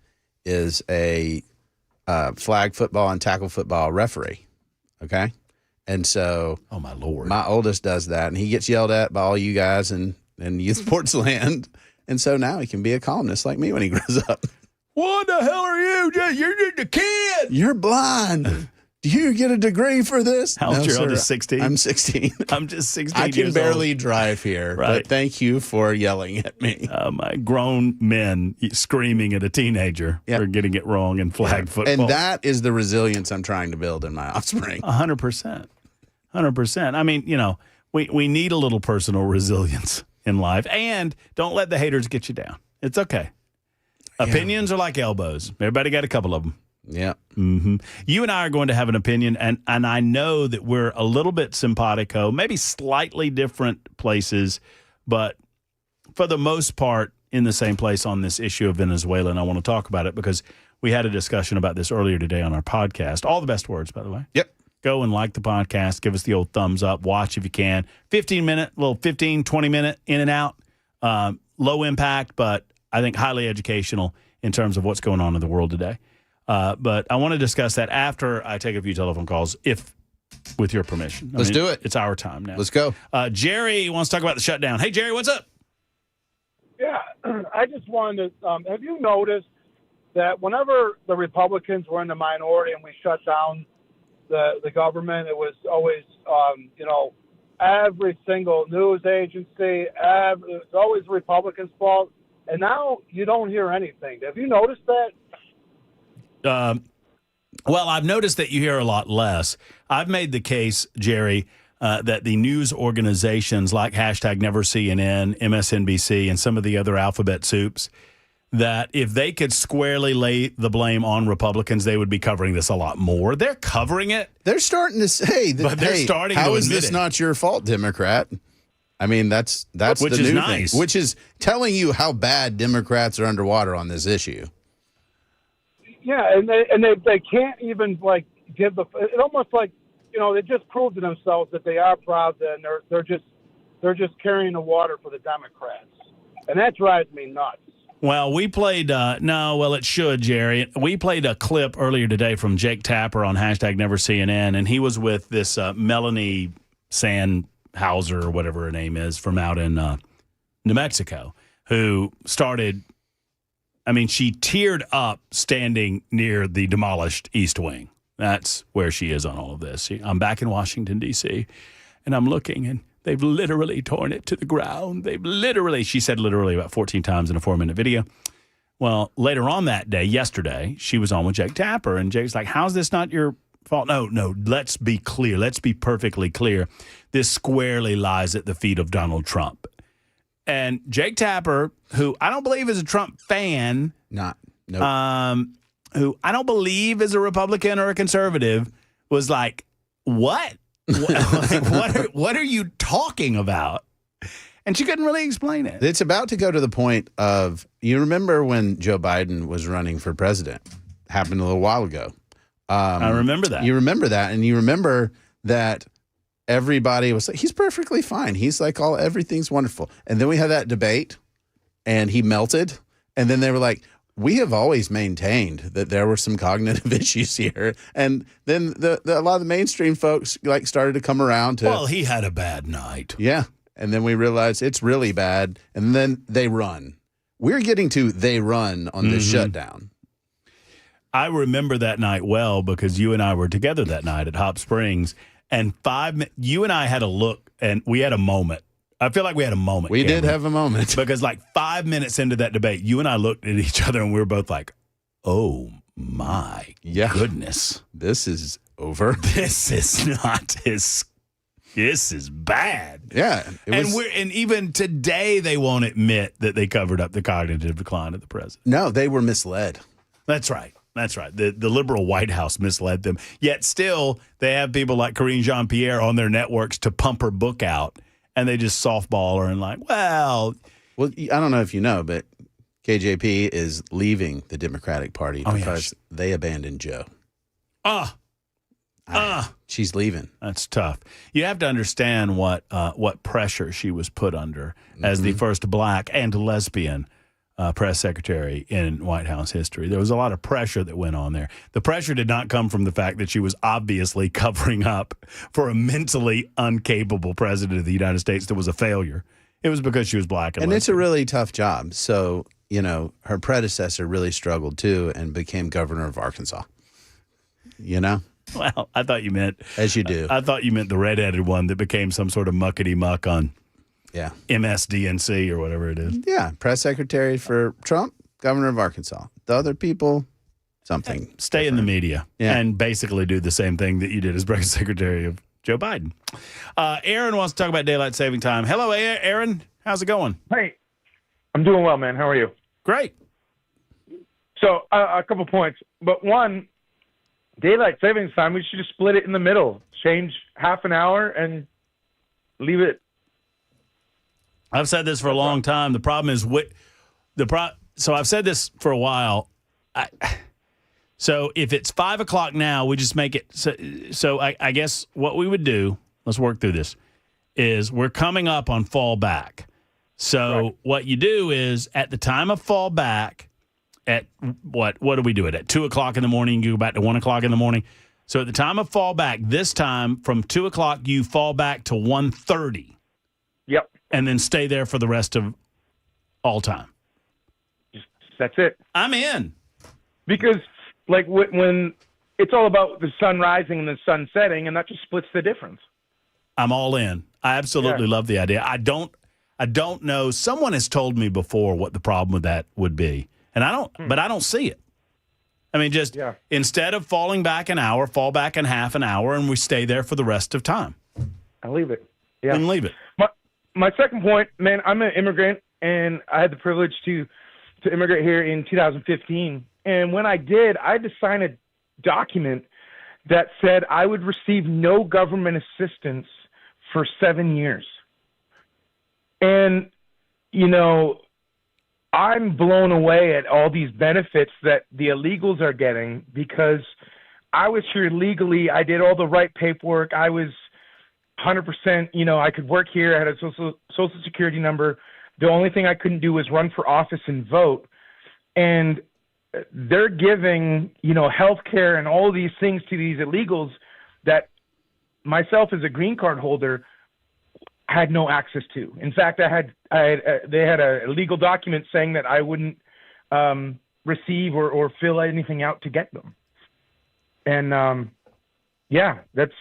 S21: is a flag football and tackle football referee. Okay. And so,
S12: oh my Lord,
S21: my oldest does that, and he gets yelled at by all you guys in youth sports land. And so now he can be a columnist like me when he grows up.
S12: What the hell are you? You're just a kid.
S21: You're blind. Do you get a degree for this?
S12: How old's your oldest? 16?
S21: I'm 16.
S12: I'm just 16
S21: I can
S12: years
S21: barely
S12: old.
S21: drive here,
S12: Right.
S21: but thank you for yelling at me.
S12: My grown men screaming at a teenager for getting it wrong in flag football.
S21: And that is the resilience I'm trying to build in my offspring.
S12: 100%. 100%. I mean, we need a little personal resilience in life. And don't let the haters get you down. It's okay. Opinions are like elbows. Everybody got a couple of them.
S21: Yeah.
S12: Mm-hmm. You and I are going to have an opinion, and I know that we're a little bit simpatico, maybe slightly different places, but for the most part in the same place on this issue of Venezuela, and I want to talk about it because we had a discussion about this earlier today on our podcast. All the best words, by the way.
S21: Yep.
S12: Go and like the podcast. Give us the old thumbs up. Watch if you can. 15-minute, little 15, 20-minute in and out. Low impact, but I think highly educational in terms of what's going on in the world today. But I want to discuss that after I take a few telephone calls, if with your permission.
S21: Let's do it.
S12: It's our time now.
S21: Let's go.
S12: Jerry wants to talk about the shutdown. Hey, Jerry, what's up?
S17: Yeah, I just wanted to. Have you noticed that whenever the Republicans were in the minority and we shut down the government, it was always, every single news agency, it was always the Republicans' fault. And now you don't hear anything. Have you noticed that?
S12: Well, I've noticed that you hear a lot less. I've made the case, Jerry, that the news organizations like #NeverCNN, MSNBC, and some of the other alphabet soups, that if they could squarely lay the blame on Republicans, they would be covering this a lot more. They're covering it.
S21: They're starting to say that,
S12: But they're starting
S21: how
S12: to
S21: is
S12: admit
S21: this
S12: it.
S21: not your fault, Democrat? I mean, that's
S12: Which
S21: the
S12: is
S21: new
S12: nice.
S21: thing, which is telling you how bad Democrats are underwater on this issue.
S17: Yeah, and they can't even give the. It almost like they just proved to themselves that they are proud, and they're just carrying the water for the Democrats, and that drives me nuts.
S12: Well, we played, it should, Jerry. We played a clip earlier today from Jake Tapper on #NeverCNN, and he was with this Melanie Sandhauser, or whatever her name is, from out in New Mexico, who started, she teared up standing near the demolished East Wing. That's where she is on all of this. I'm back in Washington, D.C., and I'm looking, and they've literally torn it to the ground. She said literally about 14 times in a 4-minute video. Well, later on that day, yesterday, she was on with Jake Tapper, and Jake's like, how's this not your fault? No, let's be clear. Let's be perfectly clear. This squarely lies at the feet of Donald Trump. And Jake Tapper, who I don't believe is a Trump fan, who I don't believe is a Republican or a conservative, was like, what? What are you talking about? And she couldn't really explain it.
S21: It's about to go to the point of, you remember when Joe Biden was running for president? Happened a little while ago.
S12: I remember that.
S21: You remember that, and you remember that everybody was like, he's perfectly fine. He's like, everything's wonderful. And then we had that debate, and he melted. And then they were like, we have always maintained that there were some cognitive issues here, and then a lot of the mainstream folks started to come around to.
S2: Well, he had a bad night.
S21: Yeah, and then we realized it's really bad, and then they run. We're getting to they run on this shutdown.
S12: I remember that night well because you and I were together that night at Hop Springs, and you and I had a look, and we had a moment. I feel like we had a moment.
S21: We
S12: Cameron,
S21: did have a moment.
S12: Because 5 minutes into that debate, you and I looked at each other and we were both like, oh my goodness.
S21: This is over.
S12: This is not this is bad.
S21: Yeah.
S12: And even today they won't admit that they covered up the cognitive decline of the president.
S21: No, they were misled.
S12: That's right. That's right. The liberal White House misled them. Yet still they have people like Karine Jean-Pierre on their networks to pump her book out. And they just softball her and well,
S21: I don't know if you know, but KJP is leaving the Democratic Party because they abandoned Joe. She's leaving.
S12: That's tough. You have to understand what pressure she was put under as the first black and lesbian press secretary in White House history. There was a lot of pressure that went on there. The pressure did not come from the fact that she was obviously covering up for a mentally incapable president of the United States that was a failure. It was because she was black and lesbian.
S21: It's a really tough job. So, her predecessor really struggled too and became governor of Arkansas.
S12: Well, I thought you meant...
S21: As you do.
S12: I thought you meant the redheaded one that became some sort of muckety-muck on...
S21: Yeah.
S12: MSDNC or whatever it is.
S21: Yeah. Press secretary for Trump, governor of Arkansas. The other people, something.
S12: Stay different in the media and basically do the same thing that you did as press secretary of Joe Biden. Aaron wants to talk about daylight saving time. Hello, Aaron. How's it going?
S6: Hey, I'm doing well, man. How are you?
S12: Great.
S6: So a couple points. But one, daylight savings time, we should just split it in the middle. Change half an hour and leave it.
S12: I've said this for a long time. The problem is so I've said this for a while. So if it's 5 o'clock now, we just make it. So I guess what we would do, let's work through this, is we're coming up on fall back. So what you do is at the time of fall back, at what do we do it at 2 o'clock in the morning? You go back to 1 o'clock in the morning. So at the time of fall back, this time from 2 o'clock, you fall back to 1:30.
S6: Yep.
S12: And then stay there for the rest of all time.
S6: That's it.
S12: I'm in.
S6: Because, when it's all about the sun rising and the sun setting, and that just splits the difference.
S12: I'm all in. I absolutely love the idea. I don't know. Someone has told me before what the problem with that would be. And but I don't see it. I mean, instead of falling back an hour, fall back in half an hour, and we stay there for the rest of time.
S6: I leave it. Yeah.
S12: And leave it.
S6: My second point, man, I'm an immigrant, and I had the privilege to immigrate here in 2015. And when I did, I had to sign a document that said I would receive no government assistance for 7 years. And, I'm blown away at all these benefits that the illegals are getting because I was here legally. I did all the right paperwork. I was 100%, I could work here. I had a social security number. The only thing I couldn't do was run for office and vote. And they're giving, health care and all these things to these illegals that myself as a green card holder had no access to. In fact, they had a legal document saying that I wouldn't receive or fill anything out to get them. And that's.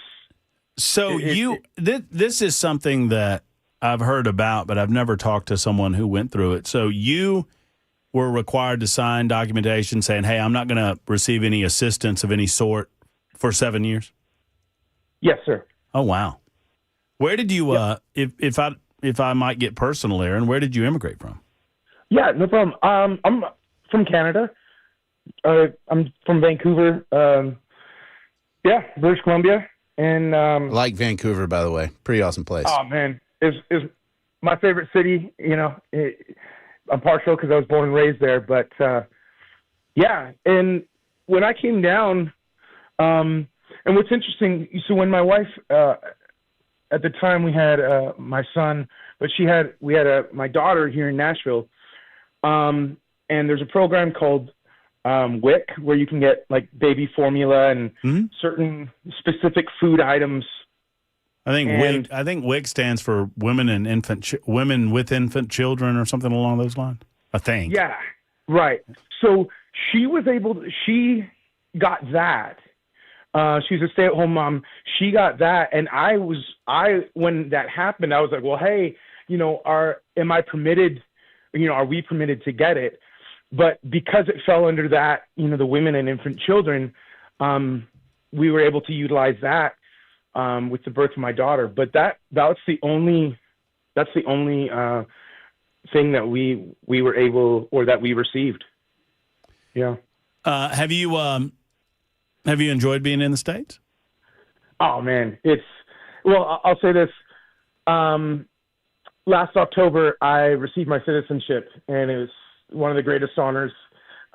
S12: So this is something that I've heard about, but I've never talked to someone who went through it. So you were required to sign documentation saying, hey, I'm not going to receive any assistance of any sort for 7 years?
S6: Yes, sir.
S12: Oh, wow. Where did you, if I might get personal, Aaron, where did you immigrate from?
S6: Yeah, no problem. I'm from Canada. I'm from Vancouver. British Columbia. And
S21: I like Vancouver, by the way. Pretty awesome place.
S6: Oh, man. It's my favorite city. I'm partial because I was born and raised there. But, and when I came down, and what's interesting, so when my wife, at the time we had my son, but we had my daughter here in Nashville. and there's a program called WIC where you can get like baby formula and certain specific food items.
S12: I think WIC stands for women with infant children or something along those lines. I think.
S6: Yeah, right. So she got that. She's a stay-at-home mom. She got that, and when that happened, I was like, well, hey, am I permitted? Are we permitted to get it? But because it fell under that, the women and infant children, we were able to utilize that with the birth of my daughter. But that's the only thing that we were able, or that we received. Yeah.
S12: Have you enjoyed being in the States?
S6: Oh man, I'll say this. Last October, I received my citizenship, and it was one of the greatest honors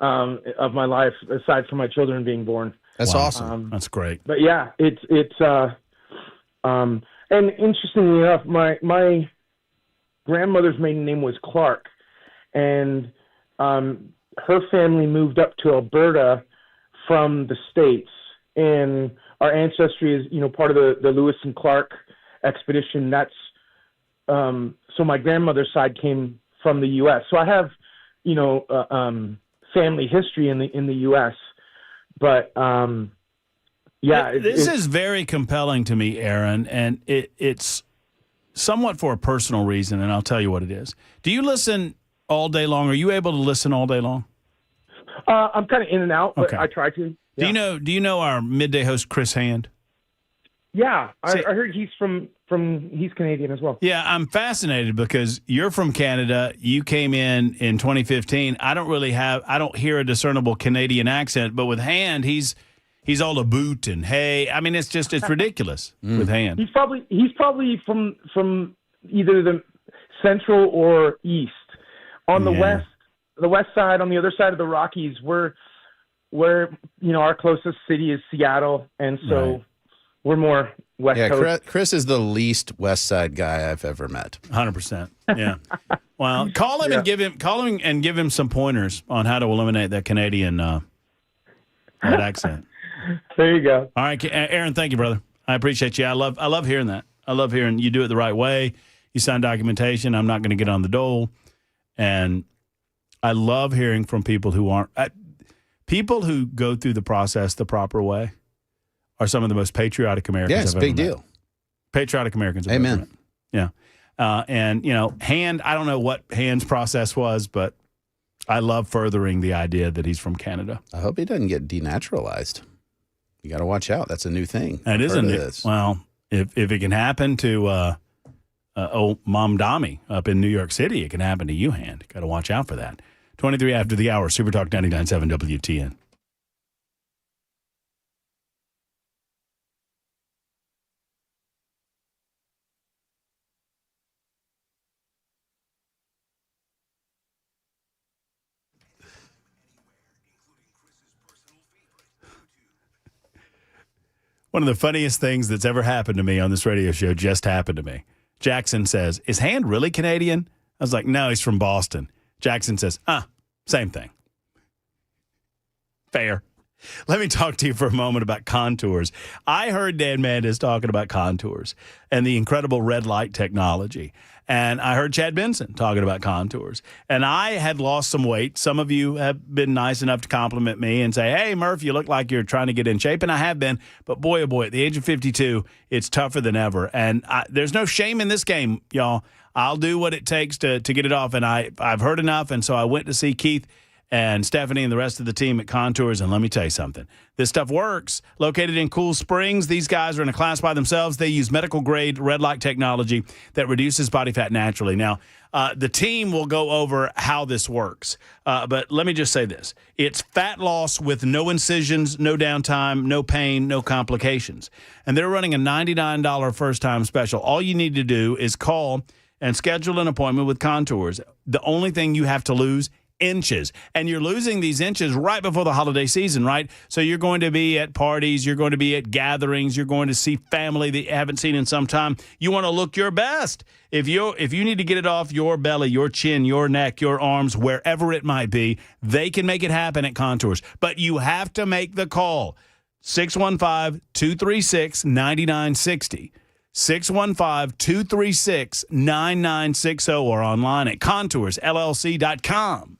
S6: of my life, aside from my children being born.
S21: That's awesome.
S12: That's great.
S6: But yeah, and interestingly enough, my grandmother's maiden name was Clark, and her family moved up to Alberta from the States, and our ancestry is, part of the Lewis and Clark expedition. That's so my grandmother's side came from the U.S. So I have, family history in the U.S. But
S12: this is very compelling to me, Aaron, and it's somewhat for a personal reason, and I'll tell you what it is. Do you listen all day long? Are you able to listen all day long?
S6: I'm kind of in and out, but
S12: okay.
S6: I try to. Yeah.
S12: Do you know our midday host, Chris Hand?
S6: Yeah, I heard he's he's Canadian as well.
S12: Yeah, I'm fascinated because you're from Canada. You came in 2015. I don't hear a discernible Canadian accent, but with Hand, he's all about and hey. I mean, it's ridiculous with Hand.
S6: He's probably from either the central or east. On the west side, on the other side of the Rockies, where our closest city is Seattle, and so. Right. We're more West Coast.
S21: Yeah, Chris is the least West Side guy I've ever met.
S12: 100%. Yeah. Well, call him and give him some pointers on how to eliminate that Canadian that accent.
S6: There you go.
S12: All right, Aaron. Thank you, brother. I appreciate you. I love hearing that. I love hearing you do it the right way. You sign documentation. I'm not going to get on the dole, and I love hearing from people who aren't people who go through the process the proper way. Are some of the most patriotic Americans I've ever met. Yeah, it's a big deal. Patriotic Americans I've ever met. Yeah. And, Hand, I don't know what Hand's process was, but I love furthering the idea that he's from Canada.
S21: I hope he doesn't get denaturalized. You got to watch out. That's a new thing.
S12: It is a new. Well, if it can happen to old Mom Dami up in New York City, it can happen to you, Hand. Got to watch out for that. 23 after the hour, Super Talk 99.7 WTN. One of the funniest things that's ever happened to me on this radio show just happened to me. Jackson says, is Hand really Canadian? I was like, no, he's from Boston. Jackson says, same thing. Fair. Let me talk to you for a moment about Contours. I heard Dan Mandis talking about Contours and the incredible red light technology. And I heard Chad Benson talking about Contours. And I had lost some weight. Some of you have been nice enough to compliment me and say, hey, Murph, you look like you're trying to get in shape. And I have been. But boy, oh boy, at the age of 52, it's tougher than ever. And there's no shame in this game, y'all. I'll do what it takes to get it off. And I've heard enough. And so I went to see Keith and Stephanie and the rest of the team at Contours. And let me tell you something. This stuff works. Located in Cool Springs, these guys are in a class by themselves. They use medical-grade red light technology that reduces body fat naturally. Now, the team will go over how this works. But let me just say this. It's fat loss with no incisions, no downtime, no pain, no complications. And they're running a $99 first-time special. All you need to do is call and schedule an appointment with Contours. The only thing you have to lose inches. And you're losing these inches right before the holiday season, right? So you're going to be at parties, you're going to be at gatherings, you're going to see family that you haven't seen in some time. You want to look your best. If you need to get it off your belly, your chin, your neck, your arms, wherever it might be, they can make it happen at Contours. But you have to make the call. 615-236-9960. 615-236-9960 or online at contoursllc.com.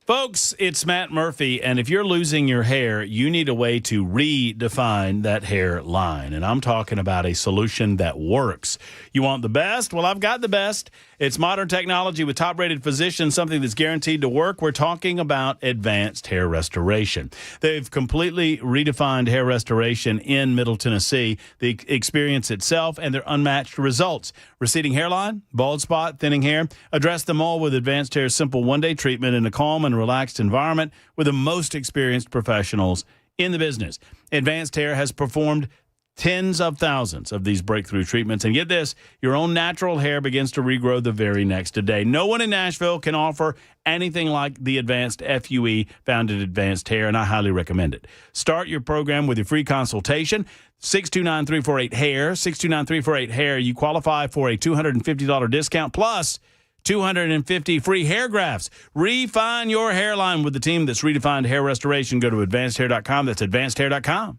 S12: Folks, it's Matt Murphy, and if you're losing your hair, you need a way to redefine that hairline. And I'm talking about a solution that works. You want the best? Well, I've got the best. It's modern technology with top-rated physicians, something that's guaranteed to work. We're talking about advanced hair restoration. They've completely redefined hair restoration in Middle Tennessee, the experience itself, and their unmatched results. Receding hairline, bald spot, thinning hair, address them all with Advanced Hair's simple one-day treatment in a calm and relaxed environment with the most experienced professionals in the business. Advanced Hair has performed tens of thousands of these breakthrough treatments. And get this, your own natural hair begins to regrow the very next day. No one in Nashville can offer anything like the advanced FUE found at Advanced Hair, and I highly recommend it. Start your program with your free consultation. 629-348-HAIR, 629-348-HAIR. You qualify for a $250 discount plus 250 free hair grafts. Refine your hairline with the team that's redefined hair restoration. Go to advancedhair.com. That's advancedhair.com.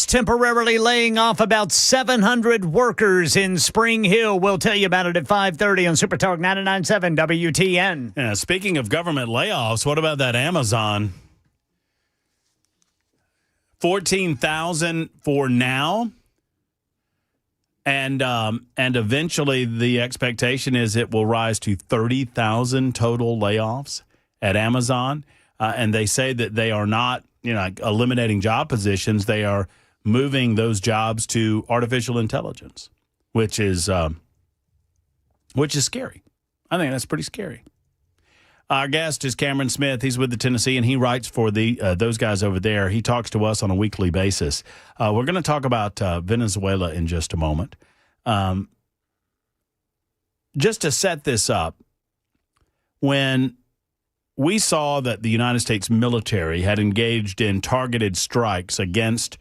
S1: Temporarily laying off about 700 workers in Spring Hill. We'll tell you about it at 5:30 on Super Talk 99.7 WTN.
S12: Yeah, speaking of government layoffs, what about that Amazon? 14,000 for now. And eventually the expectation is it will rise to 30,000 total layoffs at Amazon. And they say that they are not, eliminating job positions. They are moving those jobs to artificial intelligence, which is scary. I think that's pretty scary. Our guest is Cameron Smith. He's with the Tennessee, and he writes for those guys over there. He talks to us on a weekly basis. We're going to talk about Venezuela in just a moment. Just to set this up, when we saw that the United States military had engaged in targeted strikes against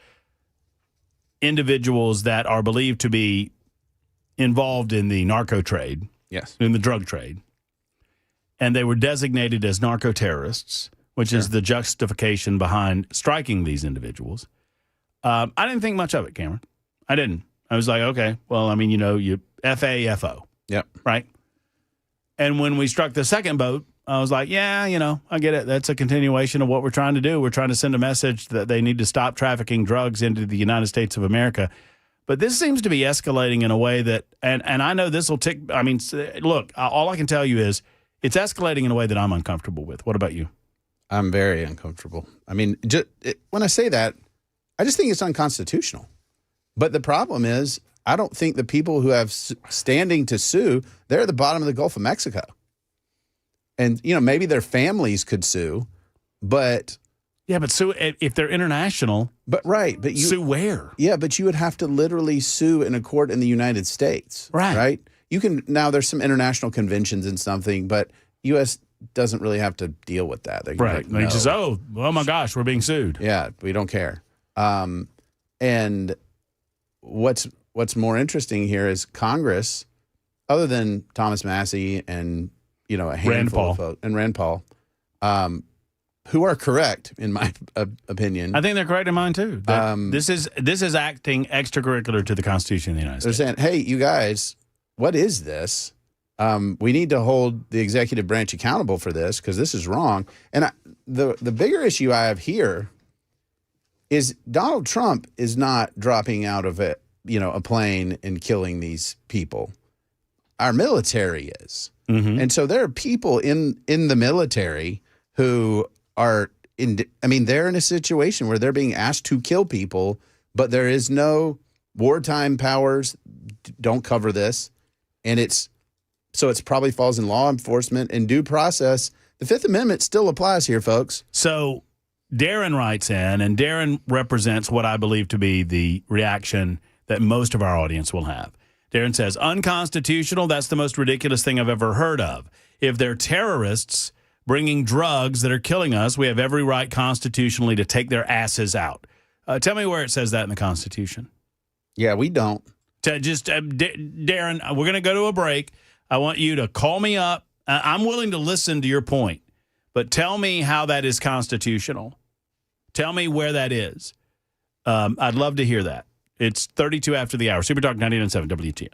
S12: individuals that are believed to be involved in the narco trade, in the drug trade, and they were designated as narco-terrorists, which is the justification behind striking these individuals. I didn't think much of it, Cameron. I didn't. I was like, okay, well, you FAFO.
S21: Yep.
S12: Right? And when we struck the second boat I was like, yeah, I get it. That's a continuation of what we're trying to do. We're trying to send a message that they need to stop trafficking drugs into the United States of America. But this seems to be escalating in a way that, and I know this will tick. I mean, look, all I can tell you is it's escalating in a way that I'm uncomfortable with. What about you?
S21: I'm very uncomfortable. I mean, when I say that, I just think it's unconstitutional. But the problem is, I don't think the people who have standing to sue, they're at the bottom of the Gulf of Mexico. And, maybe their families could sue, but...
S12: Yeah, but sue if they're international.
S21: But
S12: sue where?
S21: Yeah, but you would have to literally sue in a court in the United States. Right? You can, now there's some international conventions and something, but U.S. doesn't really have to deal with that. They
S12: just, oh my gosh, we're being sued.
S21: Yeah, we don't care. And what's more interesting here is Congress, other than Thomas Massey and a handful of folks, and Rand Paul, who are correct in my opinion.
S12: I think they're correct in mine too. This is acting extracurricular to the Constitution of the United States.
S21: They're saying, hey, you guys, what is this? We need to hold the executive branch accountable for this because this is wrong. And the bigger issue I have here is Donald Trump is not dropping out of a plane and killing these people. Our military is. Mm-hmm. And so there are people in the military who are they're in a situation where they're being asked to kill people, but there is no wartime powers don't cover this. And it probably falls in law enforcement and due process. The Fifth Amendment still applies here, folks.
S12: So Darren writes in, and Darren represents what I believe to be the reaction that most of our audience will have. Darren says, unconstitutional, that's the most ridiculous thing I've ever heard of. If they're terrorists bringing drugs that are killing us, we have every right constitutionally to take their asses out. Tell me where it says that in the Constitution.
S21: Yeah, we don't.
S12: Darren, we're going to go to a break. I want you to call me up. I'm willing to listen to your point, but tell me how that is constitutional. Tell me where that is. I'd love to hear that. It's 32 after the hour. Super Talk 99.7 WTN.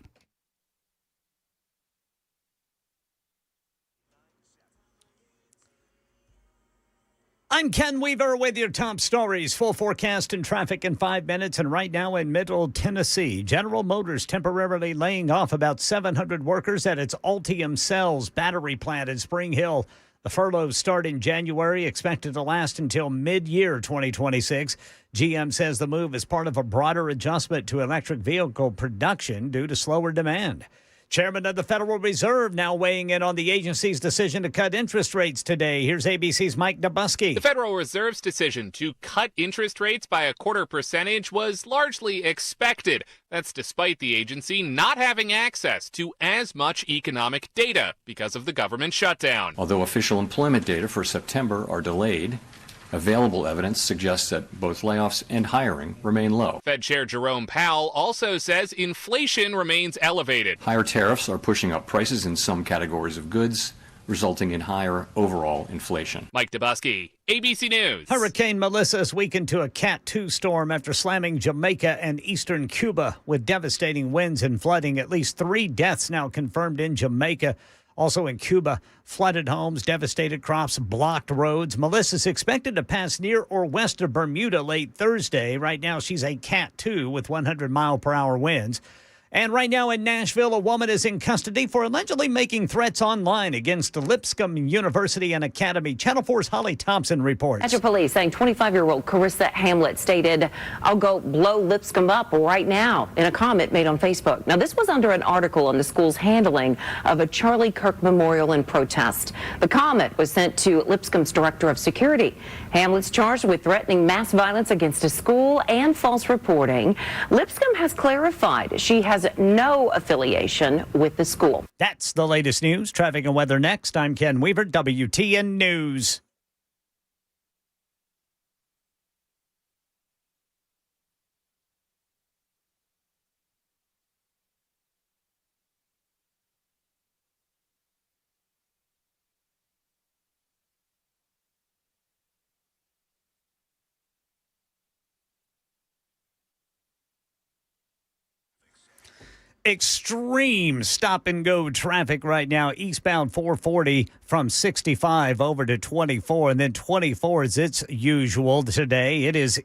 S1: I'm Ken Weaver with your top stories. Full forecast and traffic in 5 minutes. And right now in Middle Tennessee, General Motors temporarily laying off about 700 workers at its Ultium Cells battery plant in Spring Hill. The furloughs start in January, expected to last until mid-year 2026. GM says the move is part of a broader adjustment to electric vehicle production due to slower demand. Chairman of the Federal Reserve now weighing in on the agency's decision to cut interest rates today. Here's ABC's Mike Dubusky.
S4: The Federal Reserve's decision to cut interest rates by 0.25% was largely expected. That's despite the agency not having access to as much economic data because of the government shutdown.
S5: Although official employment data for September are delayed, available evidence suggests that both layoffs and hiring remain low.
S4: Fed Chair Jerome Powell also says inflation remains elevated.
S5: Higher tariffs are pushing up prices in some categories of goods, resulting in higher overall inflation.
S4: Mike Dubusky, ABC News.
S1: Hurricane Melissa has weakened to a Cat 2 storm after slamming Jamaica and eastern Cuba with devastating winds and flooding. At least 3 deaths now confirmed in Jamaica. Also in Cuba, flooded homes, devastated crops, blocked roads. Melissa's expected to pass near or west of Bermuda late Thursday. Right now, she's a Cat 2 with 100-mile-per-hour winds. And right now in Nashville, a woman is in custody for allegedly making threats online against Lipscomb University and Academy. Channel 4's Holly Thompson reports.
S7: Metro Police saying 25-year-old Carissa Hamlet stated, "I'll go blow Lipscomb up right now," in a comment made on Facebook. Now, this was under an article on the school's handling of a Charlie Kirk memorial in protest. The comment was sent to Lipscomb's director of security. Hamlet's charged with threatening mass violence against a school and false reporting. Lipscomb has clarified she has no affiliation with the school.
S1: That's the latest news. Traffic and weather next. I'm Ken Weaver, WTN News. Extreme stop and go traffic right now. Eastbound 440 from 65 over to 24, and then 24 is its usual today. It is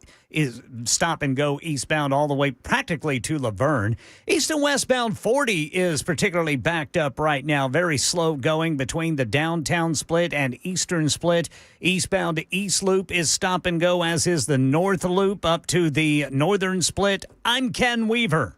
S1: stop and go eastbound all the way practically to Laverne. East and westbound 40 is particularly backed up right now. Very slow going between the downtown split and eastern split. Eastbound East Loop is stop and go, as is the North Loop up to the northern split. I'm Ken Weaver.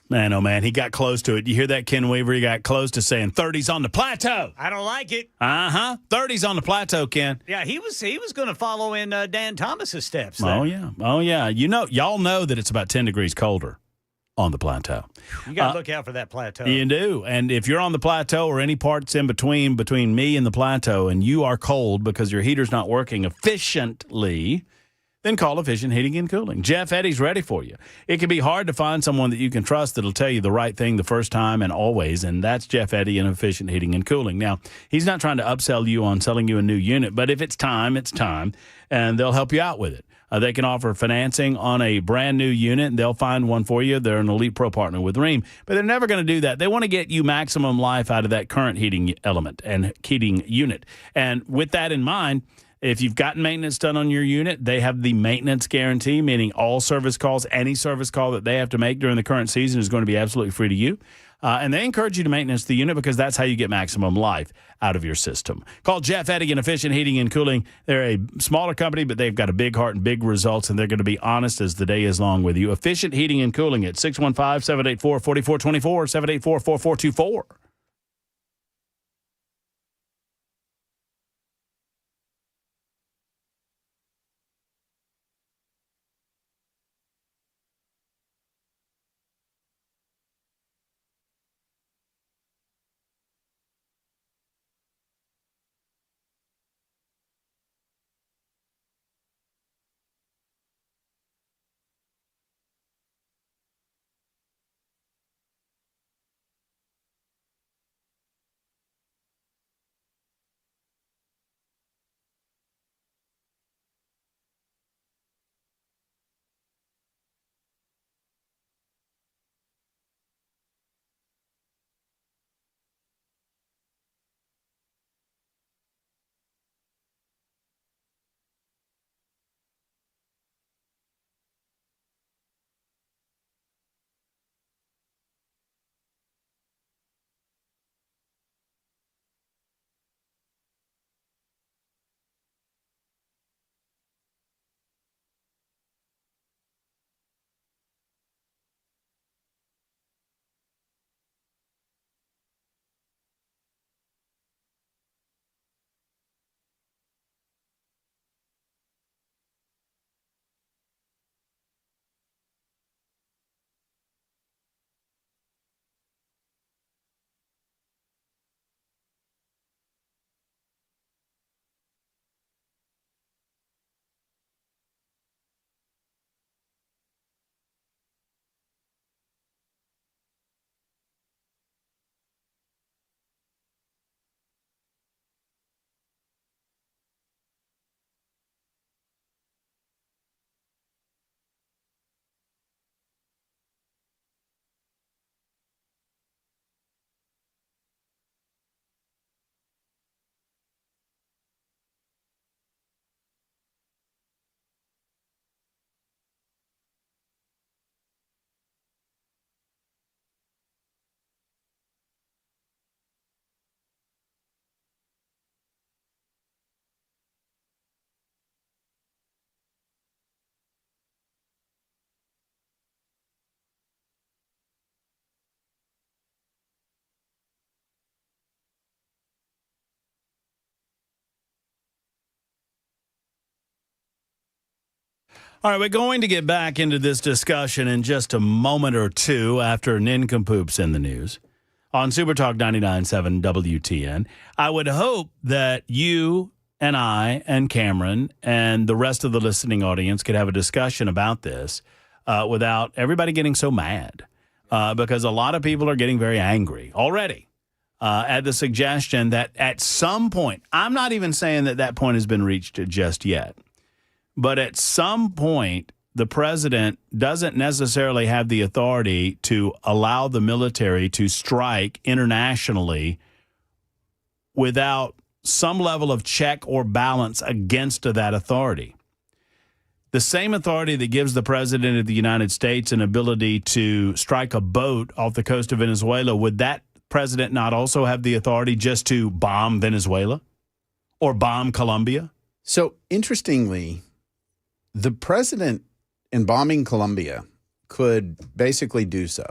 S12: Man, oh man, he got close to it. You hear that, Ken Weaver? He got close to saying 30's on the plateau.
S1: I don't like it.
S12: 30's on the plateau, Ken.
S1: Yeah, he was going to follow in Dan Thomas's steps.
S12: Oh yeah. Y'all know that it's about 10 degrees colder on the plateau.
S1: You got to look out for that plateau.
S12: You do. And if you're on the plateau or any parts in between me and the plateau, and you are cold because your heater's not working efficiently, then call Efficient Heating and Cooling. Jeff Eddy's ready for you. It can be hard to find someone that you can trust that'll tell you the right thing the first time and always, and that's Jeff Eddy and Efficient Heating and Cooling. Now, he's not trying to upsell you on selling you a new unit, but if it's time, and they'll help you out with it. They can offer financing on a brand new unit, and they'll find one for you. They're an Elite Pro partner with Rheem, but they're never going to do that. They want to get you maximum life out of that current heating element and heating unit. And with that in mind, if you've gotten maintenance done on your unit, they have the maintenance guarantee, meaning all service calls, any service call that they have to make during the current season is going to be absolutely free to you. And they encourage you to maintenance the unit because that's how you get maximum life out of your system. Call Jeff Eddy and Efficient Heating and Cooling. They're a smaller company, but they've got a big heart and big results, and they're going to be honest as the day is long with you. Efficient Heating and Cooling at 615-784-4424, 784-4424.
S2: All right, we're going to get back into this discussion in just a moment or two after Nincompoop's in the news on Super Talk 99.7 WTN. I would hope that you and I and Cameron and the rest of the listening audience could have a discussion about this without everybody getting so mad, because a lot of people are getting very angry already at the suggestion that at some point, I'm not even saying that that point has been reached just yet, but at some point, the president doesn't necessarily have the authority to allow the military to strike internationally without some level of check or balance against that authority. The same authority that gives the president of the United States an ability to strike a boat off the coast of Venezuela, would that president not also have the authority just to bomb Venezuela or bomb Colombia?
S21: So, interestingly, the president in bombing Colombia could basically do so.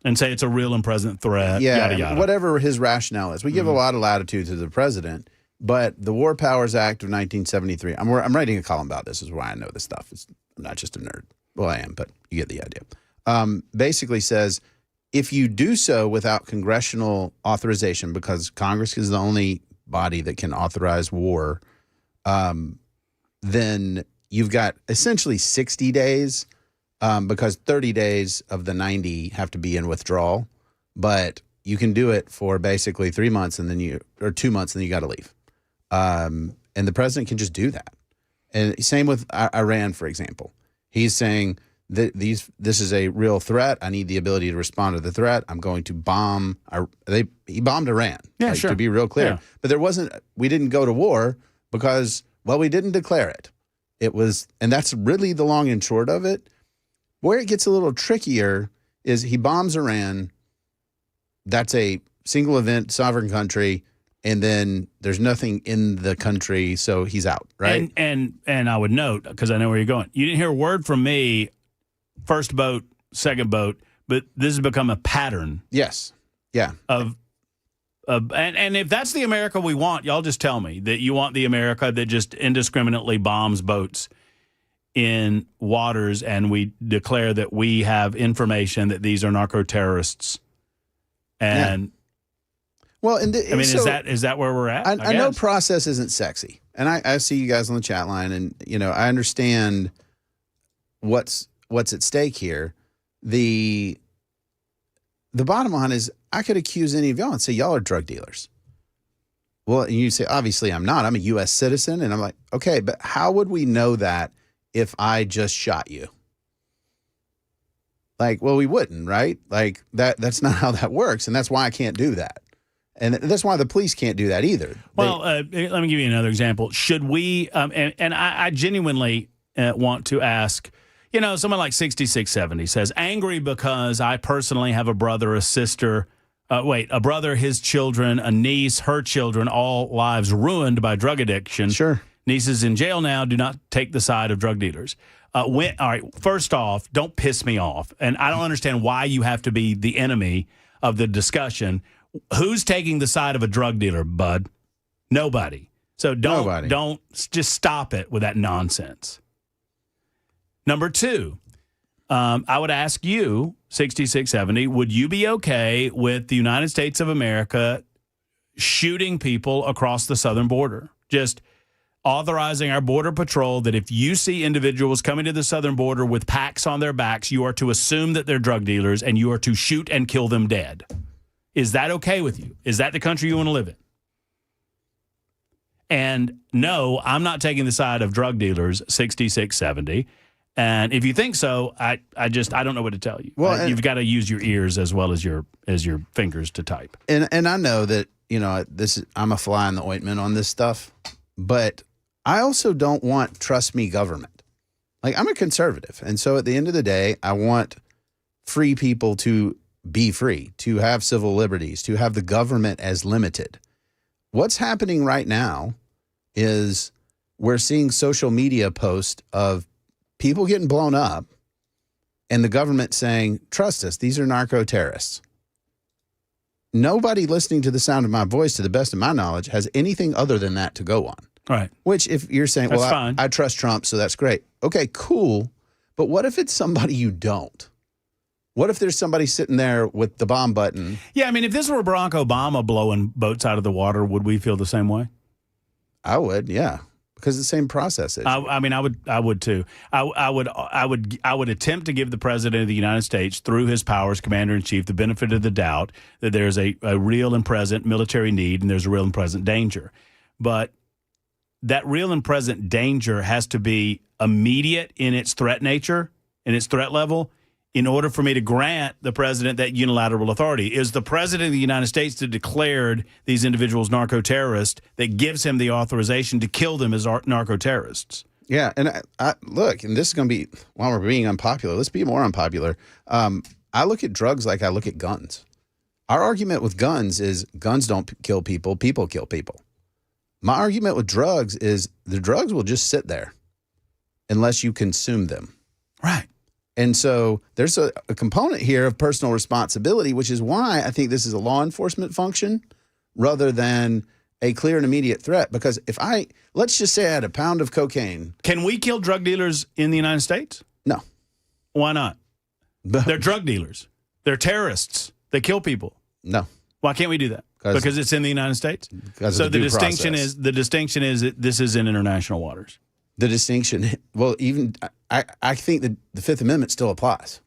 S2: And say it's a real and present threat, yada, yada.
S21: Whatever his rationale is. We give a lot of latitude to the president, but the War Powers Act of 1973, I'm writing a column about this. This is why I know this stuff. I'm not just a nerd. Well, I am, but you get the idea. Basically says, if you do so without congressional authorization, because Congress is the only body that can authorize war, then you've got essentially 60 days, because 30 days of the 90 have to be in withdrawal, but you can do it for basically 3 months or 2 months, and then you got to leave. And the president can just do that. And same with Iran, for example. He's saying that this is a real threat. I need the ability to respond to the threat. I'm going to bomb. He bombed Iran.
S2: Yeah, sure.
S21: To be real clear.
S2: Yeah.
S21: But we didn't go to war because, well, we didn't declare it. And that's really the long and short of it. Where it gets a little trickier is he bombs Iran. That's a single event, sovereign country, and then there's nothing in the country, so he's out, right?
S2: And I would note, because I know where you're going, you didn't hear a word from me, first boat, second boat, but this has become a pattern.
S21: Yes. Yeah.
S2: And if that's the America we want, y'all just tell me that you want the America that just indiscriminately bombs boats in waters, and we declare that we have information that these are narco terrorists. And
S21: well,
S2: is that where we're at?
S21: I know process isn't sexy, and I see you guys on the chat line, and I understand what's at stake here. The bottom line is, I could accuse any of y'all and say y'all are drug dealers. Well, and you say, obviously I'm not. I'm a U.S. citizen, and I'm like, okay, but how would we know that if I just shot you? Like, well, we wouldn't, right? Like that's not how that works, and that's why I can't do that. And that's why the police can't do that either.
S2: Well, let me give you another example. Should we, and I genuinely want to ask, someone like 6670 says, angry because I personally have a brother, a sister, a brother, his children, a niece, her children, all lives ruined by drug addiction.
S21: Sure.
S2: Niece is in jail now. Do not take the side of drug dealers. All right, first off, don't piss me off. And I don't understand why you have to be the enemy of the discussion. Who's taking the side of a drug dealer, bud? Nobody. So don't just stop it with that nonsense. Number two, I would ask you, 6670, would you be okay with the United States of America shooting people across the southern border? Just authorizing our border patrol that if you see individuals coming to the southern border with packs on their backs, you are to assume that they're drug dealers and you are to shoot and kill them dead. Is that okay with you? Is that the country you want to live in? And no, I'm not taking the side of drug dealers, 6670. And if you think so, I don't know what to tell you.
S21: Well,
S2: you've got to use your ears as well as your fingers to type.
S21: And I know that I'm a fly in the ointment on this stuff, but I also don't want trust me government. Like, I'm a conservative, and so at the end of the day, I want free people to be free, to have civil liberties, to have the government as limited. What's happening right now is we're seeing social media posts of people getting blown up and the government saying, trust us, these are narco terrorists. Nobody listening to the sound of my voice, to the best of my knowledge, has anything other than that to go on.
S2: Right.
S21: Which, if you're saying,
S2: That's
S21: well,
S2: fine.
S21: I trust Trump, so that's great. Okay, cool. But what if it's somebody you don't? What if there's somebody sitting there with the bomb button?
S2: Yeah, I mean, if this were Barack Obama blowing boats out of the water, would we feel the same way?
S21: I would, yeah, because the same process is.
S2: I mean, I would too. I would attempt to give the president of the United States, through his powers, commander in chief, the benefit of the doubt that there's a real and present military need and there's a real and present danger. But that real and present danger has to be immediate in its threat nature, in its threat level, in order for me to grant the president that unilateral authority. Is the president of the United States that declared these individuals narco-terrorists that gives him the authorization to kill them as narco-terrorists?
S21: Yeah, and I look, and this is going to be, while we're being unpopular, let's be more unpopular. I look at drugs like I look at guns. Our argument with guns is guns don't kill people, people kill people. My argument with drugs is the drugs will just sit there unless you consume them.
S2: Right.
S21: And so there's a component here of personal responsibility, which is why I think this is a law enforcement function rather than a clear and immediate threat. Because let's just say I had a pound of cocaine.
S2: Can we kill drug dealers in the United States?
S21: No.
S2: Why not? They're drug dealers. They're terrorists. They kill people.
S21: No.
S2: Why can't we do that? Because it's in the United States? So the distinction is that this is in international waters.
S21: The distinction, well, even I think that the Fifth Amendment still applies.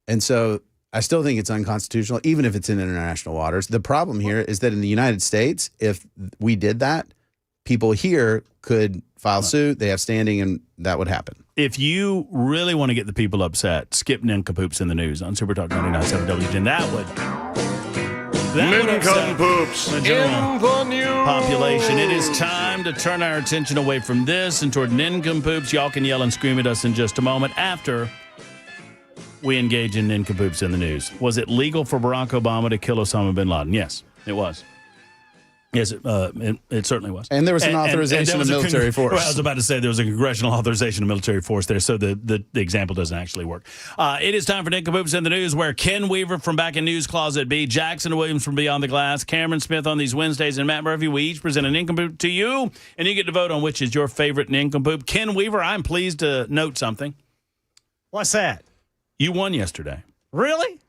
S21: And so I still think it's unconstitutional, even if it's in international waters. The problem here is that in the United States, if we did that, people here could file suit, they have standing, and that would happen.
S2: If you really want to get the people upset, skip nincompoops in the news on Super Talk 99.7 WGN. That would
S8: Nincompoops
S2: the general population. It is time to turn our attention away from this and toward nincompoops. Y'all can yell and scream at us in just a moment after we engage in nincompoops in the news. Was it legal for Barack Obama to kill Osama bin Laden? Yes, it was. Yes, it certainly was.
S21: And there was an authorization of military force.
S2: Well, I was about to say there was a congressional authorization of military force there, so the example doesn't actually work. It is time for Nincompoops in the News, where Ken Weaver from back in News Closet B, Jackson Williams from Beyond the Glass, Cameron Smith on these Wednesdays, and Matt Murphy, we each present a Nincompoop to you, and you get to vote on which is your favorite Nincompoop. Ken Weaver, I'm pleased to note something.
S1: What's that?
S2: You won yesterday.
S1: Really?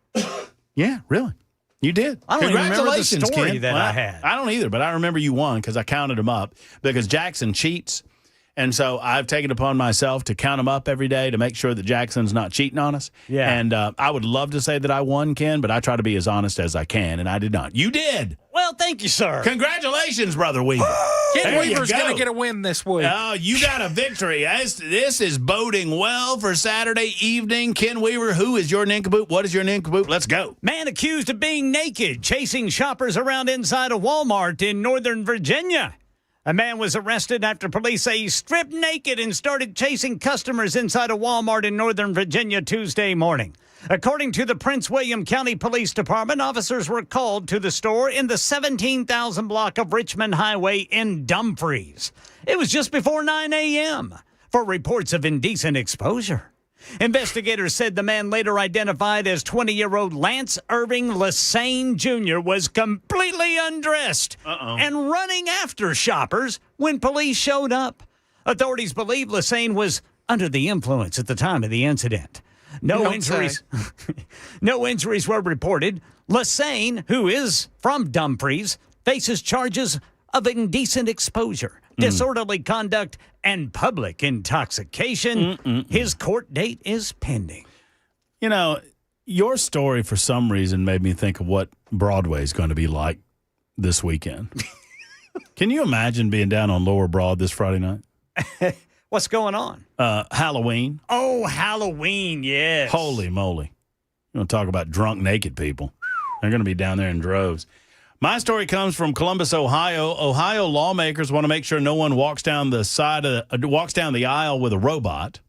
S2: Yeah, really. You did.
S1: I don't even remember the
S2: Congratulations,
S1: story
S2: Ken.
S1: that I had.
S2: I don't either, but I remember you won because I counted them up because Jackson cheats. And so I've taken it upon myself to count them up every day to make sure that Jackson's not cheating on us.
S1: Yeah.
S2: And I would love to say that I won, Ken, but I try to be as honest as I can, and I did not. You did.
S1: Well, thank you, sir.
S2: Congratulations, Brother Weaver.
S3: Ken
S2: There you
S3: Weaver's
S2: go.
S3: going to get a win this week.
S2: Oh, you got a victory. This is boding well for Saturday evening. Ken Weaver, who is your nincompoop? What is your nincompoop? Let's go.
S1: Man accused of being naked, chasing shoppers around inside a Walmart in Northern Virginia. A man was arrested after police say he stripped naked and started chasing customers inside a Walmart in Northern Virginia Tuesday morning. According to the Prince William County Police Department, officers were called to the store in the 17,000 block of Richmond Highway in Dumfries. It was just before 9 a.m. for reports of indecent exposure. Investigators said the man, later identified as 20-year-old Lance Irving Lassane Jr., was completely undressed and running after shoppers when police showed up. Authorities believe Lassane was under the influence at the time of the incident. No injuries were reported. Lassane, who is from Dumfries, faces charges of indecent exposure, disorderly conduct, and public intoxication. His court date is pending.
S2: You know, your story for some reason made me think of what Broadway is going to be like this weekend. Can you imagine being down on Lower Broad this Friday night?
S1: What's going on?
S2: Halloween.
S1: Oh, Halloween, yes.
S2: Holy moly. You want to talk about drunk, naked people. They're going to be down there in droves. My story comes from Columbus, Ohio. Ohio lawmakers want to make sure no one walks down the aisle with a robot.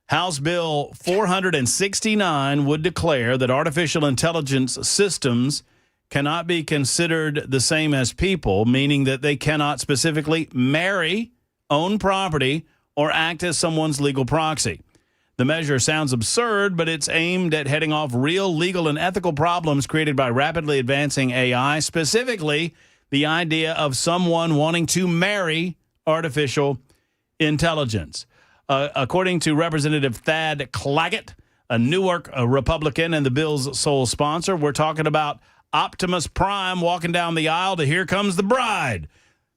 S2: House Bill 469 would declare that artificial intelligence systems cannot be considered the same as people, meaning that they cannot specifically marry, own property, or act as someone's legal proxy. The measure sounds absurd, but it's aimed at heading off real legal and ethical problems created by rapidly advancing AI, specifically the idea of someone wanting to marry artificial intelligence. According to Representative Thad Claggett, a Newark Republican and the bill's sole sponsor, we're talking about Optimus Prime walking down the aisle to Here Comes the Bride.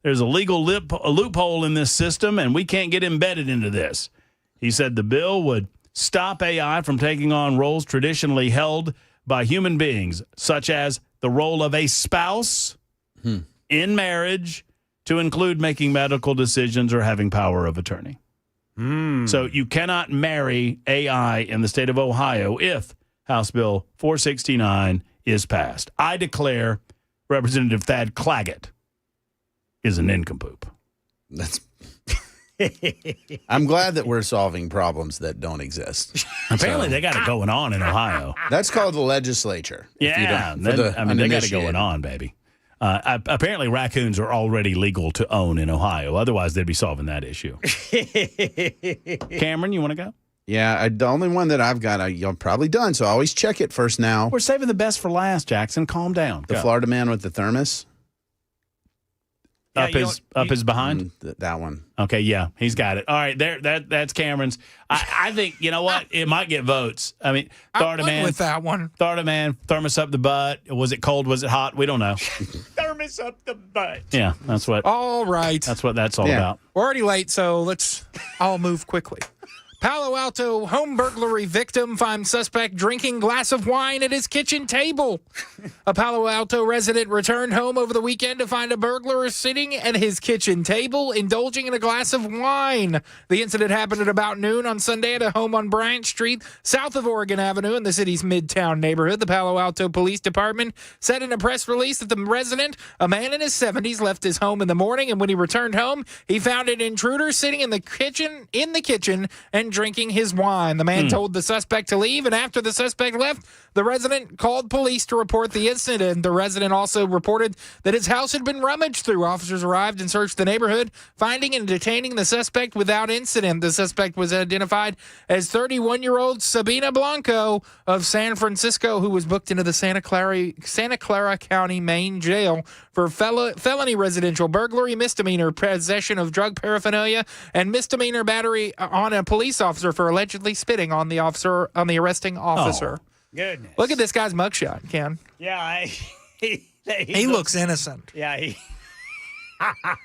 S2: There's a legal loophole in this system, and we can't get embedded into this. He said the bill would stop AI from taking on roles traditionally held by human beings, such as the role of a spouse in marriage, to include making medical decisions or having power of attorney. So you cannot marry AI in the state of Ohio if House Bill 469 is passed. I declare Representative Thad Claggett is an nincompoop.
S21: That's. I'm glad that we're solving problems that don't exist.
S2: Apparently, they got it going on in Ohio.
S21: That's called the legislature.
S2: Yeah, they got it going on, baby. Apparently, raccoons are already legal to own in Ohio. Otherwise, they'd be solving that issue. Cameron, you want to go?
S21: Yeah, the only one that I've got, I'm probably done, so I always check it first now.
S2: We're saving the best for last, Jackson. Calm down.
S21: The Florida man with the thermos.
S2: Up his behind?
S21: That one.
S2: Okay, yeah, he's got it. All right, that's Cameron's. I think, you know what? It might get votes. I mean, Florida man
S3: with that one.
S2: Florida man, thermos up the butt. Was it cold? Was it hot? We don't know.
S1: Thermos up the butt.
S2: Yeah, that's what.
S3: All right.
S2: That's what that's all about.
S3: We're already late, so let's all move quickly. Palo Alto home burglary victim finds suspect drinking glass of wine at his kitchen table. A Palo Alto resident returned home over the weekend to find a burglar sitting at his kitchen table, indulging in a glass of wine. The incident happened at about noon on Sunday at a home on Bryant Street, south of Oregon Avenue in the city's Midtown neighborhood. The Palo Alto Police Department said in a press release that the resident, a man in his 70s, left his home in the morning, and when he returned home, he found an intruder sitting in the kitchen and drinking his wine. The man told the suspect to leave, and after the suspect left, the resident called police to report the incident. The resident also reported that his house had been rummaged through. Officers arrived and searched the neighborhood, finding and detaining the suspect without incident. The suspect was identified as 31-year-old Sabina Blanco of San Francisco, who was booked into the Santa Clara County Main Jail for felony residential burglary, misdemeanor possession of drug paraphernalia, and misdemeanor battery on a police officer for allegedly spitting on the arresting officer.
S1: Oh, goodness.
S3: Look at this guy's mugshot, Ken.
S1: Yeah,
S3: he looks innocent.
S1: Yeah,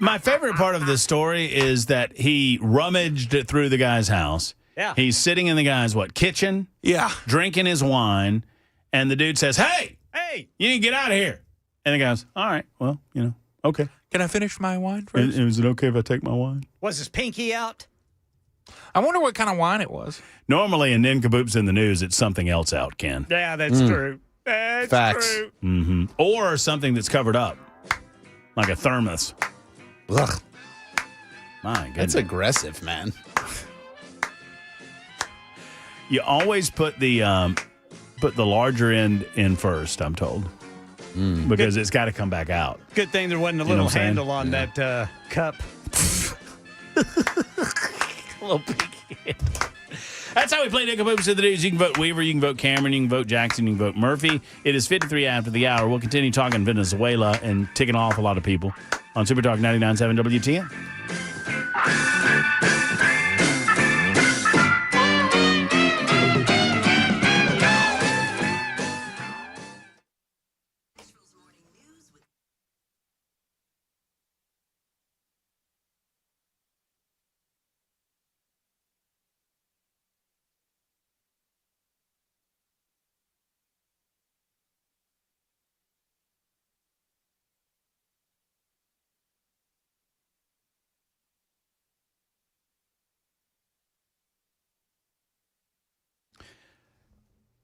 S2: My favorite part of this story is that he rummaged through the guy's house.
S1: Yeah.
S2: He's sitting in the guy's, dkitchen?
S3: Yeah.
S2: Drinking his wine, and the dude says, hey, you need to get out of here. And the guy's, all right, well, okay.
S3: Can I finish my wine first?
S2: Is it okay if I take my wine?
S1: Was his pinky out?
S3: I wonder what kind of wine it was.
S2: Normally in Nincompoops in the News, it's something else out, Ken.
S1: Yeah, that's true. That's
S21: Facts.
S1: true.
S2: Mm-hmm. Or something that's covered up, like a thermos.
S21: Ugh.
S2: My goodness.
S21: That's aggressive, man.
S2: You always put the larger end in first, I'm told. Because it's got to come back out.
S1: Good thing there wasn't a little handle on that cup.
S2: Little pinky. That's how we play Nincompoops in the News. You can vote Weaver, you can vote Cameron, you can vote Jackson, you can vote Murphy. It is 53 after the hour. We'll continue talking Venezuela and ticking off a lot of people on Super Talk 99.7 WTN.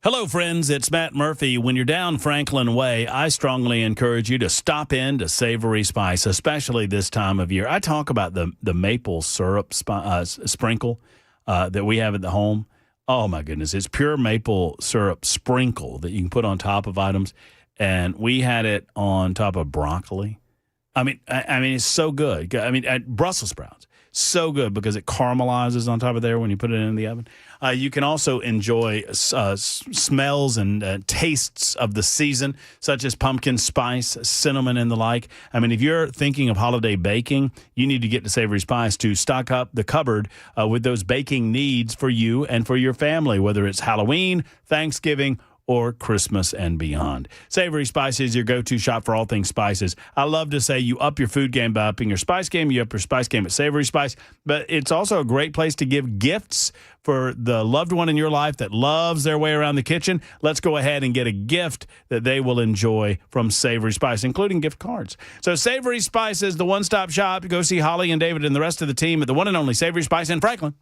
S2: Hello, friends. It's Matt Murphy. When you're down Franklin Way, I strongly encourage you to stop in to Savory Spice, especially this time of year. I talk about the maple syrup sprinkle that we have at the home. Oh, my goodness. It's pure maple syrup sprinkle that you can put on top of items. And we had it on top of broccoli. I mean, it's so good. Brussels sprouts.
S12: So good because it caramelizes on top of there when you put it in the oven. You can also enjoy smells and tastes of the season, such as pumpkin spice, cinnamon, and the like. I mean, if you're thinking of holiday baking, you need to get to Savory Spice to stock up the cupboard with those baking needs for you and for your family, whether it's Halloween, Thanksgiving, or Christmas and beyond. Savory Spice is your go-to shop for all things spices. I love to say you up your food game by upping your spice game. You up your spice game at Savory Spice. But it's also a great place to give gifts for the loved one in your life that loves their way around the kitchen. Let's go ahead and get a gift that they will enjoy from Savory Spice, including gift cards. So Savory Spice is the one-stop shop. Go see Holly and David and the rest of the team at the one and only Savory Spice in Franklin.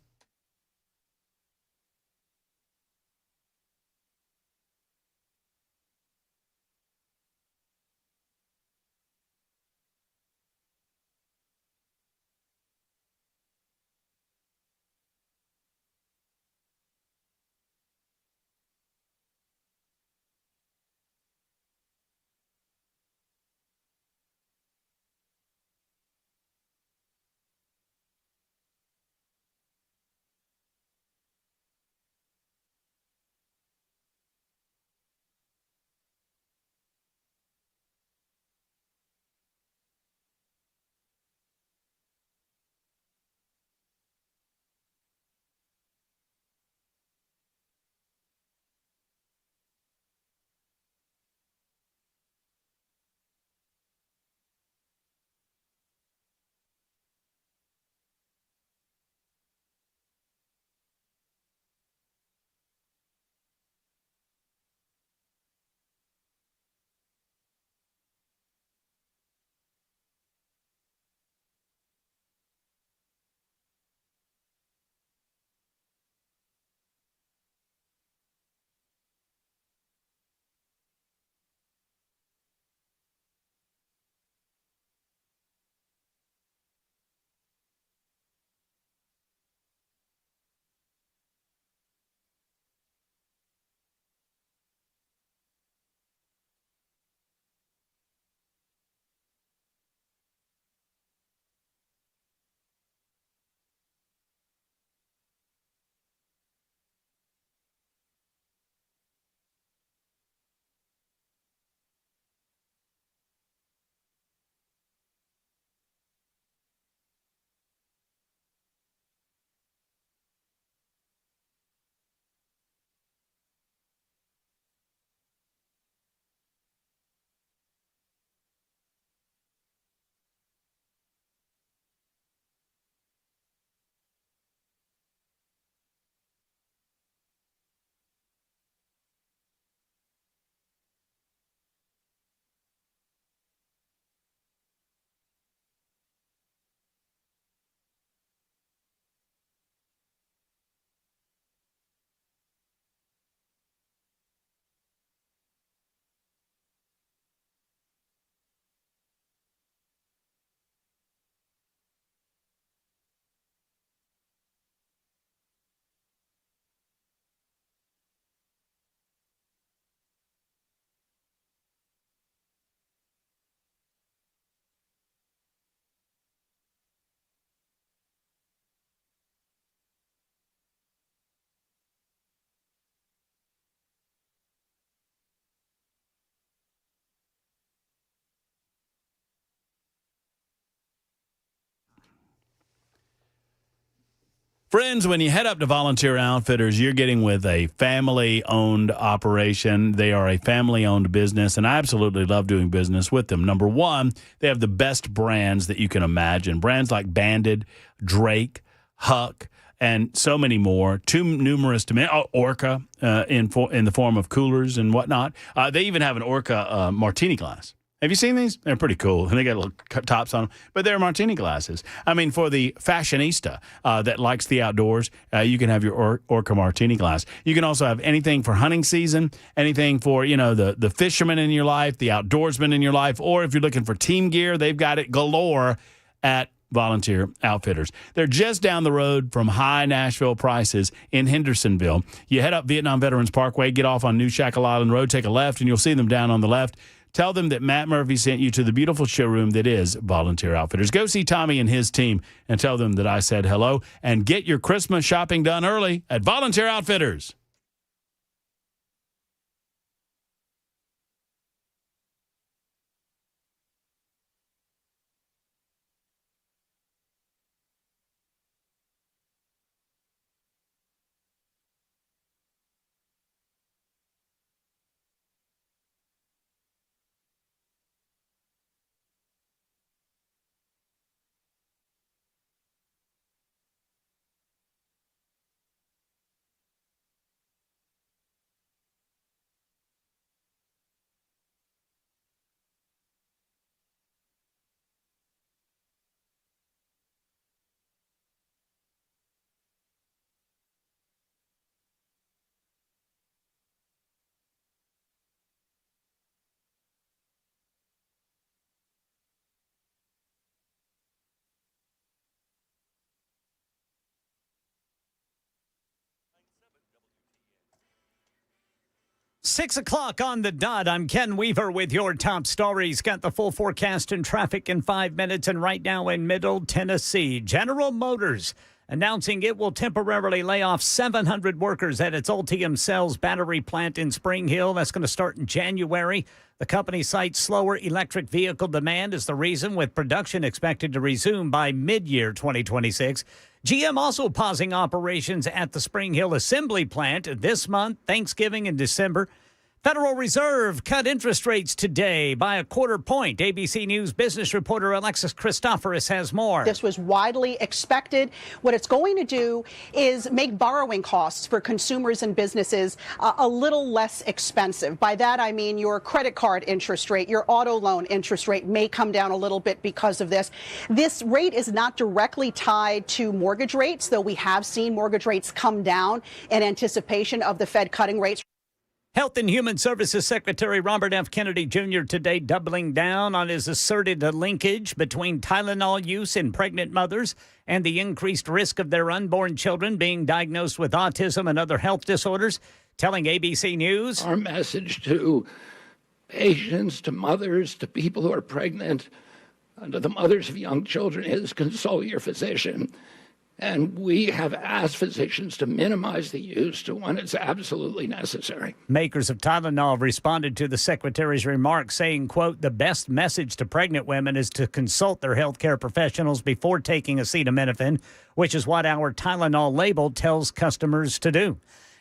S12: Friends, when you head up to Volunteer Outfitters, you're getting with a family-owned operation. They are a family-owned business, and I absolutely love doing business with them. Number one, they have the best brands that you can imagine. Brands like Banded, Drake, Huck, and so many more. Too numerous to mention. Orca in the form of coolers and whatnot. They even have an Orca martini glass. Have you seen these? They're pretty cool. And they got little tops on them. But they're martini glasses. I mean, for the fashionista that likes the outdoors, you can have your Orca martini glass. You can also have anything for hunting season, anything for, the fisherman in your life, the outdoorsman in your life, or if you're looking for team gear, they've got it galore at Volunteer Outfitters. They're just down the road from high Nashville prices in Hendersonville. You head up Vietnam Veterans Parkway, get off on New Shackle Island Road, take a left, and you'll see them down on the left. Tell them that Matt Murphy sent you to the beautiful showroom that is Volunteer Outfitters. Go see Tommy and his team and tell them that I said hello, and get your Christmas shopping done early at Volunteer Outfitters.
S1: Six o'clock on the dot. I'm Ken Weaver with your top stories. Got the full forecast and traffic in 5 minutes. And right now in Middle Tennessee, General Motors announcing it will temporarily lay off 700 workers at its Ultium Cells battery plant in Spring Hill. That's going to start in January. The company cites slower electric vehicle demand as the reason, with production expected to resume by mid-year 2026. GM also pausing operations at the Spring Hill assembly plant this month, Thanksgiving and December. Federal Reserve cut interest rates today by 1/4 point. ABC News business reporter Alexis Christoforous has more.
S10: This was widely expected. What it's going to do is make borrowing costs for consumers and businesses a little less expensive. By that, I mean your credit card interest rate, your auto loan interest rate may come down a little bit because of this. This rate is not directly tied to mortgage rates, though we have seen mortgage rates come down in anticipation of the Fed cutting rates.
S1: Health and Human Services Secretary Robert F. Kennedy Jr. today doubling down on his asserted linkage between Tylenol use in pregnant mothers and the increased risk of their unborn children being diagnosed with autism and other health disorders, telling ABC News.
S8: Our message to patients, to mothers, to people who are pregnant, and to the mothers of young children is consult your physician. And we have asked physicians to minimize the use to when it's absolutely necessary.
S1: Makers of Tylenol responded to the secretary's remarks, saying, quote, the best message to pregnant women is to consult their healthcare professionals before taking acetaminophen, which is what our Tylenol label tells customers to do.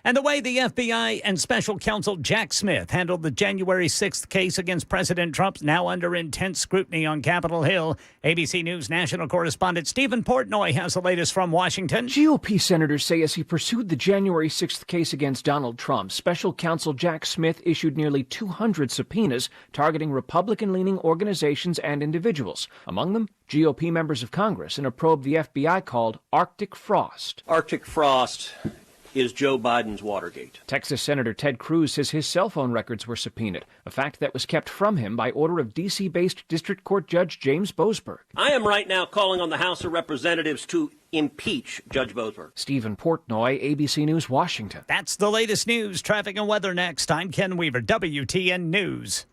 S1: And the way the FBI and special counsel Jack Smith handled the January 6th case against President Trump, now under intense scrutiny on Capitol Hill. ABC News national correspondent Stephen Portnoy has the latest from Washington.
S14: GOP senators say as he pursued the January 6th case against Donald Trump, special counsel Jack Smith issued nearly 200 subpoenas targeting Republican-leaning organizations and individuals. Among them, GOP members of Congress in a probe the FBI called Arctic Frost.
S16: Arctic Frost is Joe Biden's Watergate.
S14: Texas Senator Ted Cruz says his cell phone records were subpoenaed, a fact that was kept from him by order of D.C.-based District Court Judge James Boasberg.
S16: I am right now calling on the House of Representatives to impeach Judge Boasberg.
S14: Stephen Portnoy, ABC News, Washington.
S1: That's the latest news, traffic, and weather next. I'm Ken Weaver, WTN News.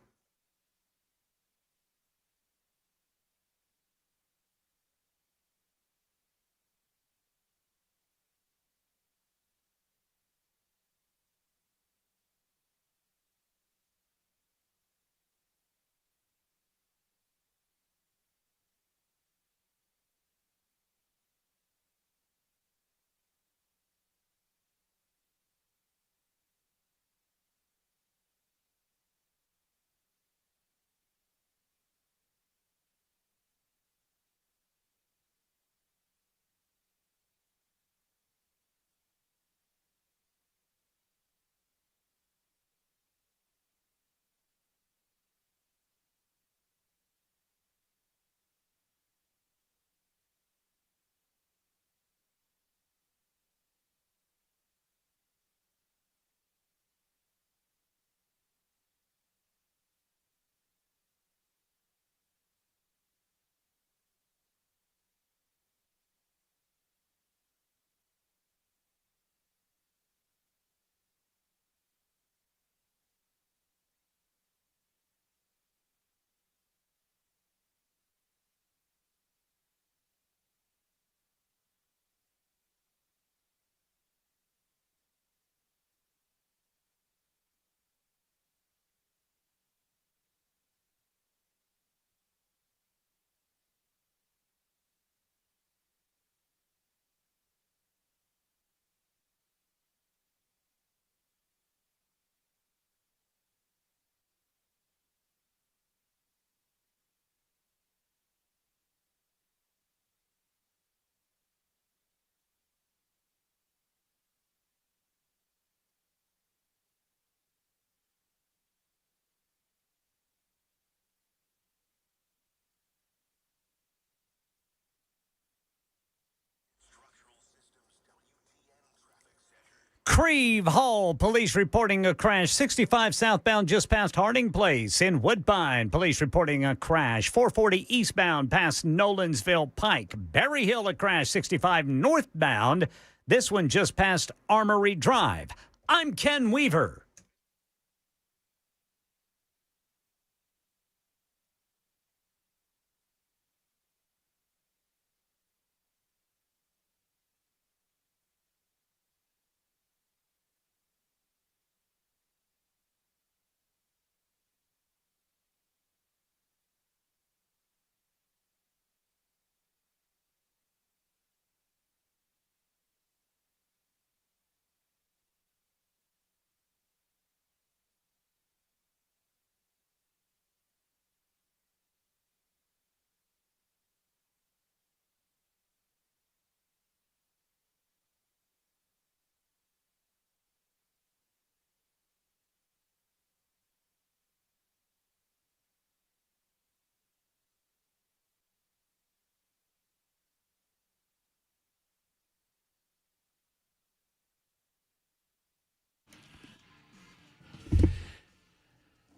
S1: Creve Hall, police reporting a crash. 65 southbound just past Harding Place. In Woodbine, police reporting a crash. 440 eastbound past Nolensville Pike. Berry Hill, a crash. 65 northbound. This one just past Armory Drive. I'm Ken Weaver.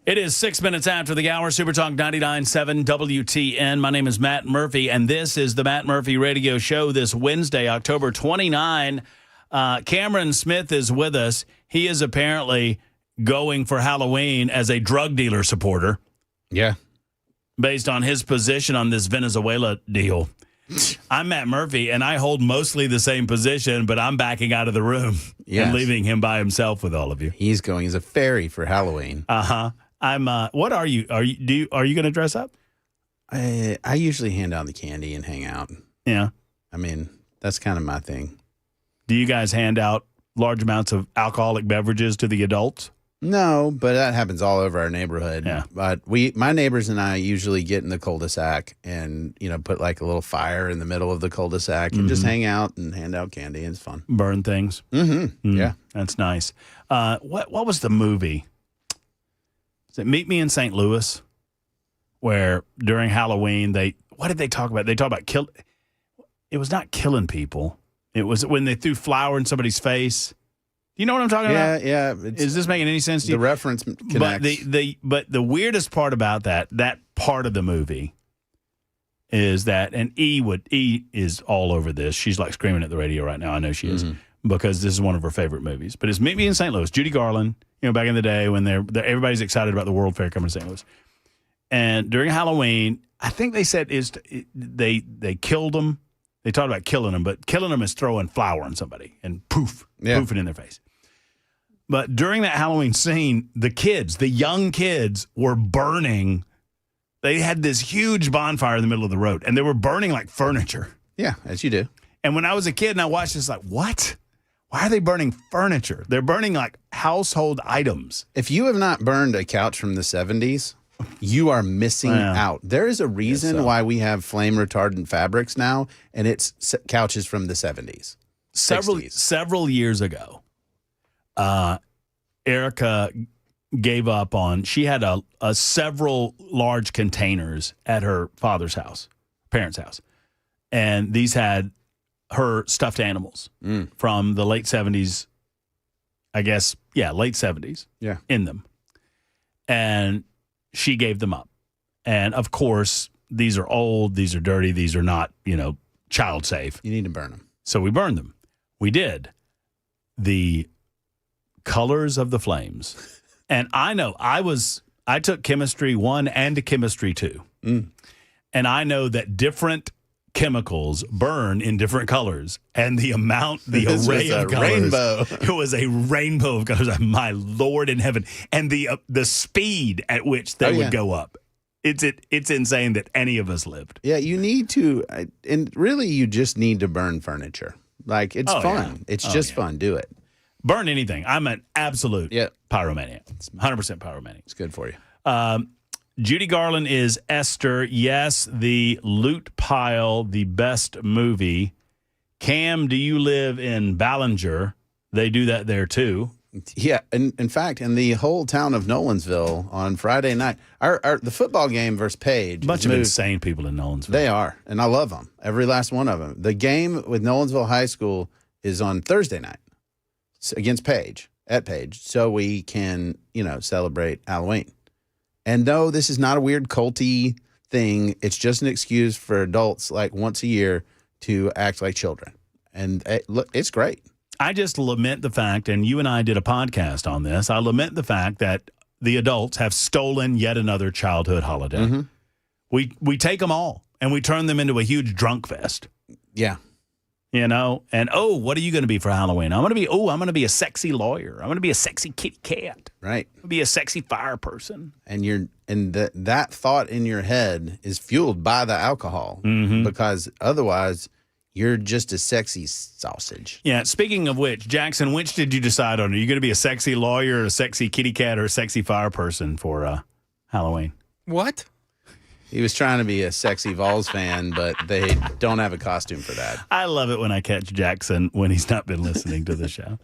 S2: It is 6 minutes after the hour. Super Talk 99.7 WTN. My name is Matt Murphy, and this is the Matt Murphy Radio Show this Wednesday, October 29. Cameron Smith is with us. He is apparently going for Halloween as a drug dealer supporter.
S21: Yeah.
S2: Based on his position on this Venezuela deal. I'm Matt Murphy, and I hold mostly the same position, but I'm backing out of the room and leaving him by himself with all of you.
S21: He's going as a fairy for Halloween.
S2: Uh-huh. What are you? Are you going to dress up?
S21: I usually hand out the candy and hang out.
S2: Yeah.
S21: I mean, that's kind of my thing.
S2: Do you guys hand out large amounts of alcoholic beverages to the adults?
S21: No, but that happens all over our neighborhood.
S2: Yeah.
S21: But my neighbors and I usually get in the cul-de-sac and, put like a little fire in the middle of the cul-de-sac and just hang out and hand out candy. And it's fun.
S2: Burn things.
S21: Mm-hmm. Yeah.
S2: That's nice. What was the movie? Is it Meet Me in St. Louis? Where during Halloween, what did they talk about? They talked about it was not killing people. It was when they threw flour in somebody's face. Do you know what I'm talking about?
S21: Yeah.
S2: Is this making any sense to you?
S21: The reference connects.
S2: But the weirdest part about that part of the movie is that, and E is all over this. She's like screaming at the radio right now. I know she is because this is one of her favorite movies. But it's Meet Me in St. Louis. Judy Garland, back in the day when everybody's excited about the World Fair coming to St. Louis. And during Halloween, I think they said they killed them. They talked about killing them, but killing them is throwing flour on somebody and poofing in their face. But during that Halloween scene, the young kids were burning. They had this huge bonfire in the middle of the road, and they were burning like furniture.
S21: Yeah, as you do.
S2: And when I was a kid and I watched this, like, what? Why are they burning furniture? They're burning like household items.
S21: If you have not burned a couch from the 70s, you are missing out. There is a reason why we have flame retardant fabrics now, and it's couches from the 70s.
S2: Several years ago, Erica gave up on, she had a several large containers at her parents' house. And these had her stuffed animals from the late 70s, I guess. Yeah, late 70s in them. And she gave them up. And of course, these are old, these are dirty, these are not, child safe.
S21: You need to burn them.
S2: So we burned them. We did. The colors of the flames. And I know I took chemistry 1 and chemistry 2. And I know that different chemicals burn in different colors, and the array of colors,
S21: rainbow.
S2: It was a rainbow of colors. My Lord in heaven. And the speed at which they would go up. It's insane that any of us lived.
S21: Yeah, you need to, and really you just need to burn furniture. Like, it's fun. Yeah. It's just fun. Do it.
S2: Burn anything. I'm an absolute pyromaniac. 100% pyromaniac.
S21: It's good for you.
S2: Judy Garland is Esther. Yes, the Loot Pile, the best movie. Cam, do you live in Ballinger? They do that there too.
S21: Yeah, and in fact, in the whole town of Nolensville on Friday night, the football game versus Page.
S2: Bunch of insane people in Nolensville.
S21: They are, and I love them, every last one of them. The game with Nolensville High School is on Thursday night. against Paige so we can, celebrate Halloween. And no, this is not a weird culty thing. It's just an excuse for adults like once a year to act like children. And look, it's great.
S12: I just lament the fact, and you and I did a podcast on this, I lament the fact that the adults have stolen yet another childhood holiday.
S21: Mm-hmm.
S12: We take them all, and we turn them into a huge drunk fest.
S21: Yeah.
S12: And what are you going to be for Halloween? I'm going to be a sexy lawyer. I'm going to be a sexy kitty cat.
S21: Right.
S12: I'm going to be a sexy fire person.
S21: And that thought in your head is fueled by the alcohol because otherwise you're just a sexy sausage.
S12: Yeah. Speaking of which, Jackson, which did you decide on? Are you going to be a sexy lawyer, a sexy kitty cat, or a sexy fire person for Halloween?
S3: What?
S21: He was trying to be a sexy Vols fan, but they don't have a costume for that.
S12: I love it when I catch Jackson when he's not been listening to the show.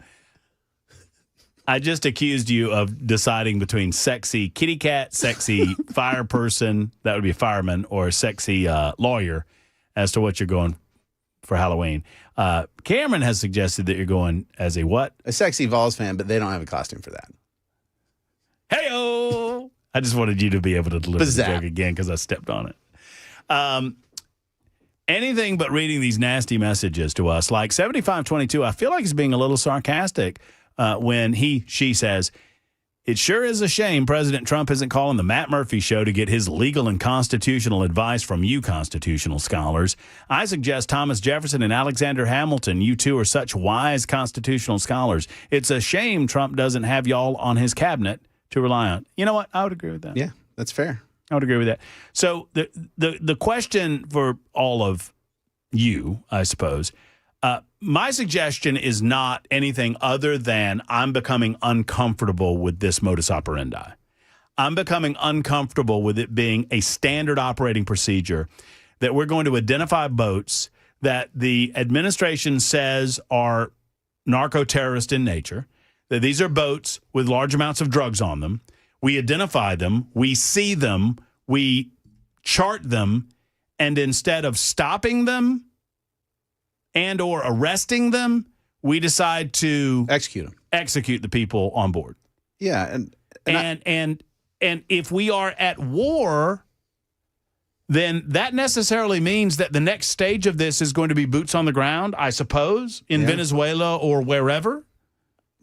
S12: I just accused you of deciding between sexy kitty cat, sexy fire person, that would be a fireman, or a sexy lawyer as to what you're going for Halloween. Cameron has suggested that you're going as a what?
S21: A sexy Vols fan, but they don't have a costume for that.
S12: Hey-o! I just wanted you to be able to deliver the joke again because I stepped on it. Anything but reading these nasty messages to us, like 7522, I feel like he's being a little sarcastic when she says, it sure is a shame President Trump isn't calling the Matt Murphy Show to get his legal and constitutional advice from you constitutional scholars. I suggest Thomas Jefferson and Alexander Hamilton. You two are such wise constitutional scholars. It's a shame Trump doesn't have y'all on his cabinet to rely on. You know what? I would agree with that.
S21: Yeah, that's fair.
S12: I would agree with that. So the question for all of you, I suppose, my suggestion is not anything other than I'm becoming uncomfortable with this modus operandi. I'm becoming uncomfortable with it being a standard operating procedure that we're going to identify boats that the administration says are narco-terrorist in nature, that these are boats with large amounts of drugs on them. We identify them, we see them, we chart them, and instead of stopping them and or arresting them, we decide to execute the people on board.
S21: Yeah,
S12: and if we are at war, then that necessarily means that the next stage of this is going to be boots on the ground, I suppose, in Venezuela or wherever.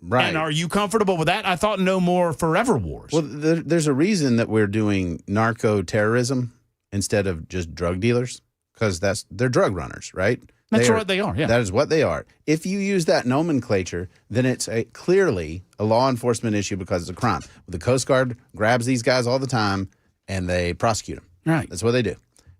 S21: Right.
S12: And are you comfortable with that? I thought no more forever wars.
S21: Well, there's a reason that we're doing narco-terrorism instead of just drug dealers, because they're drug runners, right?
S12: That's what they are, yeah.
S21: That is what they are. If you use that nomenclature, then it's clearly a law enforcement issue because it's a crime. The Coast Guard grabs these guys all the time, and they prosecute them.
S12: Right.
S21: That's what they do.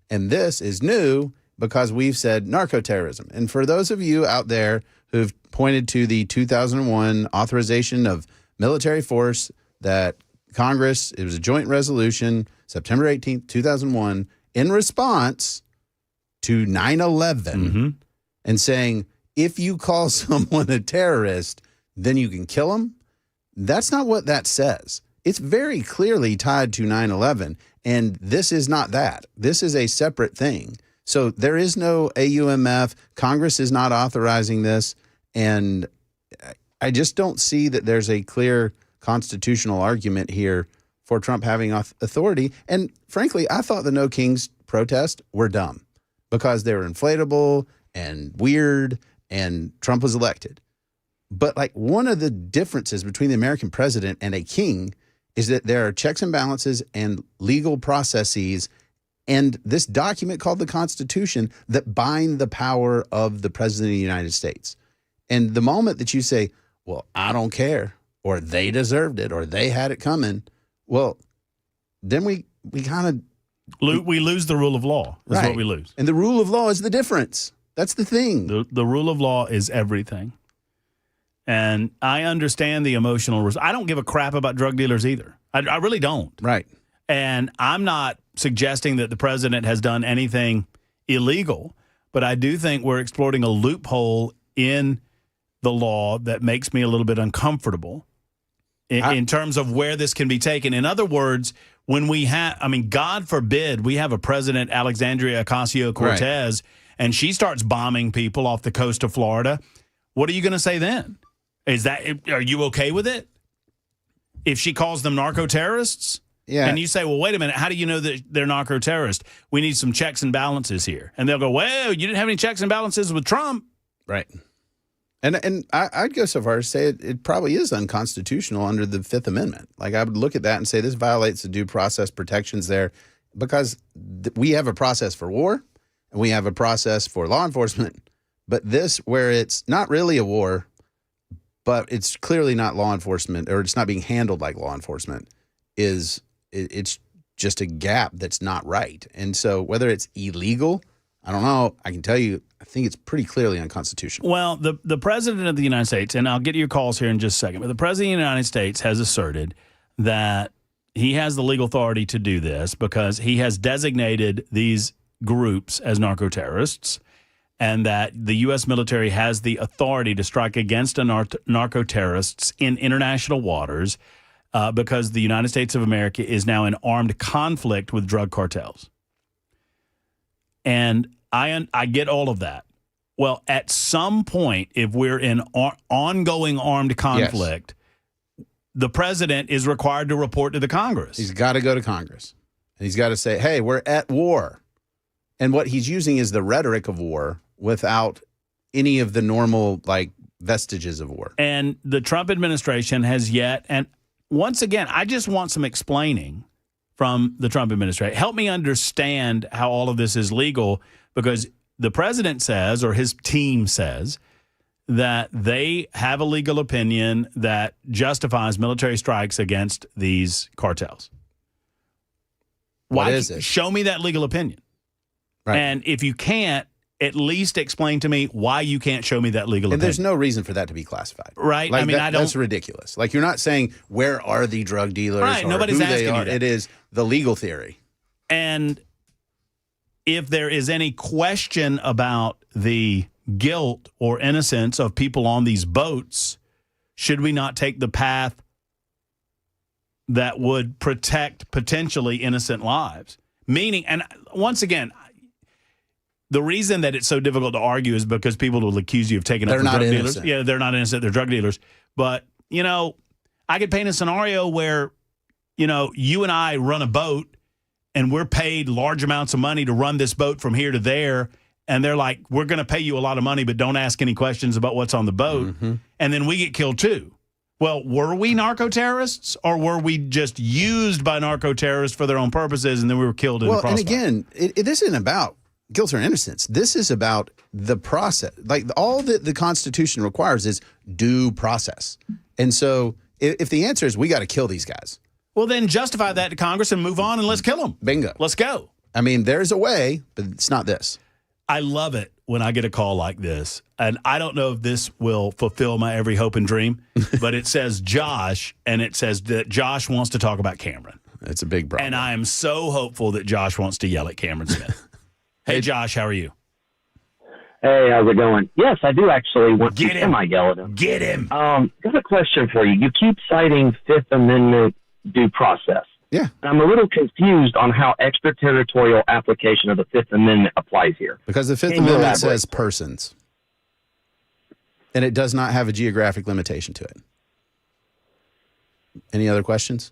S21: And this is new because we've said narco-terrorism. And for those of you out there who've pointed to the 2001 authorization of military force that Congress, it was a joint resolution, September 18th, 2001, in response to 9/11 and saying, if you call someone a terrorist, then you can kill them. That's not what that says. It's very clearly tied to 9/11, and this is not that. This is a separate thing. So there is no AUMF. Congress is not authorizing this, and I just don't see that there's a clear constitutional argument here for Trump having authority. And frankly, I thought the No Kings protest were dumb because they were inflatable and weird, and Trump was elected. But like one of the differences between the American president and a king is that there are checks and balances and legal processes and this document called the Constitution that bind the power of the president of the United States. And the moment that you say, well, I don't care, or they deserved it, or they had it coming, well, then we kind of...
S12: We lose the rule of law. That's what we lose.
S21: And the rule of law is the difference. That's the thing.
S12: The rule of law is everything. And I understand the emotional... I don't give a crap about drug dealers either. I really don't.
S21: Right.
S12: And I'm not suggesting that the president has done anything illegal, but I do think we're exploiting a loophole in the law that makes me a little bit uncomfortable in terms of where this can be taken. In other words, when we have, God forbid, we have a president, Alexandria Ocasio-Cortez, and she starts bombing people off the coast of Florida. What are you going to say then?
S2: Are you okay with it? If she calls them narco-terrorists?
S21: Yeah.
S2: And you say, well, wait a minute, how do you know that they're narco-terrorists? We need some checks and balances here. And they'll go, well, you didn't have any checks and balances with Trump.
S21: Right. And I'd go so far as to say it probably is unconstitutional under the Fifth Amendment. Like, I would look at that and say this violates the due process protections there because we have a process for war and we have a process for law enforcement. But this, where it's not really a war, but it's clearly not law enforcement, or it's not being handled like law enforcement, it's just a gap that's not right. And so whether it's illegal, I don't know. I can tell you, I think it's pretty clearly unconstitutional.
S2: Well, the president of the United States, and I'll get to your calls here in just a second, but the president of the United States has asserted that he has the legal authority to do this because he has designated these groups as narco-terrorists, and that the U.S. military has the authority to strike against narco-terrorists in international waters because the United States of America is now in armed conflict with drug cartels. And I get all of that. Well, at some point, if we're in ongoing armed conflict, the president is required to report to the Congress.
S21: He's got to go to Congress. And he's got to say, hey, we're at war. And what he's using is the rhetoric of war without any of the normal, like, vestiges of war.
S2: And the Trump administration has yet, and once again, I just want some explaining from the Trump administration. Help me understand how all of this is legal, because the president says, or his team says, that they have a legal opinion that justifies military strikes against these cartels.
S21: What is it?
S2: Show me that legal opinion.
S21: Right.
S2: And if you can't, at least explain to me why you can't show me that legal
S21: And
S2: opinion.
S21: there's no reason for that to be classified.
S2: Right?
S21: Like,
S2: I mean,
S21: that's ridiculous. Like, you're not saying, where are the drug dealers?
S2: Right,
S21: or
S2: nobody's
S21: who
S2: asking
S21: they
S2: you
S21: are.
S2: that.
S21: It is the legal theory.
S2: And if there is any question about the guilt or innocence of people on these boats, should we not take the path that would protect potentially innocent lives? Meaning, and once again, the reason that it's so difficult to argue is because people will accuse you of taking up for drug dealers. Yeah, they're not innocent. They're drug dealers. But, you know, I could paint a scenario where, you know, you and I run a boat and we're paid large amounts of money to run this boat from here to there. And they're like, we're going to pay you a lot of money, but don't ask any questions about what's on the boat.
S21: Mm-hmm.
S2: And then we get killed too. Well, were we narco-terrorists, or were we just used by narco-terrorists for their own purposes and then we were killed in the crossfire?
S21: And again, this isn't about guilt or innocence. This is about the process. Like, all that the Constitution requires is due process. And so if the answer is we got to kill these guys.
S2: Well, then justify that to Congress and move on and let's kill them.
S21: Bingo.
S2: Let's go.
S21: I mean, there's a way, but it's not this.
S2: I love it when I get a call like this. And I don't know if this will fulfill my every hope and dream, but it says Josh, and it says that Josh wants to talk about Cameron.
S21: It's a big problem.
S2: And I am so hopeful that Josh wants to yell at Cameron Smith. Hey, Josh, how are you?
S9: Hey, how's it going? Yes, I do actually want to yell at him.
S2: Get him.
S9: Got a question for you. You keep citing Fifth Amendment due process.
S21: Yeah.
S9: And I'm a little confused on how extraterritorial application of the Fifth Amendment applies here.
S21: Because the Fifth
S9: Can you
S21: Amendment
S9: elaborate?
S21: says persons. And it does not have a geographic limitation to it. Any other questions?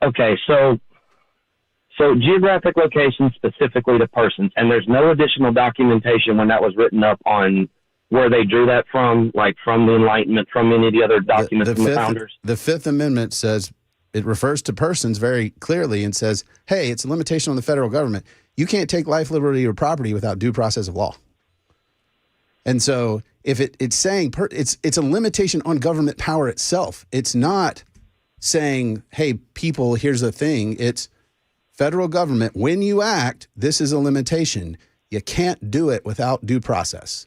S9: Okay, so geographic location specifically to persons, and there's no additional documentation when that was written up on where they drew that from, like from the Enlightenment, from any of the other documents from the founders?
S21: The Fifth Amendment says, it refers to persons very clearly and says, hey, it's a limitation on the federal government. You can't take life, liberty, or property without due process of law. And so if it's saying it's a limitation on government power itself. It's not saying, hey, people, here's the thing. It's federal government. When you act, this is a limitation. You can't do it without due process.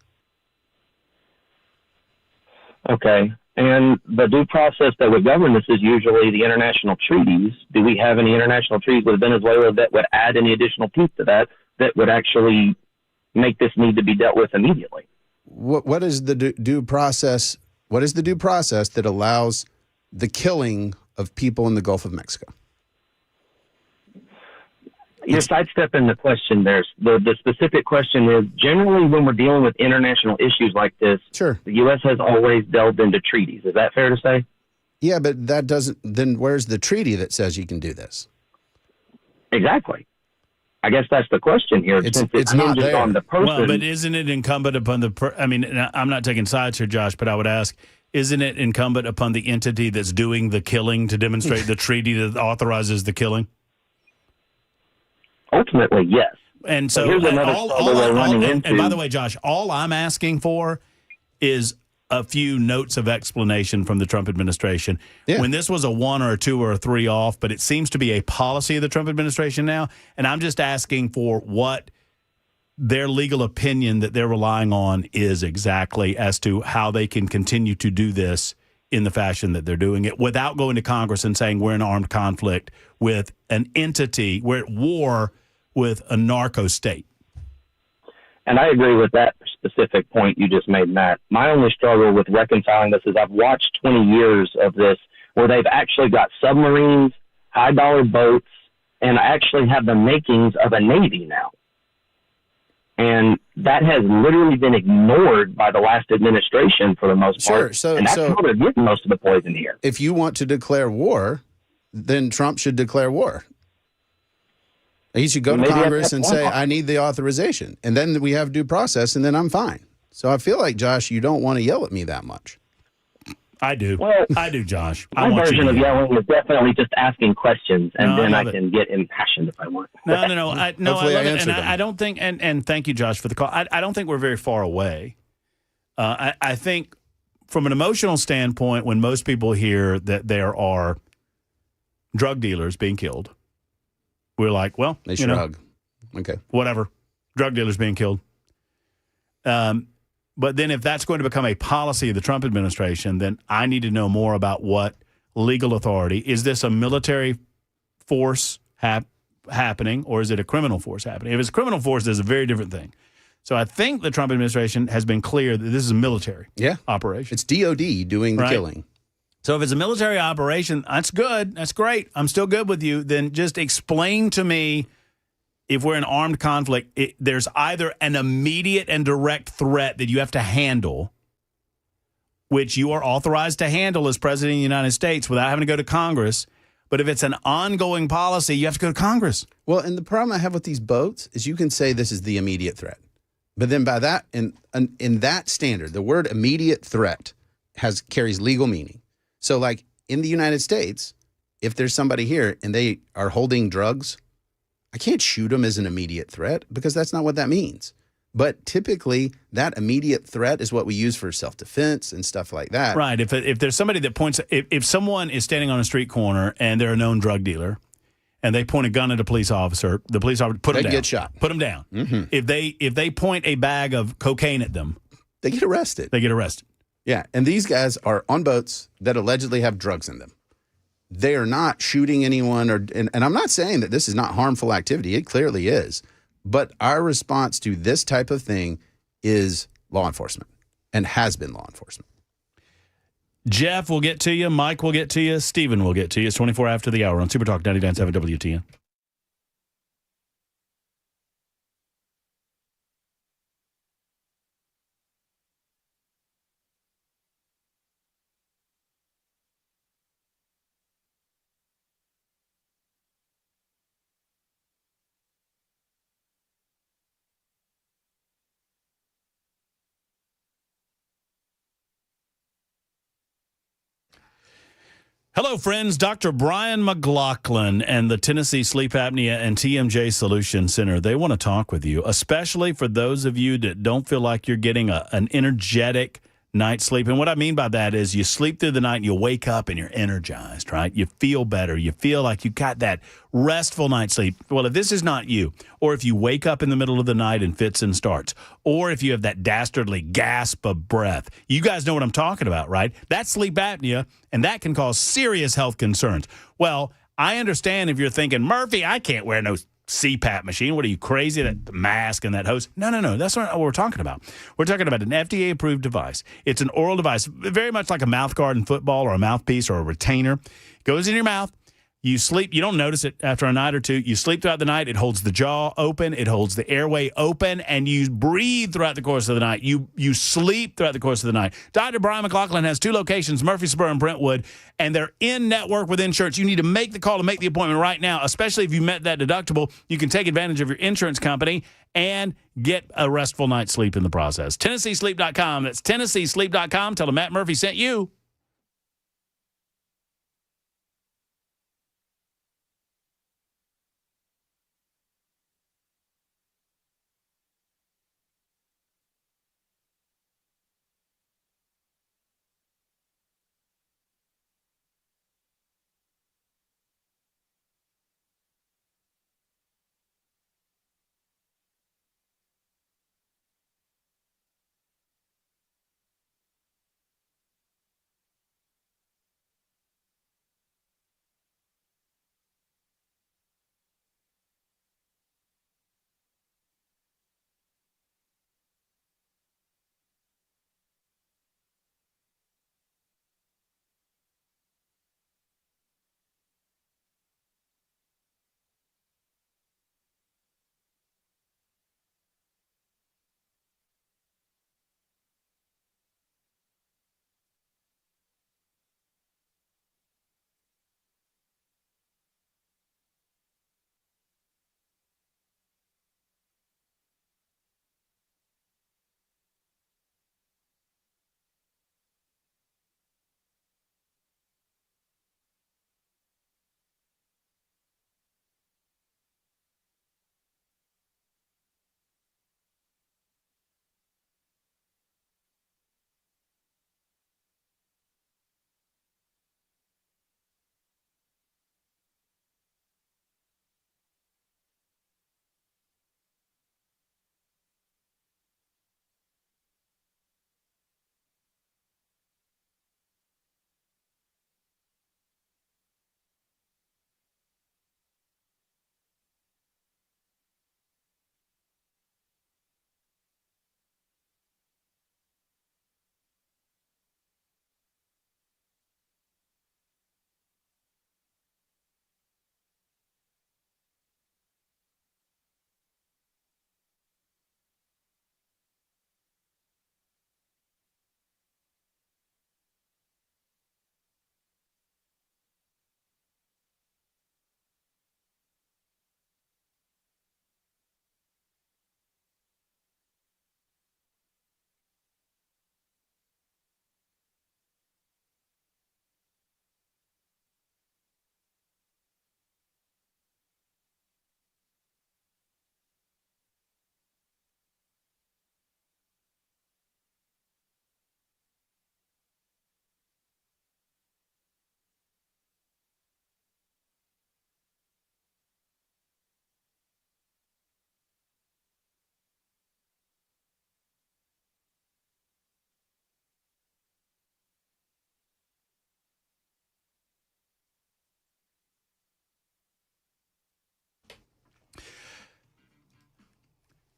S9: Okay. And the due process that would govern this is usually the international treaties. Do we have any international treaties with Venezuela that would add any additional teeth to that would actually make this need to be dealt with immediately?
S21: What is the due process? What is the due process that allows the killing of people in the Gulf of Mexico?
S9: You're sidestepping the question there. The specific question is, generally when we're dealing with international issues like this,
S21: sure,
S9: the U.S. has always delved into treaties. Is that fair to say?
S21: Yeah, but that doesn't, then where's the treaty that says you can do this?
S9: Exactly. I guess that's the question here.
S21: It's not there.
S9: On the person.
S12: Well, but isn't it incumbent upon I'm not taking sides here, Josh, but I would ask, isn't it incumbent upon the entity that's doing the killing to demonstrate the treaty that authorizes the killing?
S9: Ultimately, yes.
S12: And so, and by the way, Josh, all I'm asking for is a few notes of explanation from the Trump administration. Yeah. When this was a 1 or a 2 or a 3 off, but it seems to be a policy of the Trump administration now, and I'm just asking for what their legal opinion that they're relying on is exactly as to how they can continue to do this in the fashion that they're doing it without going to Congress and saying we're in armed conflict with an entity, we're at war with a narco state.
S9: And I agree with that specific point you just made, Matt. My only struggle with reconciling this is I've watched 20 years of this where they've actually got submarines, high-dollar boats, and actually have the makings of a Navy now. And that has literally been ignored by the last administration for the most part. And that's how they're getting most of the poison here.
S21: If you want to declare war, then Trump should declare war. He should go to Congress and say, I need the authorization. And then we have due process, and then I'm fine. So I feel like, Josh, you don't want to yell at me that much.
S12: I do.
S9: Well,
S12: I do, Josh.
S9: My version of yelling is definitely just asking questions, and then I can get impassioned if I want.
S12: No. I love it. And I don't think, and thank you, Josh, for the call. I don't think we're very far away. I think from an emotional standpoint, when most people hear that there are drug dealers being killed, we're like, well,
S21: they shrug. Okay.
S12: Whatever. Drug dealers being killed. But then if that's going to become a policy of the Trump administration, then I need to know more about what legal authority. Is this a military force happening, or is it a criminal force happening? If it's a criminal force, there's a very different thing. So I think the Trump administration has been clear that this is a military operation.
S21: It's DOD doing the killing.
S12: So if it's a military operation, that's good. That's great. I'm still good with you. Then just explain to me, if we're in armed conflict, there's either an immediate and direct threat that you have to handle, which you are authorized to handle as president of the United States without having to go to Congress. But if it's an ongoing policy, you have to go to Congress.
S21: Well, and the problem I have with these boats is you can say this is the immediate threat. But then by that, in that standard, the word immediate threat carries legal meaning. So like in the United States, if there's somebody here and they are holding drugs, I can't shoot them as an immediate threat because that's not what that means. But typically that immediate threat is what we use for self-defense and stuff like that.
S12: Right. If there's somebody that points, if someone is standing on a street corner and they're a known drug dealer and they point a gun at a police officer, the police officer put them down.
S21: They get shot.
S12: Put them down. Mm-hmm. If they point a bag of cocaine at them,
S21: they get arrested. Yeah, and these guys are on boats that allegedly have drugs in them. They are not shooting anyone, and I'm not saying that this is not harmful activity. It clearly is. But our response to this type of thing is law enforcement and has been law enforcement.
S12: Jeff will get to you. Mike will get to you. Stephen will get to you. It's 24 after the hour on Super Talk 99.7 WTN. Hello, friends. Dr. Brian McLaughlin and the Tennessee Sleep Apnea and TMJ Solution Center, they want to talk with you, especially for those of you that don't feel like you're getting an energetic night's sleep. And what I mean by that is you sleep through the night and you wake up and you're energized, right? You feel better. You feel like you got that restful night's sleep. Well, if this is not you, or if you wake up in the middle of the night and fits and starts, or if you have that dastardly gasp of breath, you guys know what I'm talking about, right? That's sleep apnea, and that can cause serious health concerns. Well, I understand if you're thinking, Murphy, I can't wear no CPAP machine. What are you, crazy? That mask and that hose? No. That's not what we're talking about. We're talking about an FDA-approved device. It's an oral device, very much like a mouth guard in football or a mouthpiece or a retainer. It goes in your mouth. You sleep, you don't notice it after a night or two. You sleep throughout the night. It holds the jaw open. It holds the airway open, and you breathe throughout the course of the night. You sleep throughout the course of the night. Dr. Brian McLaughlin has 2 locations, Murfreesboro and Brentwood, and they're in network with insurance. You need to make the call to make the appointment right now, especially if you met that deductible. You can take advantage of your insurance company and get a restful night's sleep in the process. TennesseeSleep.com. That's TennesseeSleep.com. Tell them Matt Murphy sent you.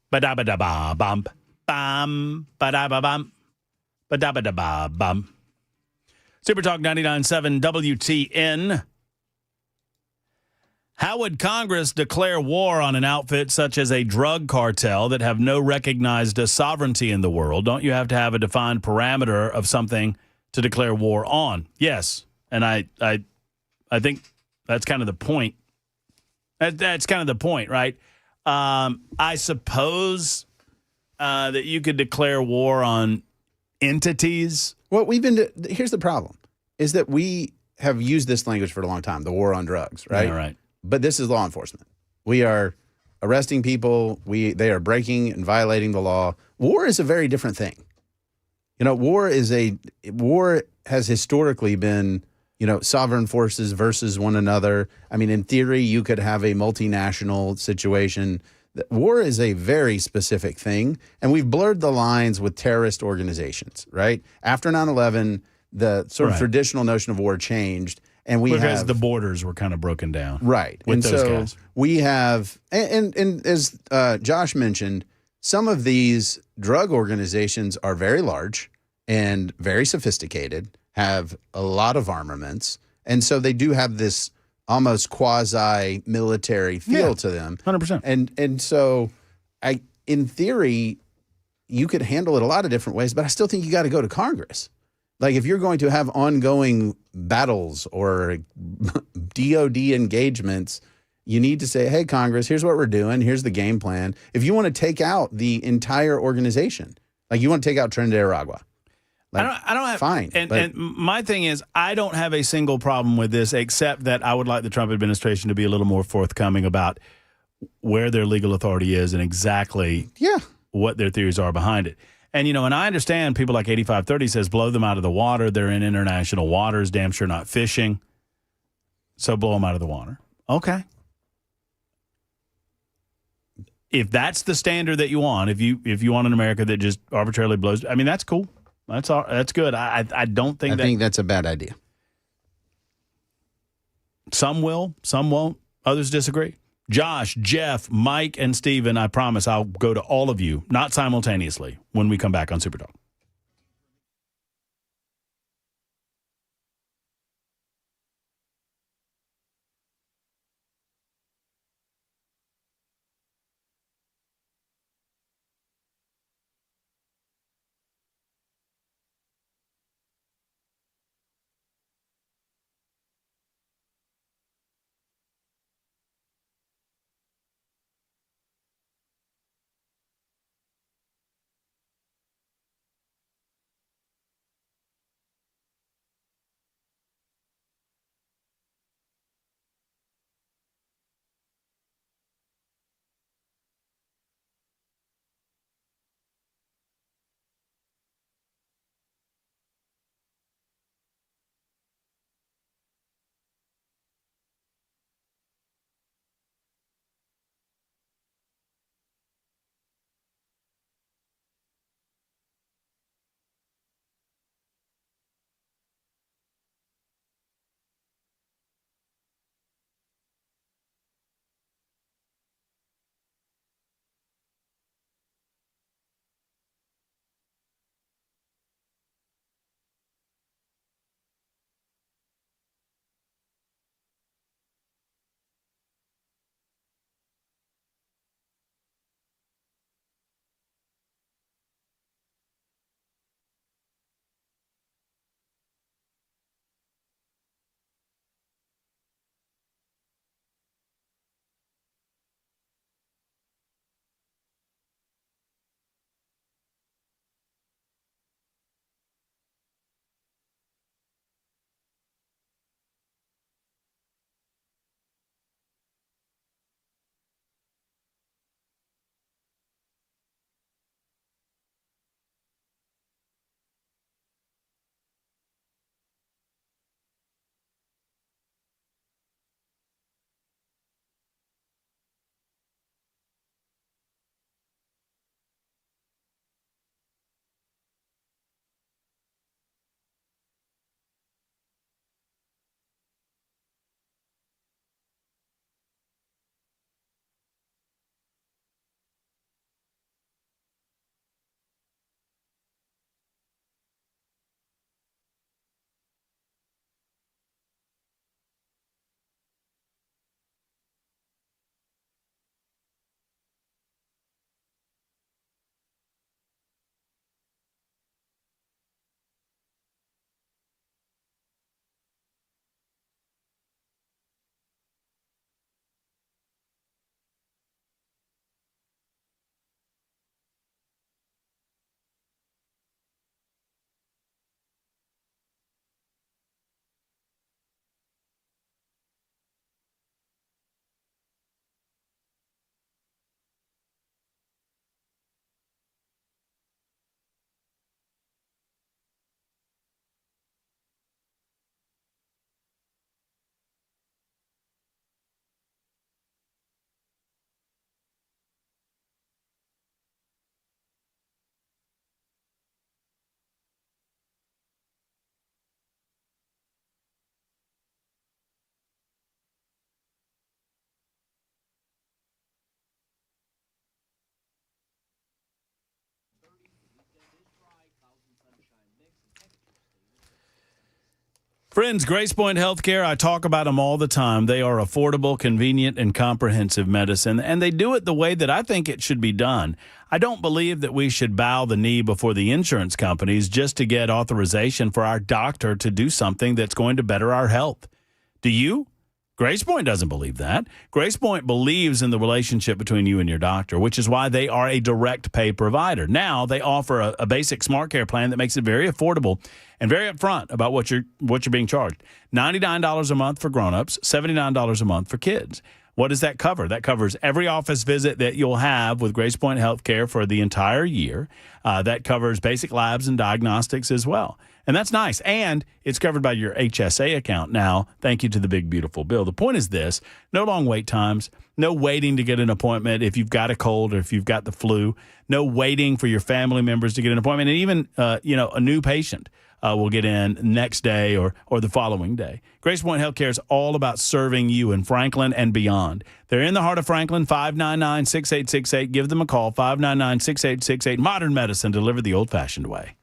S12: Ba-da-ba-da-ba-bum. Bam. Ba-da-ba-bum. Ba-da-ba-da-ba-bum. Super Talk 99.7 WTN. How would Congress declare war on an outfit such as a drug cartel that have no recognized sovereignty in the world? Don't you have to have a defined parameter of something to declare war on? Yes. And I think that's kind of the point. That's kind of the point, right? I suppose that you could declare war on entities.
S21: Well, here's the problem, is that we have used this language for a long time, the war on drugs, right?
S12: Yeah, right.
S21: But this is law enforcement. We are arresting people. They are breaking and violating the law. War is a very different thing. You know, war has historically been, sovereign forces versus one another. I mean, in theory, you could have a multinational situation. War is a very specific thing, and we've blurred the lines with terrorist organizations, right? After 9/11, the sort of traditional notion of war changed, and
S12: because the borders were kind of broken down.
S21: Right.
S12: With those guys.
S21: We have, and as Josh mentioned, some of these drug organizations are very large and very sophisticated, have a lot of armaments, and so they do have this almost quasi military feel to them.
S12: 100%.
S21: And so in theory, you could handle it a lot of different ways, but I still think you got to go to Congress. Like if you're going to have ongoing battles or DOD engagements, you need to say, hey, Congress, here's what we're doing. Here's the game plan. If you want to take out the entire organization, like you want to take out Trinidad and Aragua. Like,
S12: I don't have
S21: fine.
S12: And my thing is, I don't have a single problem with this, except that I would like the Trump administration to be a little more forthcoming about where their legal authority is and exactly what their theories are behind it. And, and I understand people like 8530 says blow them out of the water. They're in international waters, damn sure not fishing. So blow them out of the water. Okay. If that's the standard that you want, if you want an America that just arbitrarily blows, I mean, that's cool. That's good. I don't think
S21: I think that's a bad idea.
S12: Some will, some won't. Others disagree. Josh, Jeff, Mike, and Steven, I promise I'll go to all of you, not simultaneously, when we come back on Super Talk.
S2: Friends, Grace Point Healthcare, I talk about them all the time. They are affordable, convenient, and comprehensive medicine, and they do it the way that I think it should be done. I don't believe that we should bow the knee before the insurance companies just to get authorization for our doctor to do something that's going to better our health. Do you? Grace Point doesn't believe that. Grace Point believes in the relationship between you and your doctor, which is why they are a direct pay provider. Now they offer a basic smart care plan that makes it very affordable and very upfront about what you're being charged. $99 a month for grown-ups, $79 a month for kids. What does that cover? That covers every office visit that you'll have with Grace Point Healthcare for the entire year. That covers basic labs and diagnostics as well. And that's nice. And it's covered by your HSA account now. Thank you to the big, beautiful bill. The point is this: no long wait times, no waiting to get an appointment if you've got a cold or if you've got the flu, no waiting for your family members to get an appointment. And even, a new patient will get in next day or the following day. Grace Point Healthcare is all about serving you in Franklin and beyond. They're in the heart of Franklin, 599-6868. Give them a call, 599-6868. Modern medicine delivered the old-fashioned way.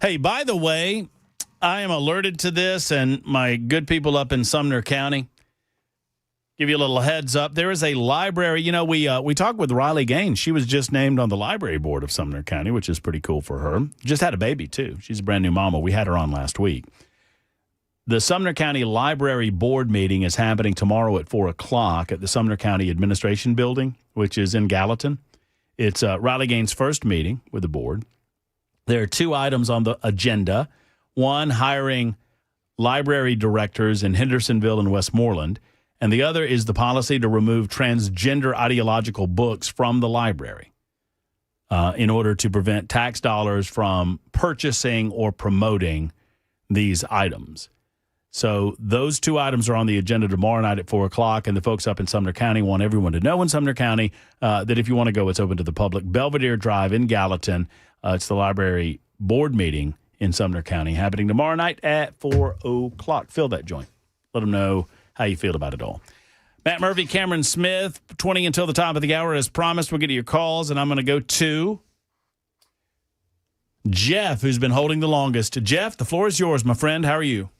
S2: Hey, by the way, I am alerted to this, and my good people up in Sumner County, give you a little heads up. There is a library. You know, we talked with Riley Gaines. She was just named on the library board of Sumner County, which is pretty cool for her. Just had a baby, too. She's a brand new mama. We had her on last week. The Sumner County Library Board meeting is happening tomorrow at 4 o'clock at the Sumner County Administration Building, which is in Gallatin. It's Riley Gaines' first meeting with the board. There are two items on the agenda. One, hiring library directors in Hendersonville and Westmoreland, and the other is the policy to remove transgender ideological books from the library in order to prevent tax dollars from purchasing or promoting these items.
S12: So those two items are on the agenda tomorrow night at 4 o'clock, and the folks up in Sumner County want everyone to know in Sumner County that if you want to go, it's open to the public. Belvedere Drive in Gallatin. It's the library board meeting in Sumner County happening tomorrow night at 4 o'clock. Fill that joint. Let them know how you feel about it all. Matt Murphy, Cameron Smith, 20 until the top of the hour. As promised, we'll get to your calls, and I'm going to go to Jeff, who's been holding the longest. Jeff, the floor is yours, my friend. How are you?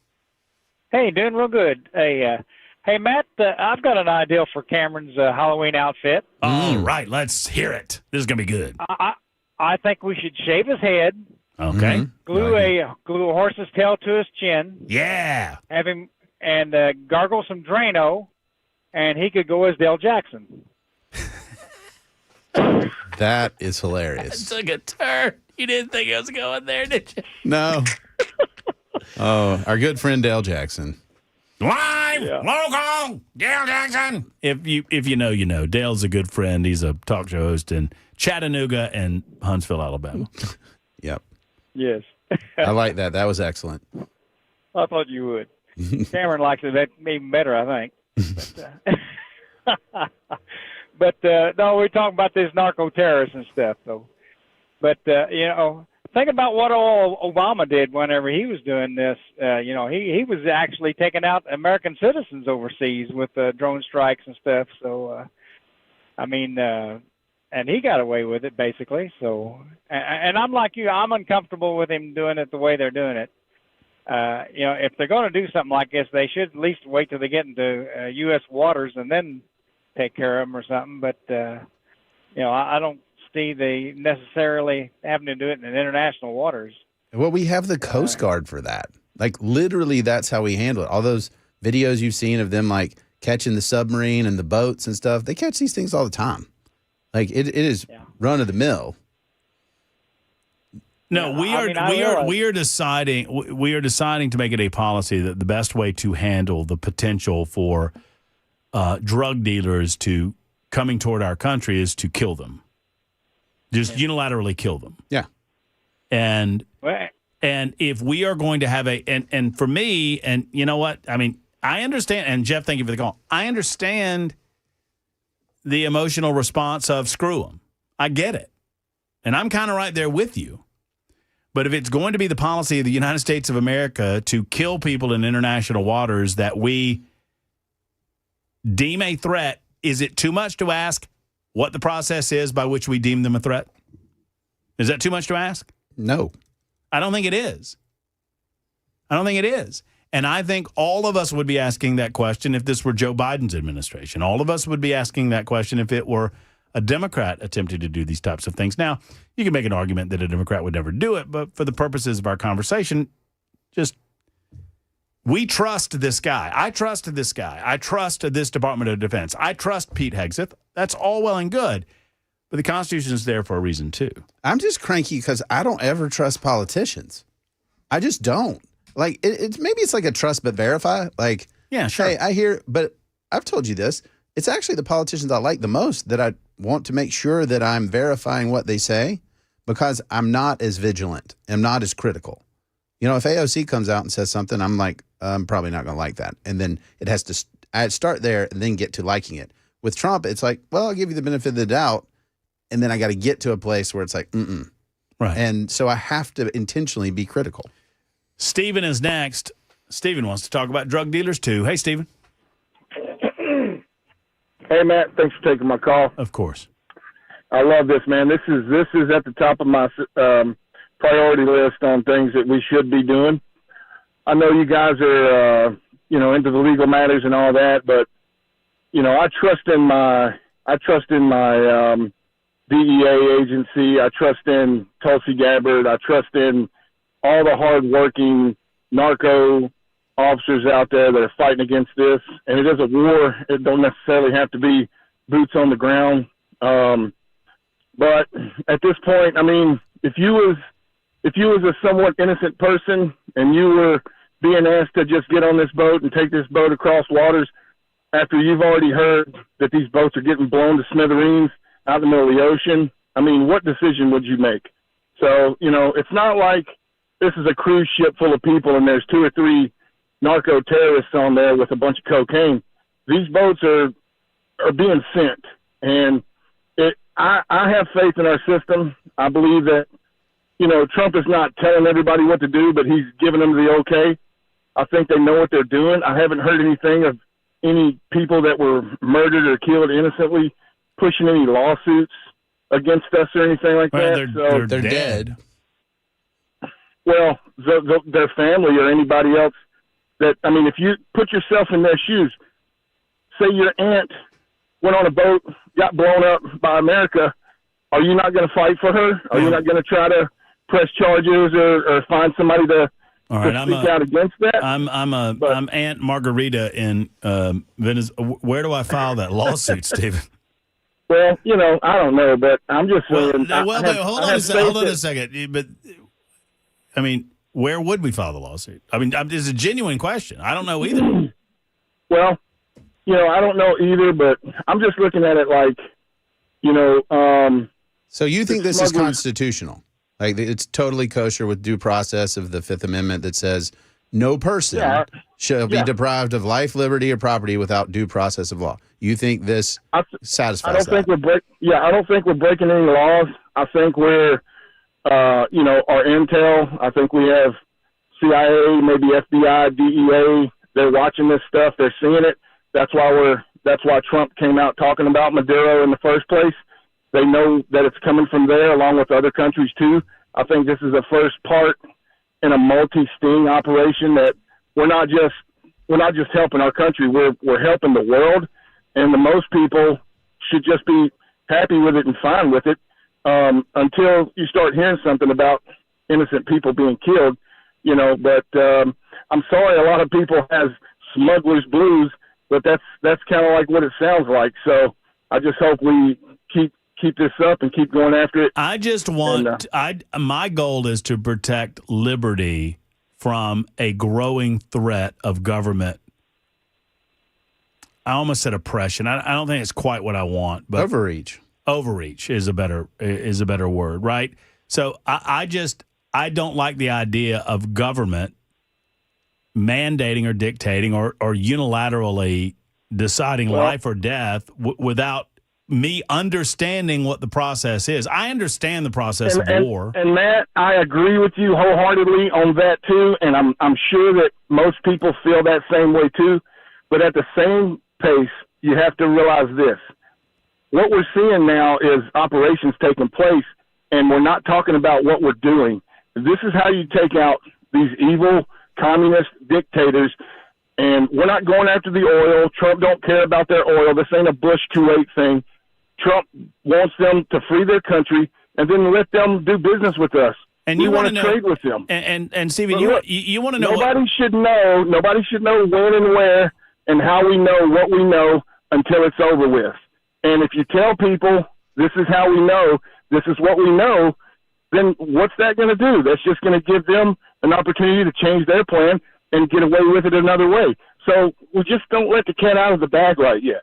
S13: Hey, doing real good. Hey, Matt, I've got an idea for Cameron's Halloween outfit.
S12: All right, let's hear it. This is going to be good.
S13: I think we should shave his head.
S12: Okay.
S13: Glue a horse's tail to his chin.
S12: Yeah.
S13: Have him and gargle some Drano, and he could go as Dale Jackson.
S21: That is hilarious.
S2: That took a turn. You didn't think I was going there, did you?
S21: No. Oh, our good friend Dale Jackson.
S12: Live, local, Dale Jackson. If you know, you know. Dale's a good friend. He's a talk show host in Chattanooga and Huntsville, Alabama.
S21: Yep.
S13: Yes.
S21: I like that. That was excellent.
S13: I thought you would. Cameron likes it even better, I think. But no, we're talking about this narco-terrorists and stuff, though. But, think about what all Obama did whenever he was doing this. He was actually taking out American citizens overseas with drone strikes and stuff. So, and he got away with it, basically. So, and I'm like you. I'm uncomfortable with him doing it the way they're doing it. If they're going to do something like this, they should at least wait till they get into U.S. waters and then take care of them or something. But, I don't see they necessarily having to do it in international waters.
S21: Well, we have the Coast Guard for that. Like, literally, that's how we handle it. All those videos you've seen of them, like, catching the submarine and the boats and stuff, they catch these things all the time. Like, it is run of the mill.
S12: No, we are deciding to make it a policy that the best way to handle the potential for drug dealers to coming toward our country is to kill them. Just unilaterally kill them.
S21: Yeah.
S12: And if we are going to have and for me, and you know what? I mean, I understand, and Jeff, thank you for the call. I understand the emotional response of screw them. I get it. And I'm kind of right there with you. But if it's going to be the policy of the United States of America to kill people in international waters that we deem a threat, is it too much to ask what the process is by which we deem them a threat? Is that too much to ask?
S21: No.
S12: I don't think it is. And I think all of us would be asking that question if this were Joe Biden's administration. All of us would be asking that question if it were a Democrat attempting to do these types of things. Now, you can make an argument that a Democrat would never do it, but for the purposes of our conversation, we trust this guy. I trust this guy. I trust this Department of Defense. I trust Pete Hegseth. That's all well and good, but the Constitution is there for a reason, too.
S21: I'm just cranky because I don't ever trust politicians. I just don't. Like, maybe it's like a trust but verify. Like,
S12: yeah, sure.
S21: Hey, I hear, but I've told you this. It's actually the politicians I like the most that I want to make sure that I'm verifying what they say because I'm not as vigilant. I'm not as critical. You know, if AOC comes out and says something, I'm like, I'm probably not going to like that. And then it has to I start there and then get to liking it. With Trump, it's like, well, I'll give you the benefit of the doubt. And then I got to get to a place where it's like,
S12: Right.
S21: And so I have to intentionally be critical.
S12: Stephen is next. Stephen wants to talk about drug dealers, too. Hey, Stephen.
S17: Hey, Matt, thanks for taking my call.
S12: Of course.
S17: I love this, man. This is at the top of my priority list on things that we should be doing. I know you guys are, into the legal matters and all that, but, I trust in my DEA agency. I trust in Tulsi Gabbard. I trust in all the hardworking narco officers out there that are fighting against this. And it is a war. It don't necessarily have to be boots on the ground. But at this point, I mean, if you was a somewhat innocent person and you were being asked to just get on this boat and take this boat across waters after you've already heard that these boats are getting blown to smithereens out in the middle of the ocean, I mean, what decision would you make? So, it's not like this is a cruise ship full of people and there's 2 or 3, narco terrorists on there with a bunch of cocaine. These boats are being sent, and I have faith in our system. I believe that, Trump is not telling everybody what to do, but he's giving them the okay. I think they know what they're doing. I haven't heard anything of any people that were murdered or killed innocently pushing any lawsuits against us or anything like that.
S21: They're dead.
S17: Well, their family or anybody else that, if you put yourself in their shoes, say your aunt went on a boat, got blown up by America, are you not going to fight for her? Are you not going to try to press charges or find somebody to speak out against that?
S12: I'm Aunt Margarita in Venice. Where do I file that lawsuit, Stephen?
S17: Well, I don't know, but I'm just saying.
S12: Hold on a second. But where would we file the lawsuit? It's a genuine question. I don't know either.
S17: Well, I don't know either, but I'm just looking at it like,
S21: So you think this is constitutional? Like it's totally kosher with due process of the Fifth Amendment that says no person shall be deprived of life, liberty, or property without due process of law. You think this satisfies
S17: I don't
S21: that?
S17: I don't think we're breaking any laws. I think we're, our intel. I think we have CIA, maybe FBI, DEA. They're watching this stuff. They're seeing it. That's why Trump came out talking about Maduro in the first place. They know that it's coming from there, along with other countries too. I think this is the first part in a multi-sting operation that we're not just helping our country. We're helping the world, and the most people should just be happy with it and fine with it until you start hearing something about innocent people being killed. But I'm sorry, a lot of people have smuggler's blues, but that's kind of like what it sounds like. So I just hope we keep this up and keep going after it.
S12: I just want my goal is to protect liberty from a growing threat of government. I almost said oppression. I don't think it's quite what I want, but overreach is a better word, right? So I don't like the idea of government mandating or dictating or unilaterally deciding life or death without me understanding what the process is. I understand the process of war.
S17: And Matt, I agree with you wholeheartedly on that too, and I'm sure that most people feel that same way too. But at the same pace, you have to realize this. What we're seeing now is operations taking place, and we're not talking about what we're doing. This is how you take out these evil communist dictators, and we're not going after the oil. Trump don't care about their oil. This ain't a Bush Kuwait thing. Trump wants them to free their country and then let them do business with us.
S12: And
S17: we
S12: you
S17: want to
S12: know,
S17: trade with them.
S12: And Stephen, you want to know
S17: nobody should know when and where and how we know what we know until it's over with. And if you tell people this is how we know, this is what we know, then what's that going to do? That's just going to give them an opportunity to change their plan and get away with it another way. So we just don't let the cat out of the bag right yet.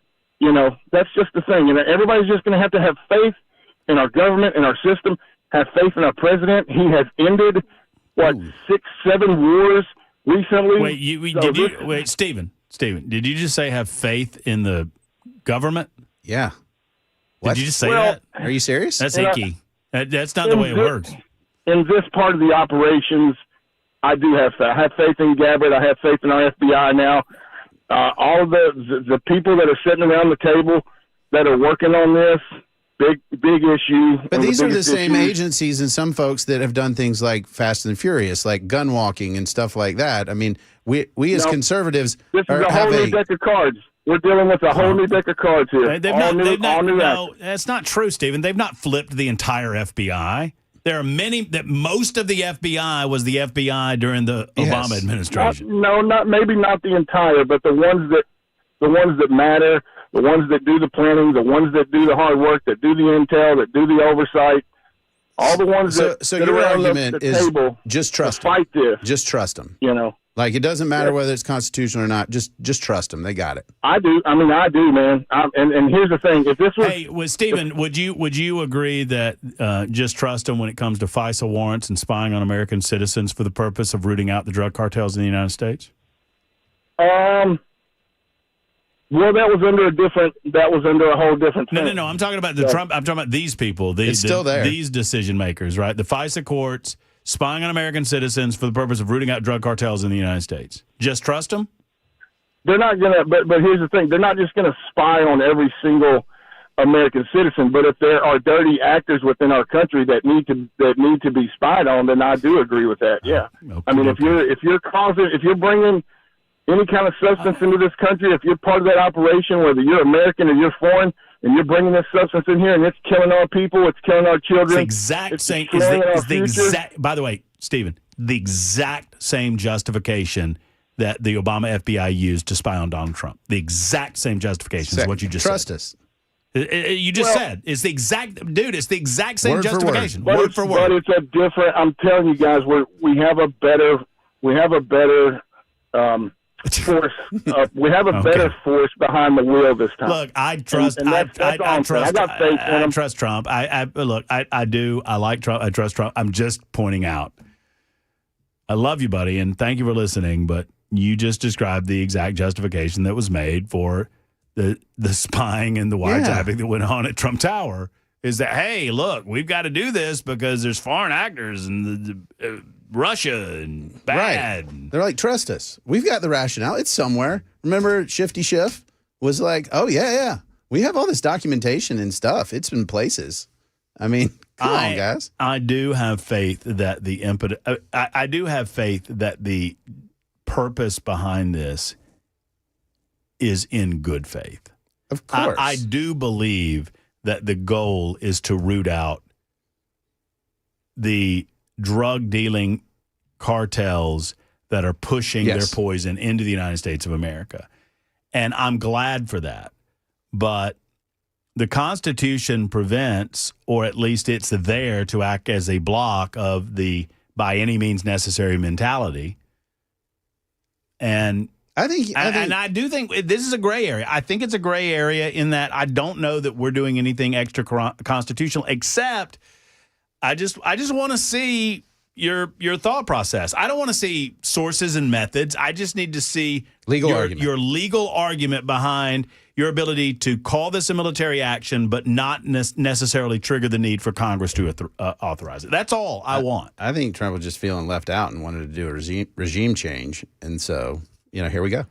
S17: That's just the thing. Everybody's just going to have faith in our government and our system, have faith in our president. He has ended, 6-7 wars recently.
S12: Wait, Stephen, did you just say have faith in the government?
S21: Yeah.
S12: Did you just say that?
S21: Are you serious?
S12: That's icky. That's not the way it works.
S17: In this part of the operations, I do have faith. I have faith in Gabbard. I have faith in our FBI now. All of the people that are sitting around the table that are working on this, big issue.
S21: But these are the same agencies and some folks that have done things like Fast and Furious, like gun walking and stuff like that. I mean, we as conservatives
S17: this is a whole new deck of cards. We're dealing with a whole new deck of cards here.
S12: No, that's not true, Stephen. They've not flipped the entire FBI. There are most of the FBI was the FBI during the Obama administration.
S17: Maybe not the entire, but the ones that matter, the ones that do the planning, the ones that do the hard work, that do the intel, that do the oversight, all the ones that.
S21: So your argument is just trust them.
S17: Fight this.
S21: Just trust them. Like it doesn't matter whether it's constitutional or not. Just trust them. They got it.
S17: I do. I do, man. And here's the thing: if this was,
S12: Stephen, would you agree that just trust them when it comes to FISA warrants and spying on American citizens for the purpose of rooting out the drug cartels in the United States?
S17: Well, that was under a whole different thing.
S12: No. I'm talking about Trump. I'm talking about these people.
S21: It's still there.
S12: These decision makers, right? The FISA courts spying on American citizens for the purpose of rooting out drug cartels in the United States. Just trust them?
S17: They're not going to, but here's the thing. They're not just going to spy on every single American citizen, but if there are dirty actors within our country that need to be spied on, then I do agree with that. Yeah.
S12: Okay.
S17: I mean, if you're bringing any kind of substance into this country, if you're part of that operation, whether you're American or you're foreign, and you're bringing this substance in here and it's killing our people, it's killing our children.
S12: It's exact same. By the way, Stephen, the exact same justification that the Obama FBI used to spy on Donald Trump. The exact same justification is what you just said.
S21: Trust us.
S12: You just said it's the exact same
S21: word
S12: justification,
S17: for
S12: word for word.
S17: But it's a different. I'm telling you guys, we have a better force. We have a better force behind the wheel this time.
S12: Look, I trust. I got faith in him. I trust Trump. I do. I like Trump. I trust Trump. I'm just pointing out. I love you, buddy, and thank you for listening. But you just described the exact justification that was made for the spying and the wiretapping that went on at Trump Tower. Is that, hey, look, we've got to do this because there's foreign actors and Russia and bad.
S21: Right. They're like, trust us. We've got the rationale. It's somewhere. Remember Shifty Schiff was like, oh, yeah. We have all this documentation and stuff. It's in places. I mean, come on, guys.
S12: I do have faith that I do have faith that the purpose behind this is in good faith.
S21: Of course.
S12: I do believe that the goal is to root out the drug dealing cartels that are pushing their poison into the United States of America. And I'm glad for that. But the Constitution prevents, or at least it's there to act as a block of the by any means necessary mentality. And I do think this is a gray area. I think it's a gray area in that I don't know that we're doing anything extra constitutional, except I just want to see your thought process. I don't want to see sources and methods. I just need to see your legal argument behind your ability to call this a military action, but not necessarily trigger the need for Congress to authorize it. That's all I want.
S21: I think Trump was just feeling left out and wanted to do a regime change, and so. Here we go.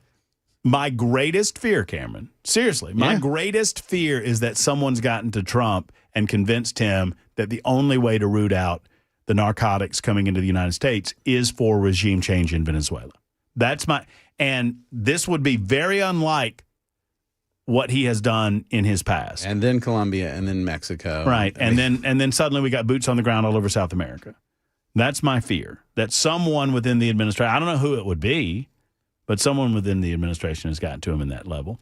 S12: My greatest fear, Cameron, seriously, my greatest fear is that someone's gotten to Trump and convinced him that the only way to root out the narcotics coming into the United States is for regime change in Venezuela. And this would be very unlike what he has done in his past.
S21: And then Colombia and then Mexico.
S12: Right. And then suddenly we got boots on the ground all over South America. That's my fear, that someone within the administration, I don't know who it would be, but someone within the administration has gotten to him in that level.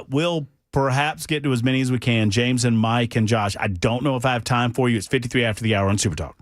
S12: We'll perhaps get to as many as we can. James and Mike and Josh, I don't know if I have time for you. It's 53 after the hour on Super Talk.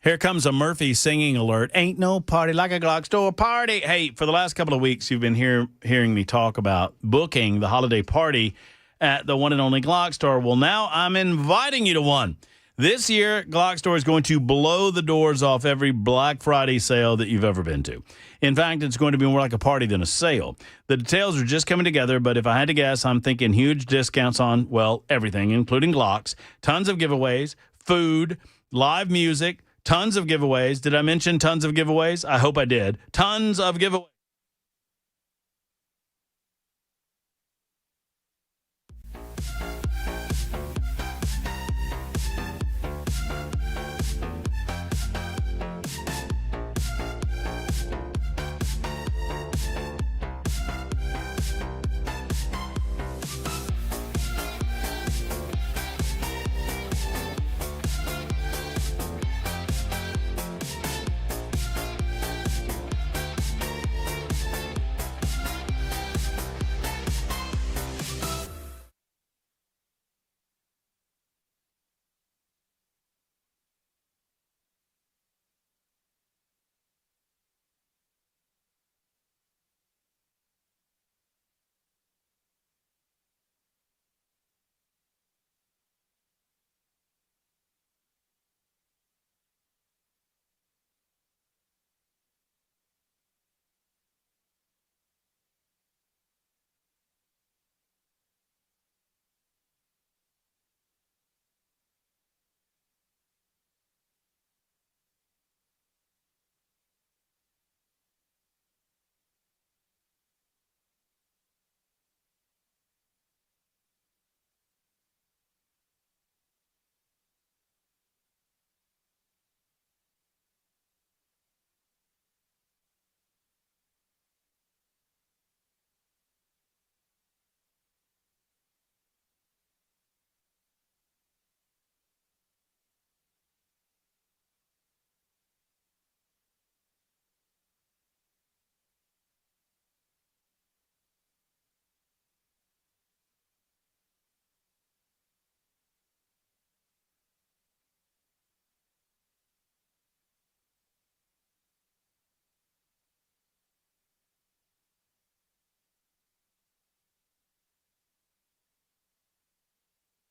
S12: Here comes a Murphy singing alert. Ain't no party like a Glock store party. Hey, for the last couple of weeks, you've been hearing me talk about booking the holiday party at the one and only Glock store. Well, now I'm inviting you to one. This year, Glock store is going to blow the doors off every Black Friday sale that you've ever been to. In fact, it's going to be more like a party than a sale. The details are just coming together, but if I had to guess, I'm thinking huge discounts on, well, everything, including Glocks, tons of giveaways, food, live music, tons of giveaways. Did I mention tons of giveaways? I hope I did. Tons of giveaways.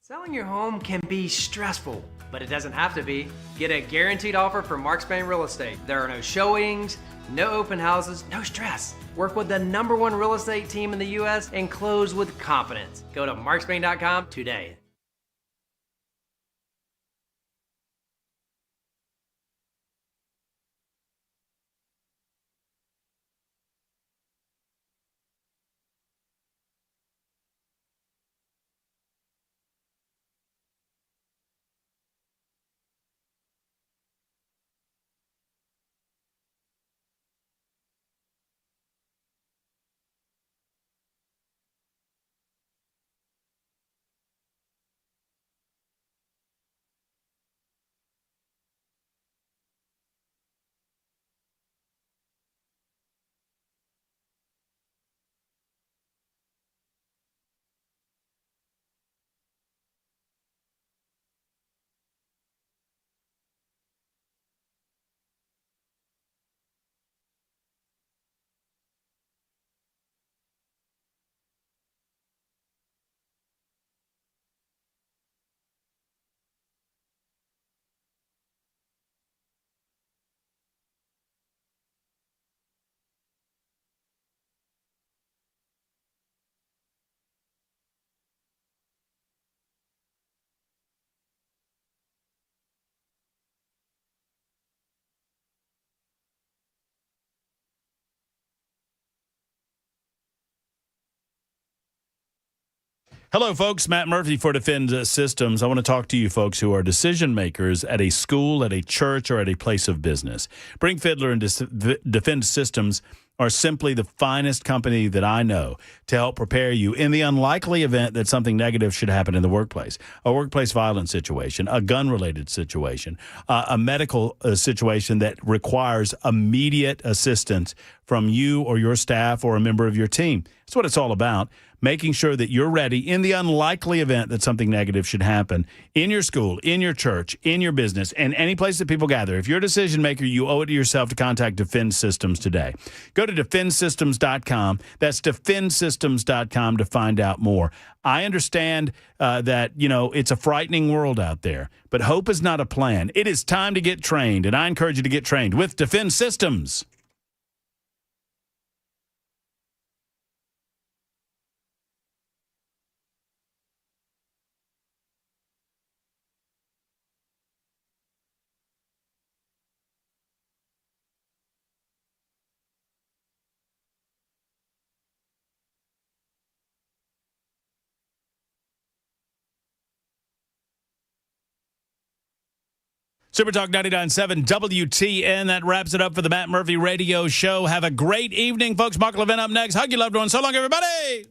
S15: Selling your home can be stressful, but it doesn't have to be. Get a guaranteed offer from Mark Spain Real Estate. There are no showings, no open houses, no stress. Work with the #1 real estate team in the U.S. and close with confidence. Go to markspain.com today.
S12: Hello, folks. Matt Murphy for Defend Systems. I want to talk to you folks who are decision makers at a school, at a church, or at a place of business. Brink Fiddler and Defend Systems are simply the finest company that I know to help prepare you in the unlikely event that something negative should happen in the workplace. A workplace violence situation, a gun-related situation, a medical situation that requires immediate assistance from you or your staff or a member of your team. That's what it's all about. Making sure that you're ready in the unlikely event that something negative should happen in your school, in your church, in your business, and any place that people gather. If you're a decision maker, you owe it to yourself to contact Defend Systems today. Go to defendsystems.com. That's defendsystems.com to find out more. I understand that, it's a frightening world out there, but hope is not a plan. It is time to get trained, and I encourage you to get trained with Defend Systems. Super Talk 99.7 WTN. That wraps it up for the Matt Murphy Radio Show. Have a great evening, folks. Mark Levin up next. Hug your loved ones. So long, everybody.